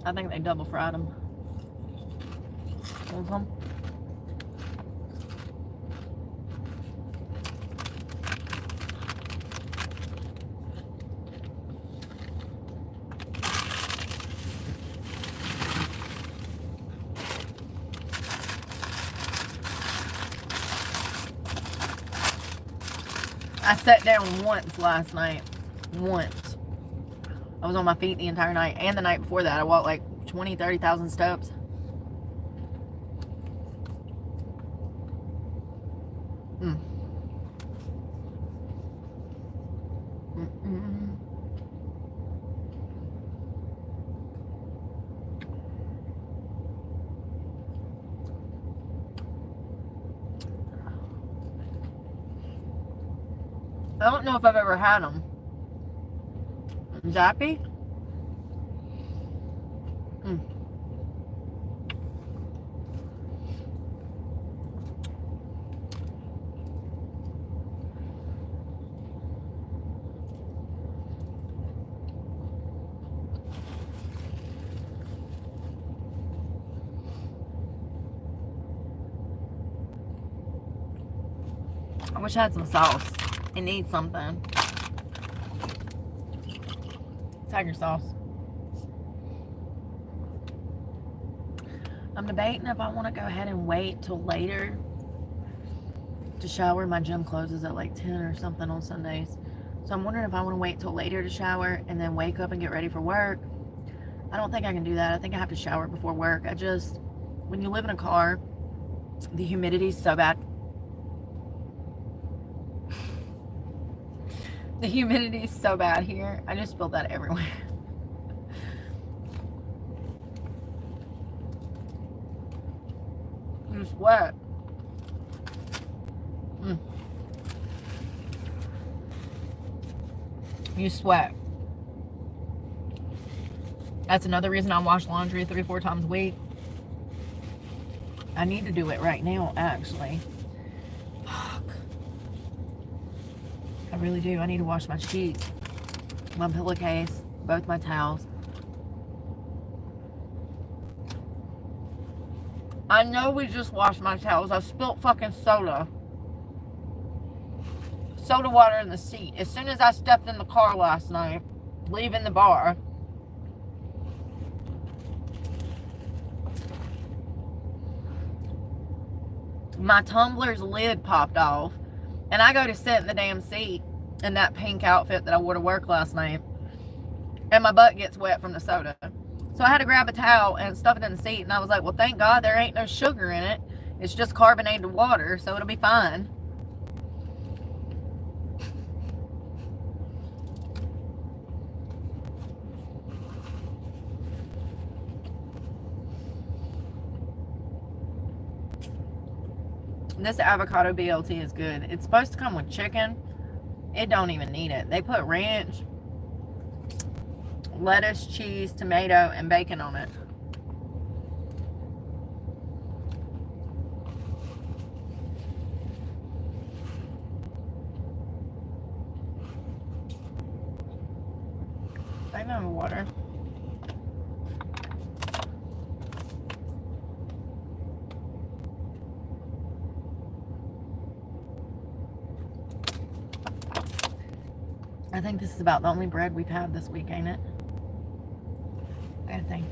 I think they double fried them. Want some? I sat down once last night. Once. I was on my feet the entire night. And the night before that, I walked like 20, 30,000 steps. I don't know if I've ever had them. Zappy? I wish I had some sauce. It needs something. Tiger sauce. I'm debating if I want to go ahead and wait till later to shower. My gym closes at like 10 or something on Sundays. So I'm wondering if I want to wait till later to shower and then wake up and get ready for work. I don't think I can do that. I think I have to shower before work. When you live in a car, the humidity's so bad. The humidity's so bad here. I just spilled that everywhere. You sweat. You sweat. That's another reason I wash laundry 3-4 times a week. I need to do it right now, actually. Fuck. I really do. I need to wash my sheets, my pillowcase, both my towels. I know we just washed my towels. I spilled fucking soda water in the seat. As soon as I stepped in the car last night, leaving the bar, my tumbler's lid popped off. And I go to sit in the damn seat in that pink outfit that I wore to work last night. And my butt gets wet from the soda. So I had to grab a towel and stuff it in the seat. And I was like, well, thank God there ain't no sugar in it. It's just carbonated water, so it'll be fine. This avocado BLT is good. It's supposed to come with chicken. It don't even need it. They put ranch, lettuce, cheese, tomato, and bacon on it. I know water. I think this is about the only bread we've had this week, ain't it? I gotta think.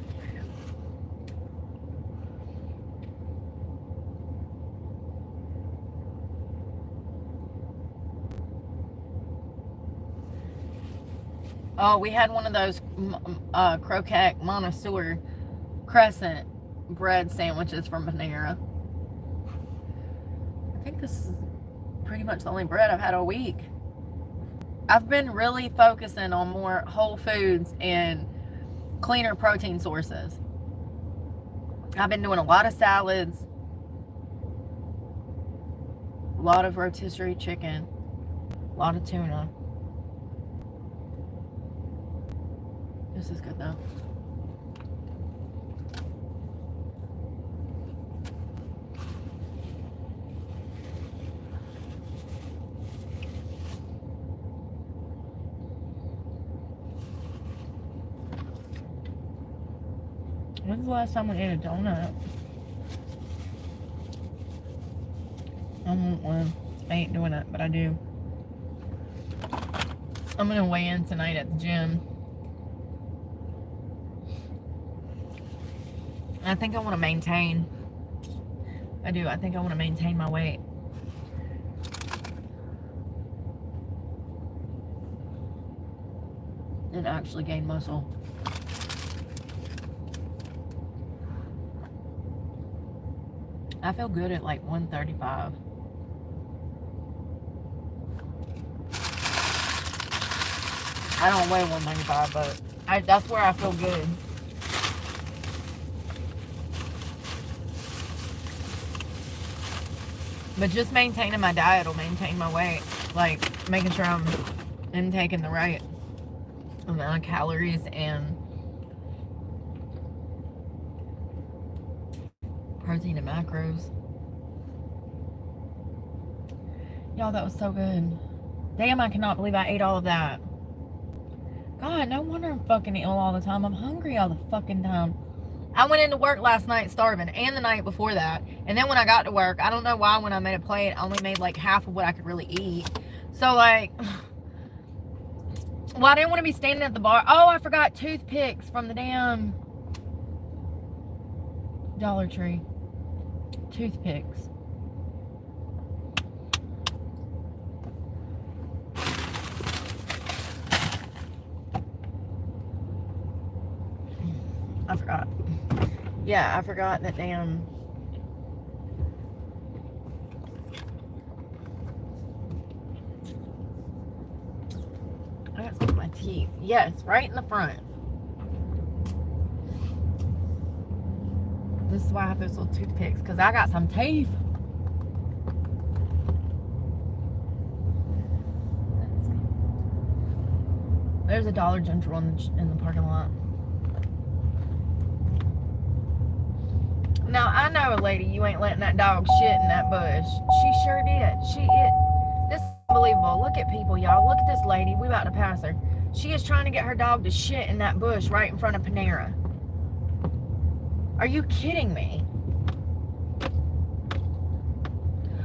Oh, we had one of those croquette Montessori crescent bread sandwiches from Panera. I think this is pretty much the only bread I've had all week. I've been really focusing on more whole foods and cleaner protein sources. I've been doing a lot of salads, a lot of rotisserie chicken, a lot of tuna. This is good though. When's the last time we ate a donut? I want one. I ain't doing it, but I do. I'm gonna weigh in tonight at the gym. I think I want to maintain. I do. I think I want to maintain my weight. And actually gain muscle. I feel good at like 135. I don't weigh 195, but that's where I feel good. But just maintaining my diet will maintain my weight. Like making sure I'm intaking the right amount of calories and protein and macros. Y'all, that was so good. Damn, I cannot believe I ate all of that. God, no wonder I'm fucking ill all the time. I'm hungry all the fucking time. I went into work last night starving, and the night before that. And then when I got to work, I don't know why when I made a plate, I only made like half of what I could really eat. So like, well, I didn't want to be standing at the bar. Oh, I forgot toothpicks from the damn Dollar Tree. Toothpicks. I forgot. Yeah, I forgot that damn. I got some in my teeth. Yes, right in the front. This is why I have those little toothpicks, because I got some teeth. There's a Dollar General in the parking lot. Now, I know, lady, you ain't letting that dog shit in that bush. She sure did. This is unbelievable. Look at people, y'all. Look at this lady. We about to pass her. She is trying to get her dog to shit in that bush right in front of Panera. Are you kidding me?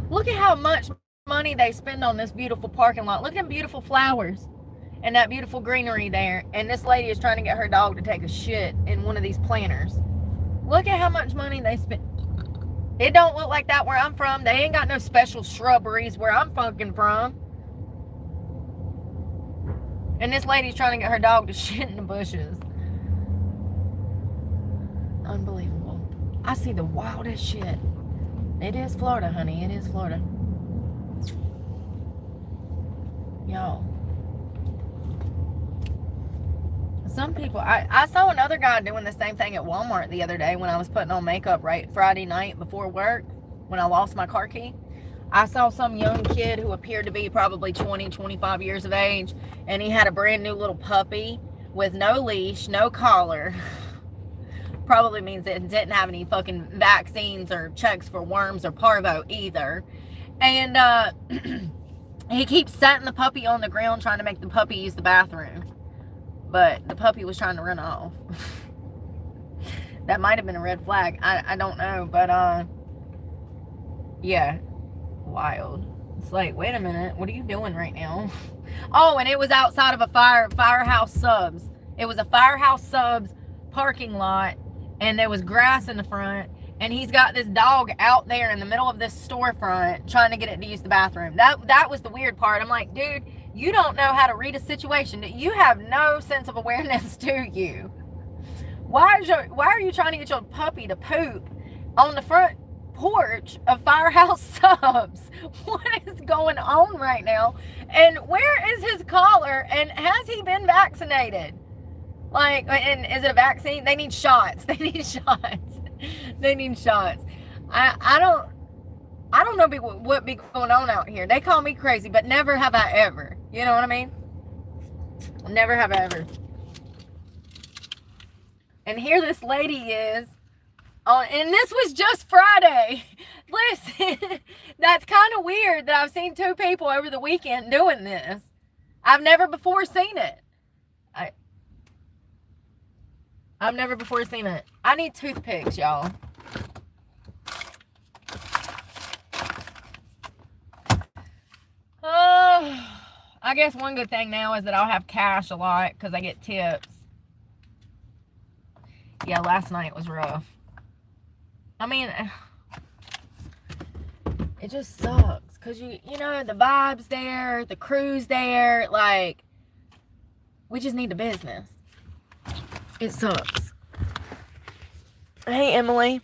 Look at how much money they spend on this beautiful parking lot. Look at them beautiful flowers and that beautiful greenery there. And this lady is trying to get her dog to take a shit in one of these planters. Look at how much money they spend. It don't look like that where I'm from. They ain't got no special shrubberies where I'm fucking from. And this lady's trying to get her dog to shit in the bushes. Unbelievable. I see the wildest shit. It is Florida, honey. It is Florida. Y'all. Some people, I saw another guy doing the same thing at Walmart the other day when I was putting on makeup right Friday night before work when I lost my car key. I saw some young kid who appeared to be probably 20, 25 years of age, and he had a brand new little puppy with no leash, no collar. Probably means it didn't have any fucking vaccines or checks for worms or parvo either. And he keeps setting the puppy on the ground trying to make the puppy use the bathroom. But the puppy was trying to run off. That might have been a red flag. I don't know. But, yeah. Wild. It's like, wait a minute. What are you doing right now? Oh, and it was outside of a Firehouse Subs. It was a Firehouse Subs parking lot. And there was grass in the front. And he's got this dog out there in the middle of this storefront trying to get it to use the bathroom. That was the weird part. I'm like, dude, you don't know how to read a situation. You have no sense of awareness, do you? Why are you trying to get your puppy to poop on the front porch of Firehouse Subs? What is going on right now? And where is his collar? And has he been vaccinated? Like, and is it a vaccine? They need shots. They need shots. They need shots. I don't know what be going on out here. They call me crazy, but never have I ever. You know what I mean? Never have I ever. And here this lady is. And this was just Friday. Listen, that's kind of weird that I've seen two people over the weekend doing this. I've never before seen it. I've never before seen it. I need toothpicks, y'all. I guess one good thing now is that I'll have cash a lot because I get tips. Yeah, last night was rough. I mean, it just sucks because you know, the vibe's there, the crew's there. Like, we just need the business. It sucks. Hey, Emily.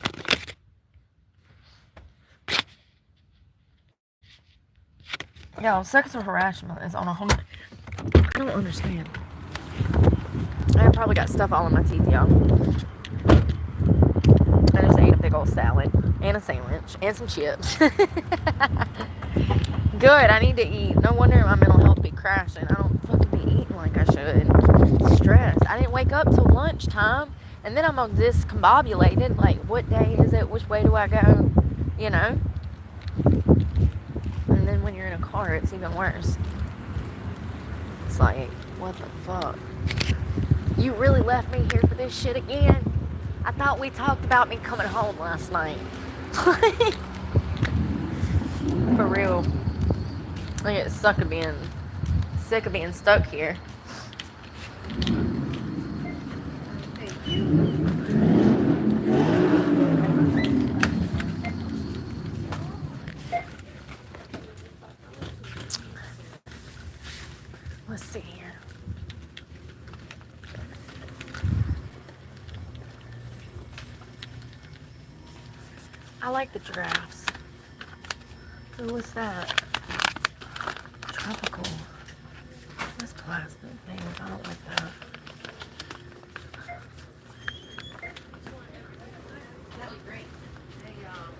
Yo, sexual harassment is on a whole... I don't understand. I probably got stuff all in my teeth, y'all. I just ate a big old salad and a sandwich and some chips. Good, I need to eat. No wonder my mental health be crashing. I don't fucking be eating like I should. Stress. I didn't wake up till lunchtime, and then I'm all discombobulated. Like, what day is it? Which way do I go? You know? And then when you're in a car, it's even worse. It's like, what the fuck? You really left me here for this shit again? I thought we talked about me coming home last night. For real. I get sick of being stuck here. Thank you. Let's see here. I like the giraffes. Ooh, what's that? Tropical. That's plastic thing. I don't like that. I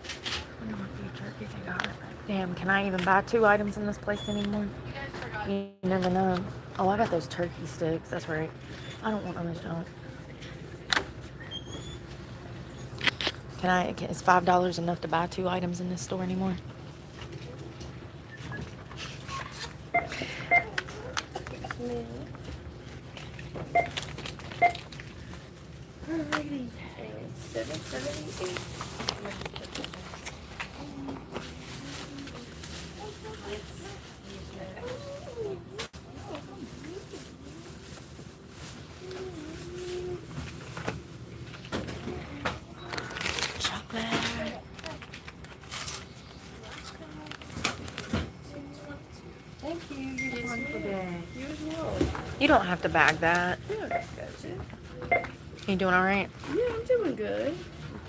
wonder what few turkeys they got. Damn, can I even buy 2 items in this place anymore? You never know. Oh, I got those turkey sticks. That's right. I don't want those, don't. Is $5 enough to buy 2 items in this store anymore? Alrighty. And it's $7.78. You don't have to bag that. Yeah, I got you. You doing all right? Yeah, I'm doing good.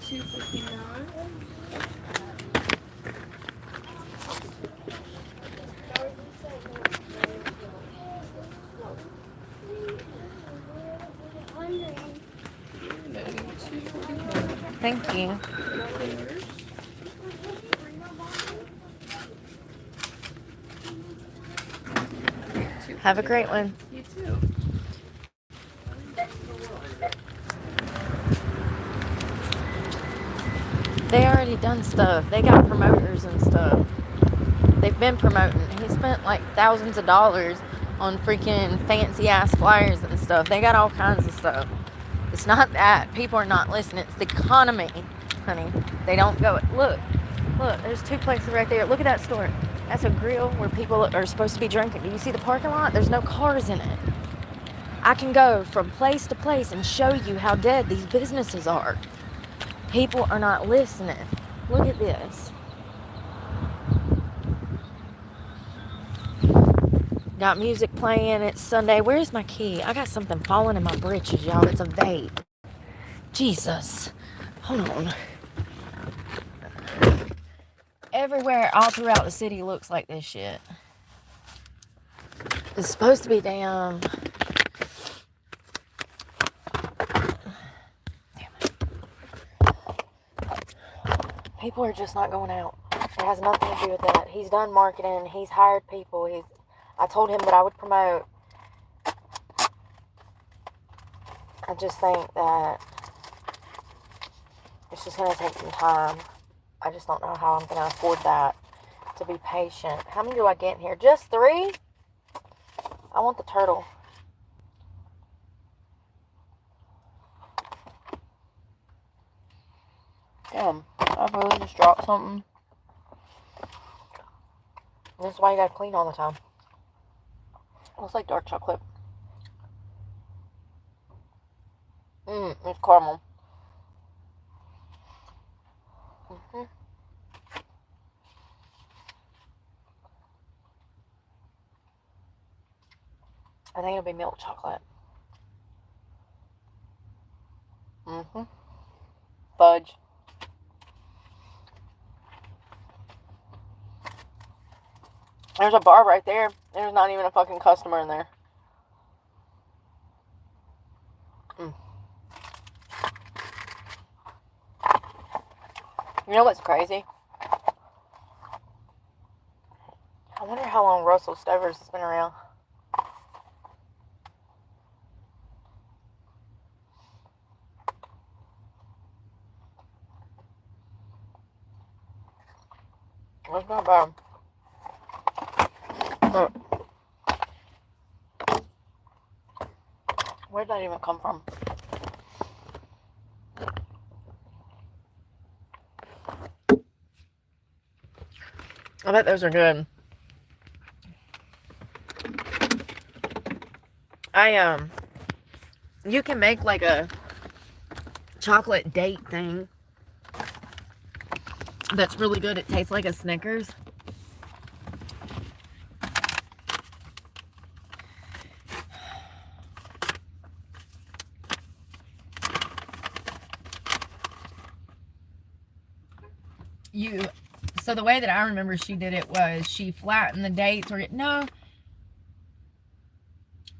$2.59. Thank you. Have a great one. You too. They already done stuff. They got promoters and stuff. They've been promoting. He spent like thousands of dollars on freaking fancy ass flyers and stuff. They got all kinds of stuff. It's not that people are not listening. It's the economy, honey. They don't go. Look, there's two places right there. Look at that store. That's a grill where people are supposed to be drinking. Do you see the parking lot? There's no cars in it. I can go from place to place and show you how dead these businesses are. People are not listening. Look at this. Got music playing. It's Sunday. Where's my key? I got something falling in my britches, y'all. It's a vape. Jesus. Hold on. Everywhere, all throughout the city, looks like this shit. It's supposed to be damn. Damn it. People are just not going out. It has nothing to do with that. He's done marketing. He's hired people. I told him that I would promote. I just think that it's just going to take some time. I just don't know how I'm going to afford that, to be patient. How many do I get in here? Just 3? I want the turtle. Damn, I really just dropped something. That's why you got to clean all the time. Looks like dark chocolate. It's caramel. I think it'll be milk chocolate. Fudge. There's a bar right there. There's not even a fucking customer in there. You know what's crazy? I wonder how long Russell Stover's has been around. That's not bad. Where'd that even come from? I bet those are good. You can make like a chocolate date thing that's really good. It tastes like a Snickers. So the way that I remember she did it was she flattened the dates, or no,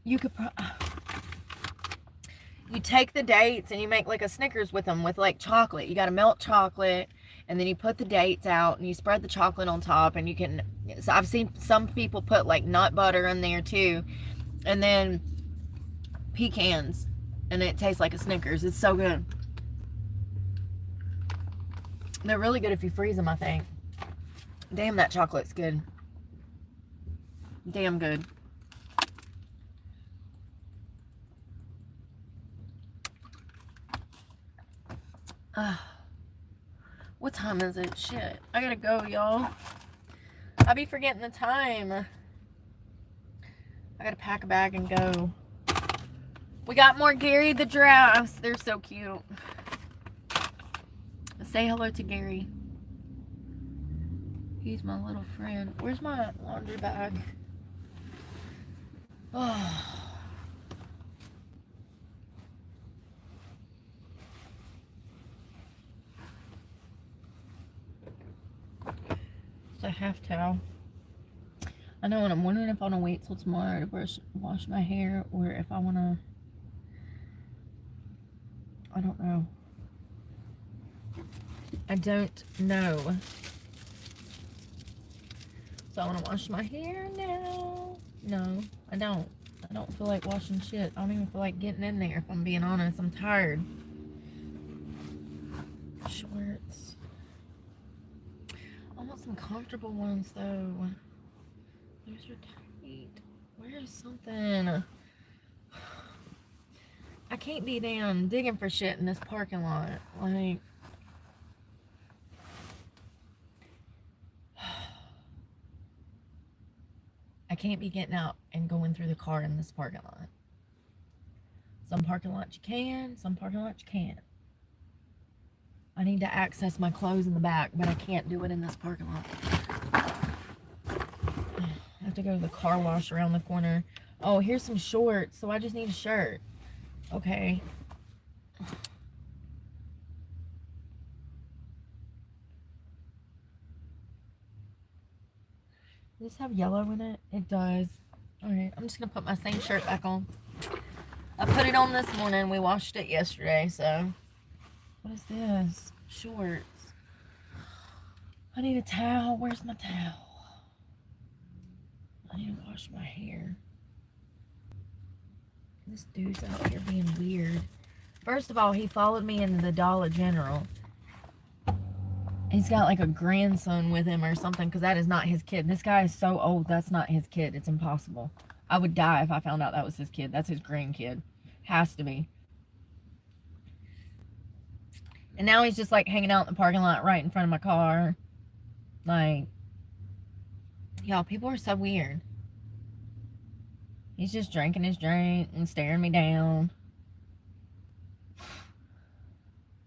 you could you take the dates and you make like a Snickers with them, with like chocolate. You got to melt chocolate, and then you put the dates out and you spread the chocolate on top, and you can, so I've seen some people put like nut butter in there too, and then pecans, and it tastes like a Snickers. It's so good. They're really good if you freeze them, I think. Damn, that chocolate's good. Damn good. What time is it? Shit. I gotta go, y'all. I be forgetting the time. I gotta pack a bag and go. We got more Gary the giraffes. They're so cute. Say hello to Gary. He's my little friend. Where's my laundry bag? Oh. It's a half towel. I know, and I'm wondering if I want to wait till tomorrow to wash my hair, or if I want to, I don't know. I don't know. So I want to wash my hair now. No, I don't. I don't feel like washing shit. I don't even feel like getting in there, if I'm being honest. I'm tired. Shorts. I want some comfortable ones, though. Those are tight. Where is something? I can't be damn digging for shit in this parking lot. Like, I can't be getting out and going through the car in this parking lot. Some parking lots you can, some parking lots you can't. I need to access my clothes in the back, but I can't do it in this parking lot. I have to go to the car wash around the corner. Oh, here's some shorts, so I just need a shirt. Okay. Does this have yellow in it? It does. Alright, I'm just going to put my same shirt back on. I put it on this morning. We washed it yesterday, so. What is this? Shorts. I need a towel. Where's my towel? I need to wash my hair. This dude's out here being weird. First of all, he followed me into the Dollar General. He's got like a grandson with him or something, because that is not his kid. This guy is so old, that's not his kid. It's impossible. I would die if I found out that was his kid. That's his grandkid. Has to be. And now he's just like hanging out in the parking lot right in front of my car. Like, y'all, people are so weird. He's just drinking his drink and staring me down.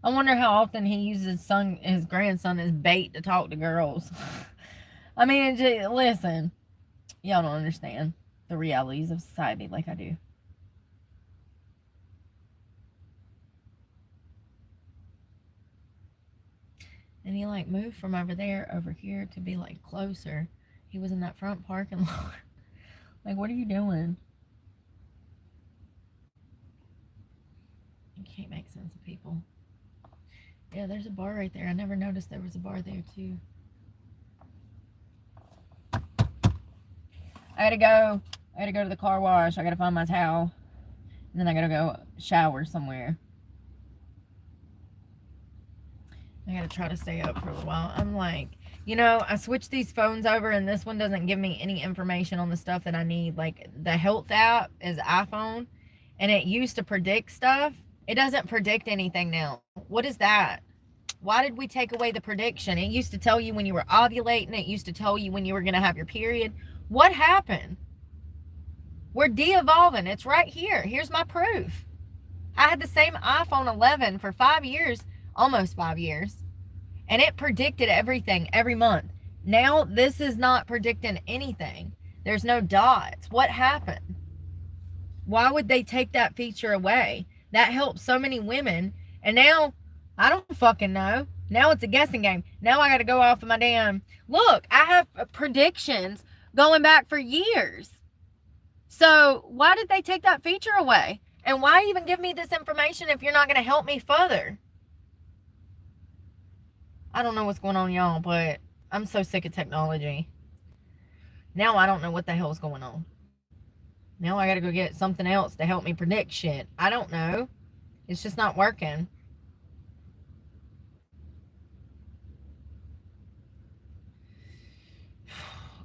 I wonder how often he uses his grandson as bait to talk to girls. I mean, listen, y'all don't understand the realities of society like I do. And he like moved from over there over here to be like closer. He was in that front parking lot. Like, what are you doing? You can't make sense of people. Yeah, there's a bar right there. I never noticed there was a bar there too. I gotta go to the car wash. I gotta find my towel. And then I gotta go shower somewhere. I gotta try to stay up for a little while. I'm like, you know, I switched these phones over and this one doesn't give me any information on the stuff that I need. Like, the health app is iPhone and it used to predict stuff. It doesn't predict anything now. What is that? Why did we take away the prediction? It used to tell you when you were ovulating. It used to tell you when you were going to have your period. What happened? We're de-evolving. It's right here. Here's my proof. I had the same iPhone 11 for 5 years, almost 5 years, and it predicted everything every month. Now this is not predicting anything. There's no dots. What happened? Why would they take that feature away? That helped so many women, and now I don't fucking know. Now it's a guessing game. Now I got to go off of my damn... Look, I have predictions going back for years. So why did they take that feature away? And why even give me this information if you're not going to help me further? I don't know what's going on, y'all, but I'm so sick of technology. Now I don't know what the hell's going on. Now I got to go get something else to help me predict shit. I don't know. It's just not working.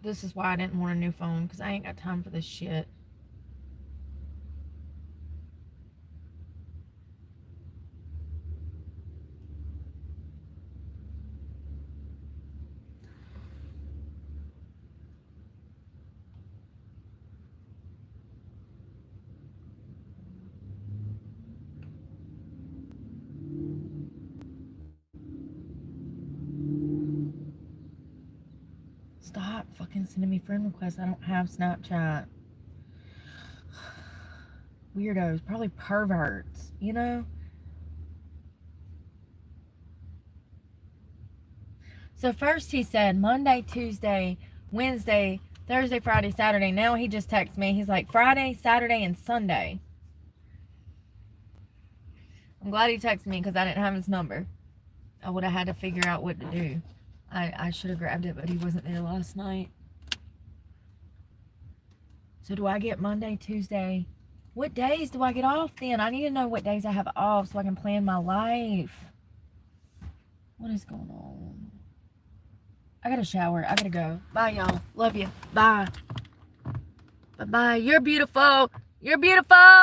This is why I didn't want a new phone, because I ain't got time for this shit. Stop fucking sending me friend requests. I don't have Snapchat. Weirdos, probably perverts, you know? So first he said Monday, Tuesday, Wednesday, Thursday, Friday, Saturday. Now he just texts me. He's like Friday, Saturday, and Sunday. I'm glad he texted me because I didn't have his number. I would have had to figure out what to do. I should have grabbed it, but he wasn't there last night. So do I get Monday, Tuesday? What days do I get off then? I need to know what days I have off so I can plan my life. What is going on? I gotta shower. I gotta go. Bye, y'all. Love you. Bye. Bye-bye. You're beautiful. You're beautiful.